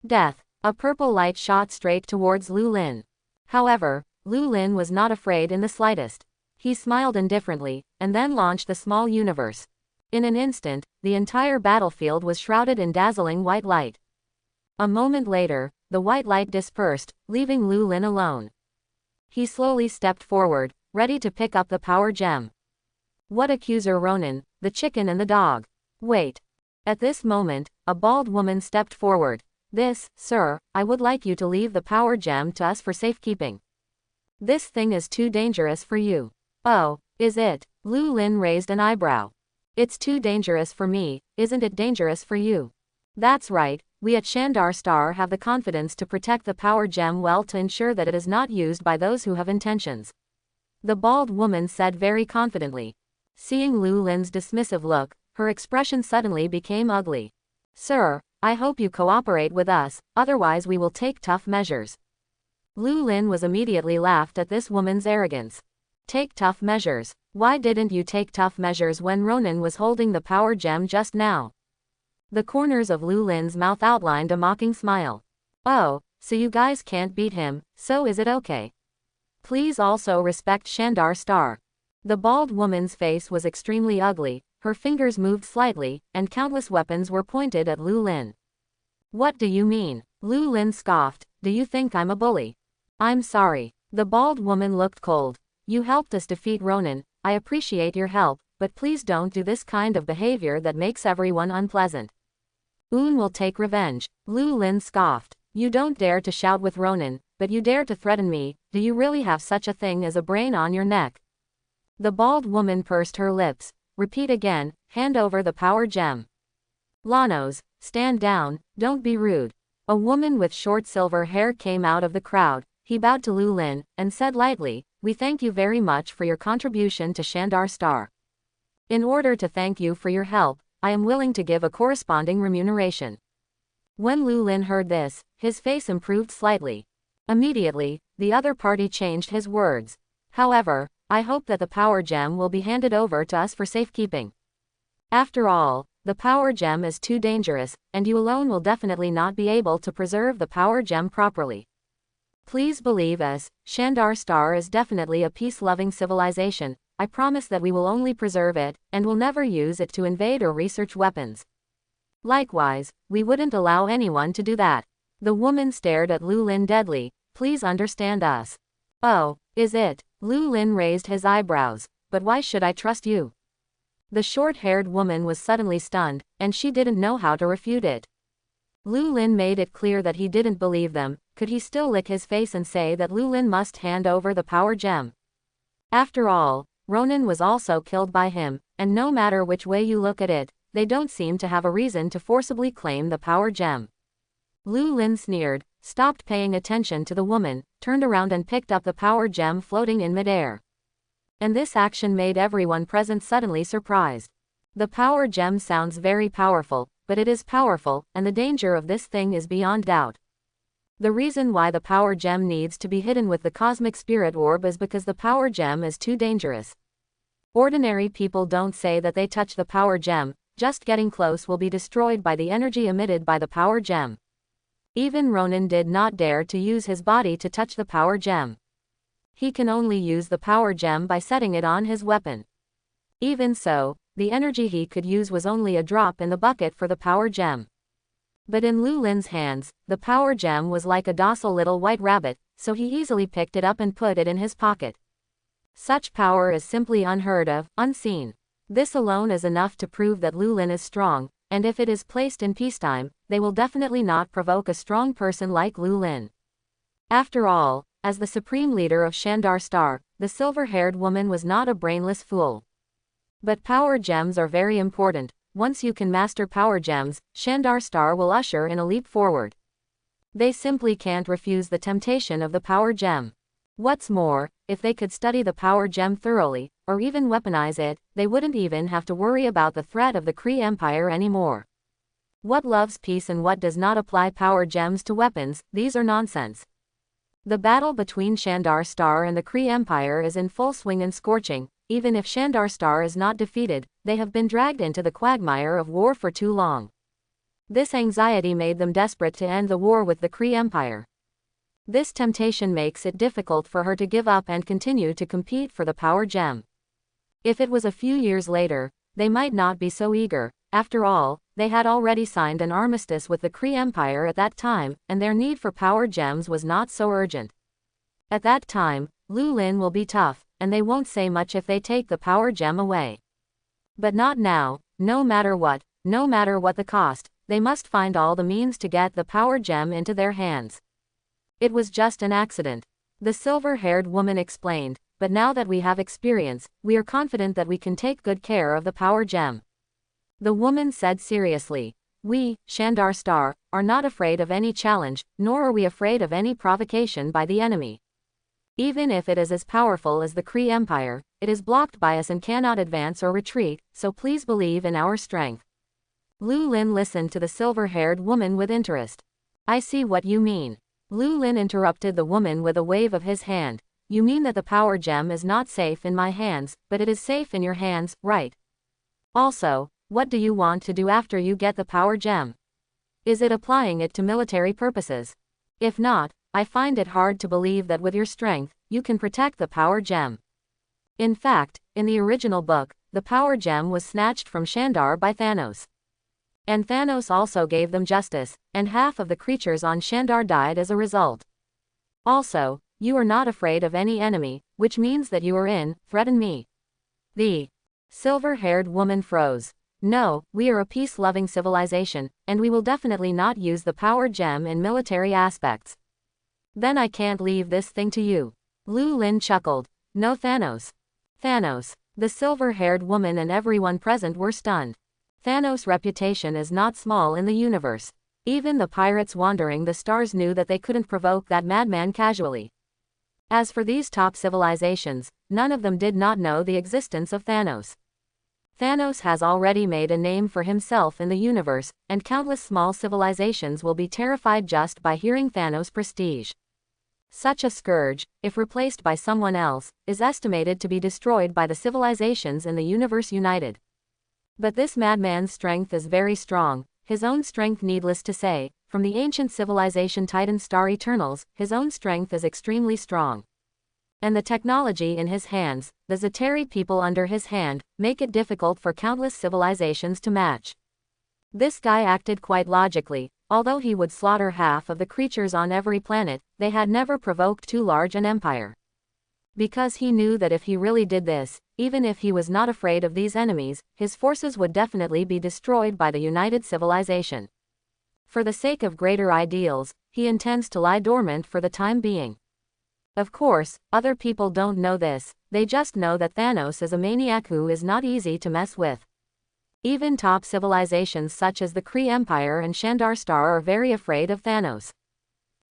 Death. A purple light shot straight towards Lu Lin. However, Lu Lin was not afraid in the slightest. He smiled indifferently, and then launched the small universe. In an instant, the entire battlefield was shrouded in dazzling white light. A moment later, the white light dispersed, leaving Lu Lin alone. He slowly stepped forward, ready to pick up the power gem. What accuser Ronin, the chicken and the dog? Wait. At this moment, a bald woman stepped forward. This, sir, I would like you to leave the power gem to us for safekeeping. This thing is too dangerous for you. Oh, is it? Lu Lin raised an eyebrow. It's too dangerous for me, isn't it dangerous for you? That's right, we at Shandar Star have the confidence to protect the power gem well to ensure that it is not used by those who have intentions. The bald woman said very confidently. Seeing Lu Lin's dismissive look, her expression suddenly became ugly. Sir, I hope you cooperate with us, otherwise we will take tough measures. Lu Lin was immediately laughed at this woman's arrogance. Take tough measures. Why didn't you take tough measures when Ronin was holding the power gem just now? The corners of Lu Lin's mouth outlined a mocking smile. Oh, so you guys can't beat him, so is it okay? Please also respect Shandar Star. The bald woman's face was extremely ugly, her fingers moved slightly, and countless weapons were pointed at Lu Lin. What do you mean? Lu Lin scoffed. Do you think I'm a bully? I'm sorry. The bald woman looked cold. You helped us defeat Ronan. I appreciate your help, but please don't do this kind of behavior that makes everyone unpleasant. Un will take revenge. Lu Lin scoffed. You don't dare to shout with Ronan, but you dare to threaten me. Do you really have such a thing as a brain on your neck? The bald woman pursed her lips. Repeat again, hand over the power gem. Lanos, stand down, don't be rude. A woman with short silver hair came out of the crowd. He bowed to Lu Lin, and said lightly, we thank you very much for your contribution to Shandar Star. In order to thank you for your help, I am willing to give a corresponding remuneration. When Lu Lin heard this, his face improved slightly. Immediately, the other party changed his words. However, I hope that the power gem will be handed over to us for safekeeping. After all, the power gem is too dangerous, and you alone will definitely not be able to preserve the power gem properly. Please believe us, Shandar Star is definitely a peace-loving civilization. I promise that we will only preserve it, and will never use it to invade or research weapons. Likewise, we wouldn't allow anyone to do that. The woman stared at Lu Lin deadly. Please understand us. Oh, is it? Lu Lin raised his eyebrows. But why should I trust you? The short-haired woman was suddenly stunned, and she didn't know how to refute it. Lu Lin made it clear that he didn't believe them. Could he still lick his face and say that Lu Lin must hand over the power gem? After all, Ronan was also killed by him, and no matter which way you look at it, they don't seem to have a reason to forcibly claim the power gem. Lu Lin sneered, stopped paying attention to the woman, turned around and picked up the power gem floating in midair. And this action made everyone present suddenly surprised. The power gem sounds very powerful, but it is powerful, and the danger of this thing is beyond doubt. The reason why the power gem needs to be hidden with the cosmic spirit orb is because the power gem is too dangerous. Ordinary people don't say that they touch the power gem, just getting close will be destroyed by the energy emitted by the power gem. Even Ronan did not dare to use his body to touch the power gem. He can only use the power gem by setting it on his weapon. Even so, the energy he could use was only a drop in the bucket for the power gem. But in Lu Lin's hands, the power gem was like a docile little white rabbit, so he easily picked it up and put it in his pocket. Such power is simply unheard of, unseen. This alone is enough to prove that Lu Lin is strong, and if it is placed in peacetime, they will definitely not provoke a strong person like Lu Lin. After all, as the supreme leader of Shandar Star, the silver-haired woman was not a brainless fool. But power gems are very important. Once you can master power gems, Shandar Star will usher in a leap forward. They simply can't refuse the temptation of the power gem. What's more, if they could study the power gem thoroughly, or even weaponize it, they wouldn't even have to worry about the threat of the Kree Empire anymore. What loves peace and what does not apply power gems to weapons, these are nonsense. The battle between Shandar Star and the Kree Empire is in full swing and scorching. Even if Shandar Star is not defeated, they have been dragged into the quagmire of war for too long. This anxiety made them desperate to end the war with the Kree Empire. This temptation makes it difficult for her to give up and continue to compete for the power gem. If it was a few years later, they might not be so eager. After all, they had already signed an armistice with the Kree Empire at that time, and their need for power gems was not so urgent. At that time, Lu Lin will be tough, and they won't say much if they take the power gem away. But not now. No matter what the cost, they must find all the means to get the power gem into their hands. It was just an accident, the silver-haired woman explained, but now that we have experience, we are confident that we can take good care of the power gem. The woman said seriously, we, Shandar Star, are not afraid of any challenge, nor are we afraid of any provocation by the enemy. Even if it is as powerful as the Kree Empire, it is blocked by us and cannot advance or retreat, so please believe in our strength. Lu Lin listened to the silver-haired woman with interest. I see what you mean. Lu Lin interrupted the woman with a wave of his hand. You mean that the power gem is not safe in my hands, but it is safe in your hands, right? Also, what do you want to do after you get the power gem? Is it applying it to military purposes? If not, I find it hard to believe that with your strength, you can protect the power gem. In fact, in the original book, the power gem was snatched from Shandar by Thanos. And Thanos also gave them justice, and half of the creatures on Shandar died as a result. Also, you are not afraid of any enemy, which means that you are in, threaten me. The silver-haired woman froze. No, we are a peace-loving civilization, and we will definitely not use the power gem in military aspects. Then I can't leave this thing to you. Lu Lin chuckled. No, Thanos. Thanos. The silver-haired woman and everyone present were stunned. Thanos' reputation is not small in the universe. Even the pirates wandering the stars knew that they couldn't provoke that madman casually. As for these top civilizations, none of them did not know the existence of Thanos. Thanos has already made a name for himself in the universe, and countless small civilizations will be terrified just by hearing Thanos' prestige. Such a scourge, if replaced by someone else, is estimated to be destroyed by the civilizations in the universe united. But this madman's strength is very strong, his own strength needless to say, from the ancient civilization Titan Star Eternals, his own strength is extremely strong. And the technology in his hands, the Zeteri people under his hand, make it difficult for countless civilizations to match. This guy acted quite logically. Although he would slaughter half of the creatures on every planet, they had never provoked too large an empire. Because he knew that if he really did this, even if he was not afraid of these enemies, his forces would definitely be destroyed by the united civilization. For the sake of greater ideals, he intends to lie dormant for the time being. Of course, other people don't know this, they just know that Thanos is a maniac who is not easy to mess with. Even top civilizations such as the Kree Empire and Shandar Star are very afraid of Thanos.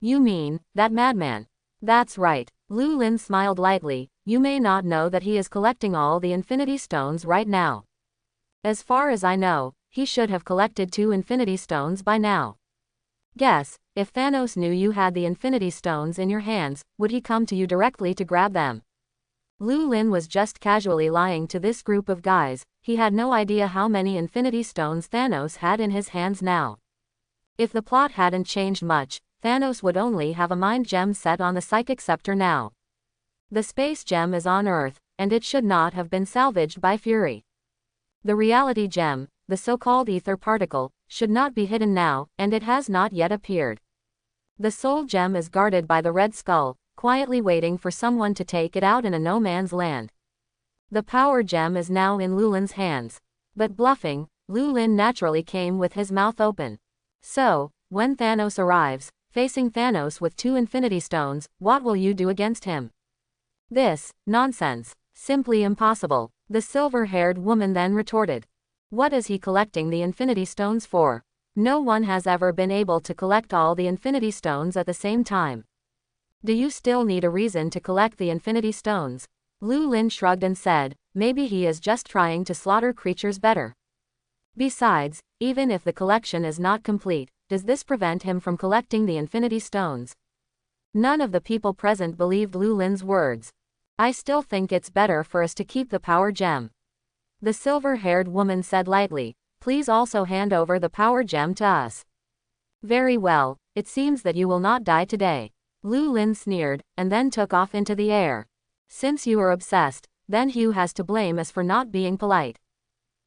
You mean, that madman? That's right. Lu Lin smiled lightly. You may not know that he is collecting all the Infinity Stones right now. As far as I know, he should have collected 2 Infinity Stones by now. Guess, if Thanos knew you had the Infinity Stones in your hands, would he come to you directly to grab them? Lu Lin was just casually lying to this group of guys. He had no idea how many Infinity Stones Thanos had in his hands now. If the plot hadn't changed much, Thanos would only have a mind gem set on the psychic scepter now. The space gem is on Earth, and it should not have been salvaged by Fury. The reality gem, the so-called ether particle, should not be hidden now, and it has not yet appeared. The soul gem is guarded by the Red Skull, quietly waiting for someone to take it out in a no-man's land. The power gem is now in Lu Lin's hands. But bluffing, Lu Lin naturally came with his mouth open. So, when Thanos arrives, facing Thanos with 2 Infinity Stones, what will you do against him? This, nonsense. Simply impossible. The silver-haired woman then retorted. What is he collecting the Infinity Stones for? No one has ever been able to collect all the Infinity Stones at the same time. Do you still need a reason to collect the Infinity Stones? Lu Lin shrugged and said, maybe he is just trying to slaughter creatures better. Besides, even if the collection is not complete, does this prevent him from collecting the Infinity Stones? None of the people present believed Lu Lin's words. I still think it's better for us to keep the power gem. The silver-haired woman said lightly, please also hand over the power gem to us. Very well, it seems that you will not die today. Lu Lin sneered, and then took off into the air. Since you are obsessed, then Hugh has to blame us for not being polite.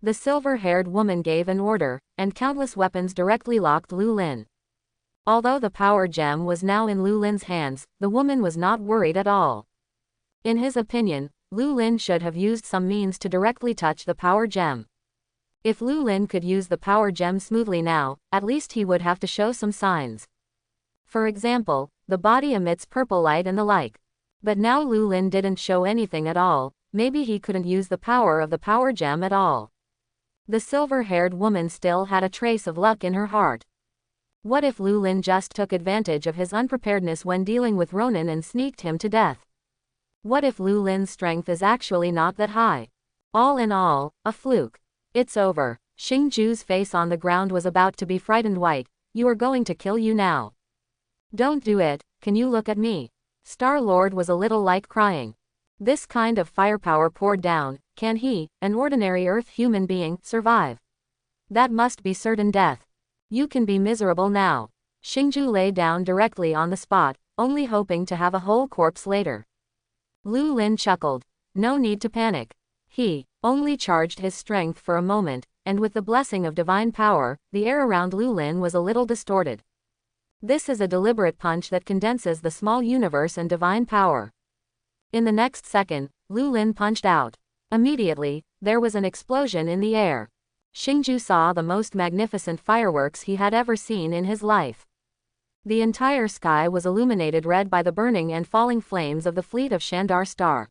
The silver-haired woman gave an order, and countless weapons directly locked Lu Lin. Although the power gem was now in Lu Lin's hands, the woman was not worried at all. In his opinion, Lu Lin should have used some means to directly touch the power gem. If Lu Lin could use the power gem smoothly now, at least he would have to show some signs. For example, the body emits purple light and the like. But now Lu Lin didn't show anything at all. Maybe he couldn't use the power of the power gem at all. The silver-haired woman still had a trace of luck in her heart. What if Lu Lin just took advantage of his unpreparedness when dealing with Ronan and sneaked him to death? What if Lu Lin's strength is actually not that high? All in all, a fluke. It's over. Xing Ju's face on the ground was about to be frightened white. You are going to kill you now. Don't do it, can you look at me? Star-Lord was a little like crying. This kind of firepower poured down, can he, an ordinary Earth human being, survive? That must be certain death. You can be miserable now. Xingju lay down directly on the spot, only hoping to have a whole corpse later. Lu Lin chuckled. No need to panic. He only charged his strength for a moment, and with the blessing of divine power, the air around Lu Lin was a little distorted. This is a deliberate punch that condenses the small universe and divine power. In the next second, Lu Lin punched out. Immediately, there was an explosion in the air. Xingju saw the most magnificent fireworks he had ever seen in his life. The entire sky was illuminated red by the burning and falling flames of the fleet of Shandar Star.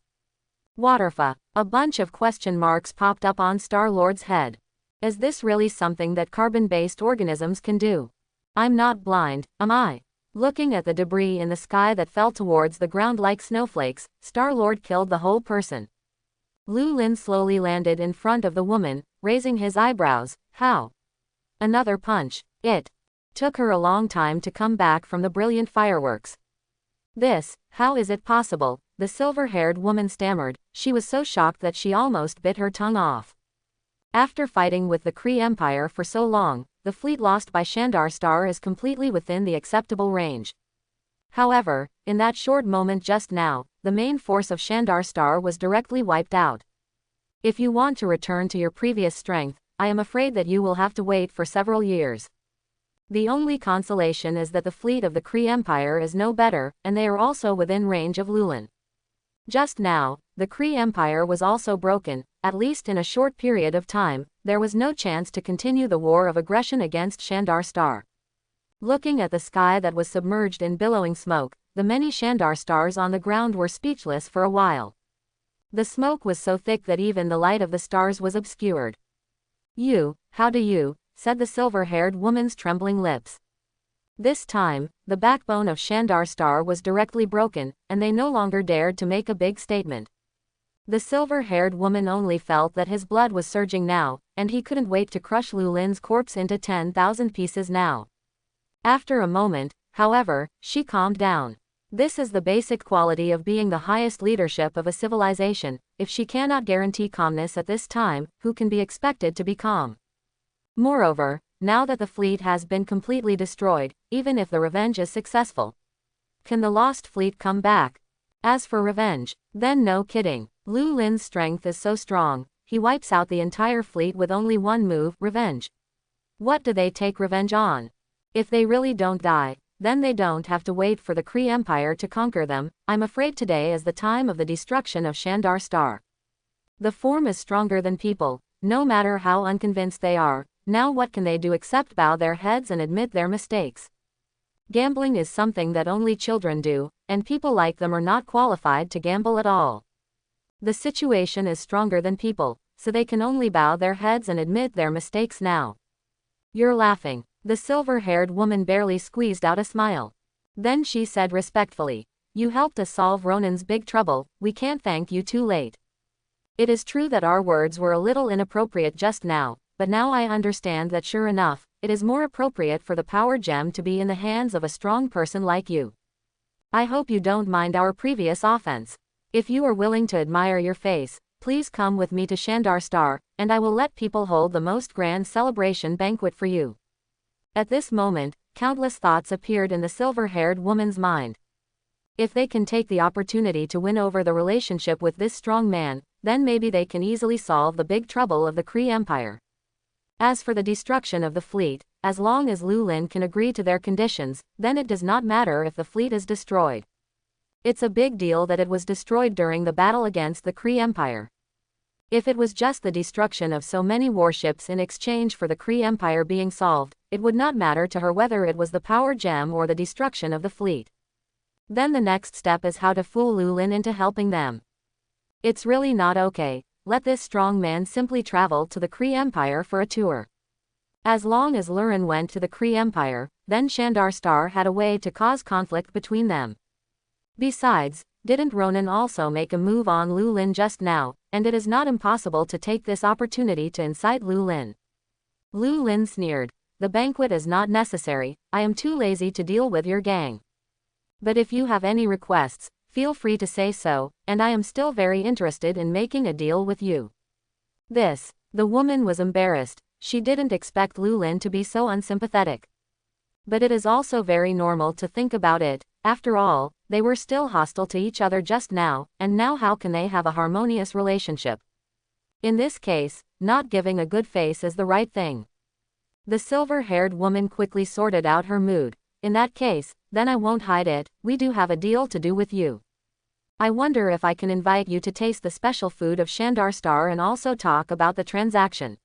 Waterfa, a bunch of question marks popped up on Star-Lord's head. Is this really something that carbon-based organisms can do? I'm not blind, am I? Looking at the debris in the sky that fell towards the ground like snowflakes, Star-Lord killed the whole person. Lu Lin slowly landed in front of the woman, raising his eyebrows. How? Another punch. It took her a long time to come back from the brilliant fireworks. How is it possible? The silver-haired woman stammered. She was so shocked that she almost bit her tongue off. After fighting with the Kree Empire for so long, the fleet lost by Shandar Star is completely within the acceptable range. However, in that short moment just now, the main force of Shandar Star was directly wiped out. If you want to return to your previous strength, I am afraid that you will have to wait for several years. The only consolation is that the fleet of the Kree Empire is no better, and they are also within range of Lu Lin. Just now, the Kree Empire was also broken. At least in a short period of time, there was no chance to continue the war of aggression against Shandar Star. Looking at the sky that was submerged in billowing smoke, the many Shandar stars on the ground were speechless for a while. The smoke was so thick that even the light of the stars was obscured. How do you, said the silver-haired woman's trembling lips. This time, the backbone of Shandar Star was directly broken, and they no longer dared to make a big statement. The silver-haired woman only felt that his blood was surging now, and he couldn't wait to crush Lu Lin's corpse into 10,000 pieces now. After a moment, however, she calmed down. This is the basic quality of being the highest leadership of a civilization. If she cannot guarantee calmness at this time, who can be expected to be calm? Moreover, now that the fleet has been completely destroyed, even if the revenge is successful, can the lost fleet come back? As for revenge, then no kidding. Lu Lin's strength is so strong, he wipes out the entire fleet with only one move, revenge. What do they take revenge on? If they really don't die, then they don't have to wait for the Kree Empire to conquer them. I'm afraid today is the time of the destruction of Shandar Star. The form is stronger than people, no matter how unconvinced they are. Now what can they do except bow their heads and admit their mistakes? Gambling is something that only children do, and people like them are not qualified to gamble at all. The situation is stronger than people, so they can only bow their heads and admit their mistakes now. You're laughing. The silver-haired woman barely squeezed out a smile. Then she said respectfully, you helped us solve Ronan's big trouble, we can't thank you too late. It is true that our words were a little inappropriate just now, but now I understand that sure enough, it is more appropriate for the power gem to be in the hands of a strong person like you. I hope you don't mind our previous offense. If you are willing to admire your face, please come with me to Shandar Star, and I will let people hold the most grand celebration banquet for you. At this moment, countless thoughts appeared in the silver-haired woman's mind. If they can take the opportunity to win over the relationship with this strong man, then maybe they can easily solve the big trouble of the Kree Empire. As for the destruction of the fleet, as long as Lu Lin can agree to their conditions, then it does not matter if the fleet is destroyed. It's a big deal that it was destroyed during the battle against the Kree Empire. If it was just the destruction of so many warships in exchange for the Kree Empire being solved, it would not matter to her whether it was the power gem or the destruction of the fleet. Then the next step is how to fool Lu Lin into helping them. It's really not okay. Let this strong man simply travel to the Kree Empire for a tour. As long as Lurin went to the Kree Empire, then Shandar Star had a way to cause conflict between them. Besides, didn't Ronan also make a move on Lu Lin just now, and it is not impossible to take this opportunity to incite Lu Lin. Lu Lin sneered. The banquet is not necessary, I am too lazy to deal with your gang. But if you have any requests, feel free to say so, and I am still very interested in making a deal with you. The woman was embarrassed. She didn't expect Lu Lin to be so unsympathetic. But it is also very normal to think about it. After all, they were still hostile to each other just now, and now how can they have a harmonious relationship? In this case, not giving a good face is the right thing. The silver-haired woman quickly sorted out her mood. In that case, then I won't hide it, we do have a deal to do with you. I wonder if I can invite you to taste the special food of Shandar Star and also talk about the transaction.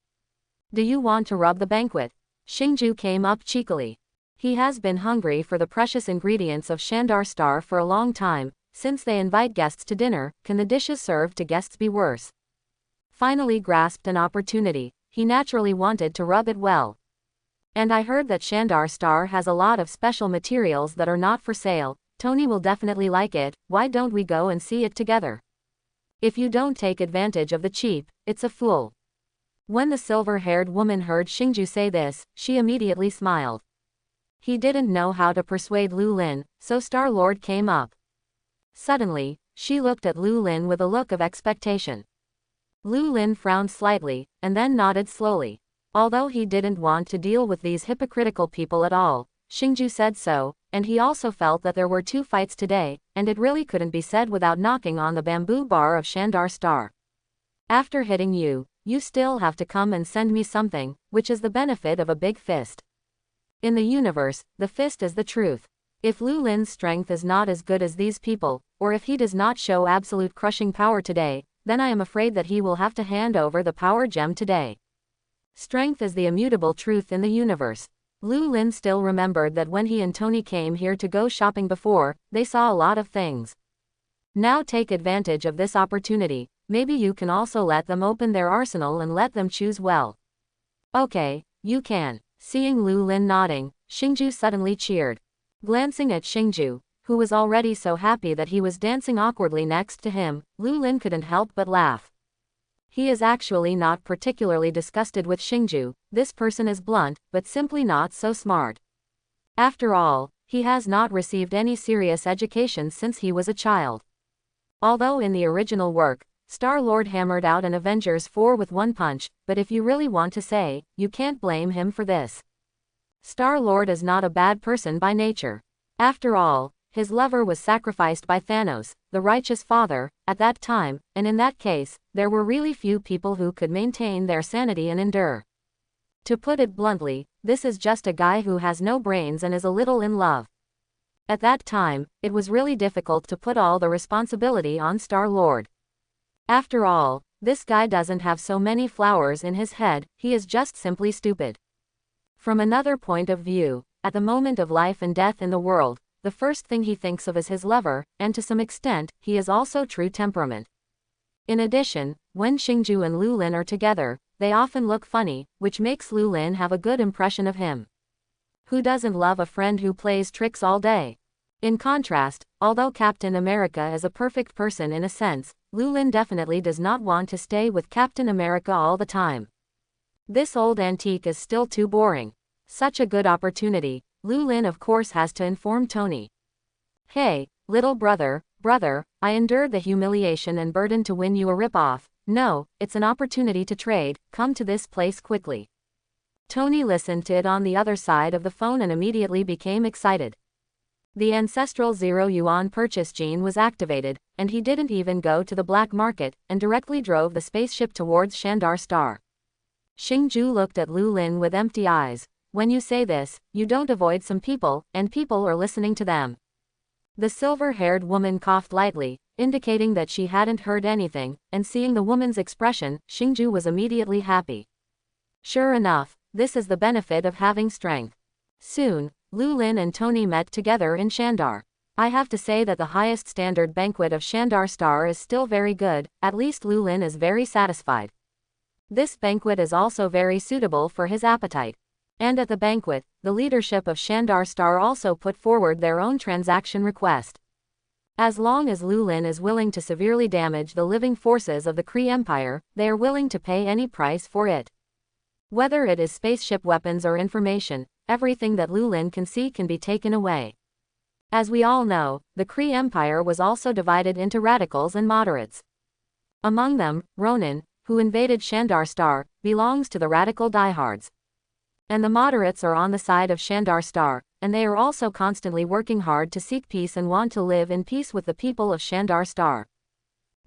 Do you want to rub the banquet? Xingju came up cheekily. He has been hungry for the precious ingredients of Shandar Star for a long time. Since they invite guests to dinner, can the dishes served to guests be worse? Finally grasped an opportunity, he naturally wanted to rub it well. And I heard that Shandar Star has a lot of special materials that are not for sale. Tony will definitely like it, why don't we go and see it together? If you don't take advantage of the cheap, it's a fool. When the silver-haired woman heard Xingju say this, she immediately smiled. He didn't know how to persuade Lu Lin, so Star-Lord came up. Suddenly, she looked at Lu Lin with a look of expectation. Lu Lin frowned slightly, and then nodded slowly. Although he didn't want to deal with these hypocritical people at all, Xingju said so, and he also felt that there were 2 fights today, and it really couldn't be said without knocking on the bamboo bar of Shandar Star. After hitting you, you still have to come and send me something, which is the benefit of a big fist. In the universe, the fist is the truth. If Lu Lin's strength is not as good as these people, or if he does not show absolute crushing power today, then I am afraid that he will have to hand over the power gem today. Strength is the immutable truth in the universe. Lu Lin still remembered that when he and Tony came here to go shopping before, they saw a lot of things. Now take advantage of this opportunity, maybe you can also let them open their arsenal and let them choose well. Okay, you can. Seeing Lu Lin nodding, Xingju suddenly cheered. Glancing at Xingju, who was already so happy that he was dancing awkwardly next to him, Lu Lin couldn't help but laugh. He is actually not particularly disgusted with Xingju, this person is blunt, but simply not so smart. After all, he has not received any serious education since he was a child. Although in the original work, Star-Lord hammered out an Avengers 4 with one punch, but if you really want to say, you can't blame him for this. Star-Lord is not a bad person by nature. After all, his lover was sacrificed by Thanos, the righteous father, at that time, and in that case, there were really few people who could maintain their sanity and endure. To put it bluntly, this is just a guy who has no brains and is a little in love. At that time, it was really difficult to put all the responsibility on Star-Lord. After all, this guy doesn't have so many flowers in his head, he is just simply stupid. From another point of view, at the moment of life and death in the world, the first thing he thinks of is his lover, and to some extent, he is also true temperament. In addition, when Xingju and Lu Lin are together, they often look funny, which makes Lu Lin have a good impression of him. Who doesn't love a friend who plays tricks all day? In contrast, although Captain America is a perfect person in a sense, Lu Lin definitely does not want to stay with Captain America all the time. This old antique is still too boring. Such a good opportunity, Lu Lin of course has to inform Tony. Hey, little brother, I endured the humiliation and burden to win you a rip-off. No, it's an opportunity to trade, come to this place quickly. Tony listened to it on the other side of the phone and immediately became excited. The ancestral 0 yuan purchase gene was activated, and he didn't even go to the black market, and directly drove the spaceship towards Shandar Star. Xingju looked at Lu Lin with empty eyes. When you say this, you don't avoid some people, and people are listening to them. The silver-haired woman coughed lightly, indicating that she hadn't heard anything, and seeing the woman's expression, Xingju was immediately happy. Sure enough, this is the benefit of having strength. Soon, Lu Lin and Tony met together in Shandar. I have to say that the highest standard banquet of Shandar Star is still very good, at least Lu Lin is very satisfied. This banquet is also very suitable for his appetite. And at the banquet, the leadership of Shandar Star also put forward their own transaction request. As long as Lu Lin is willing to severely damage the living forces of the Kree Empire, they are willing to pay any price for it. Whether it is spaceship weapons or information, everything that Lu Lin can see can be taken away. As we all know, the Kree Empire was also divided into radicals and moderates. Among them, Ronan, who invaded Shandar Star, belongs to the radical diehards. And the moderates are on the side of Shandar Star, and they are also constantly working hard to seek peace and want to live in peace with the people of Shandar Star.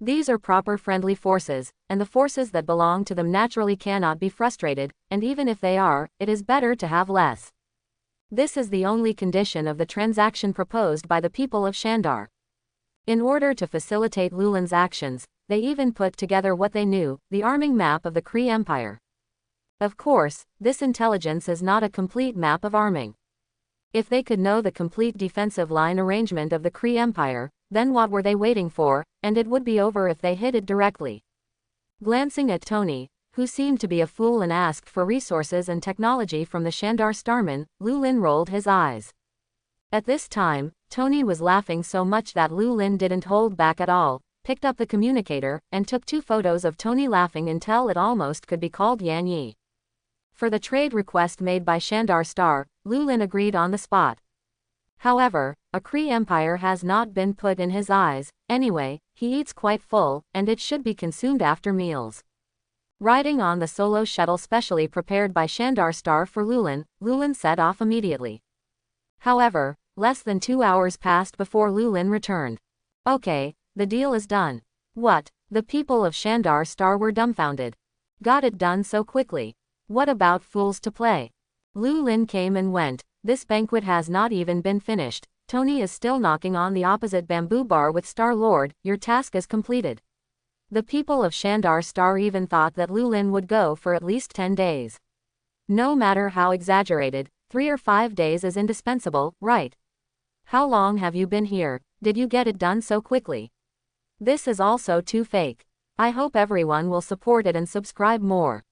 These are proper friendly forces, and the forces that belong to them naturally cannot be frustrated, and even if they are, it is better to have less. This is the only condition of the transaction proposed by the people of Shandar. In order to facilitate Lulin's actions, they even put together what they knew, the arming map of the Kree Empire. Of course, this intelligence is not a complete map of arming. If they could know the complete defensive line arrangement of the Kree Empire, then what were they waiting for, and it would be over if they hit it directly. Glancing at Tony, who seemed to be a fool and asked for resources and technology from the Shandar Starman, Lulin rolled his eyes. At this time, Tony was laughing so much that Lulin didn't hold back at all, picked up the communicator, and took 2 photos of Tony laughing until it almost could be called Yan Yi. For the trade request made by Shandar Star, Lulin agreed on the spot. However, a Kree Empire has not been put in his eyes. Anyway, he eats quite full, and it should be consumed after meals. Riding on the solo shuttle specially prepared by Shandar Star for Lulin, Lulin set off immediately. However, less than 2 hours passed before Lulin returned. Okay, the deal is done. What? The people of Shandar Star were dumbfounded. Got it done so quickly. What about fools to play? Lulin came and went. This banquet has not even been finished. Tony is still knocking on the opposite bamboo bar with Star-Lord. Your task is completed. The people of Shandar Star even thought that Lulin would go for at least 10 days. No matter how exaggerated, 3 or 5 days is indispensable, right? How long have you been here? Did you get it done so quickly? This is also too fake. I hope everyone will support it and subscribe more.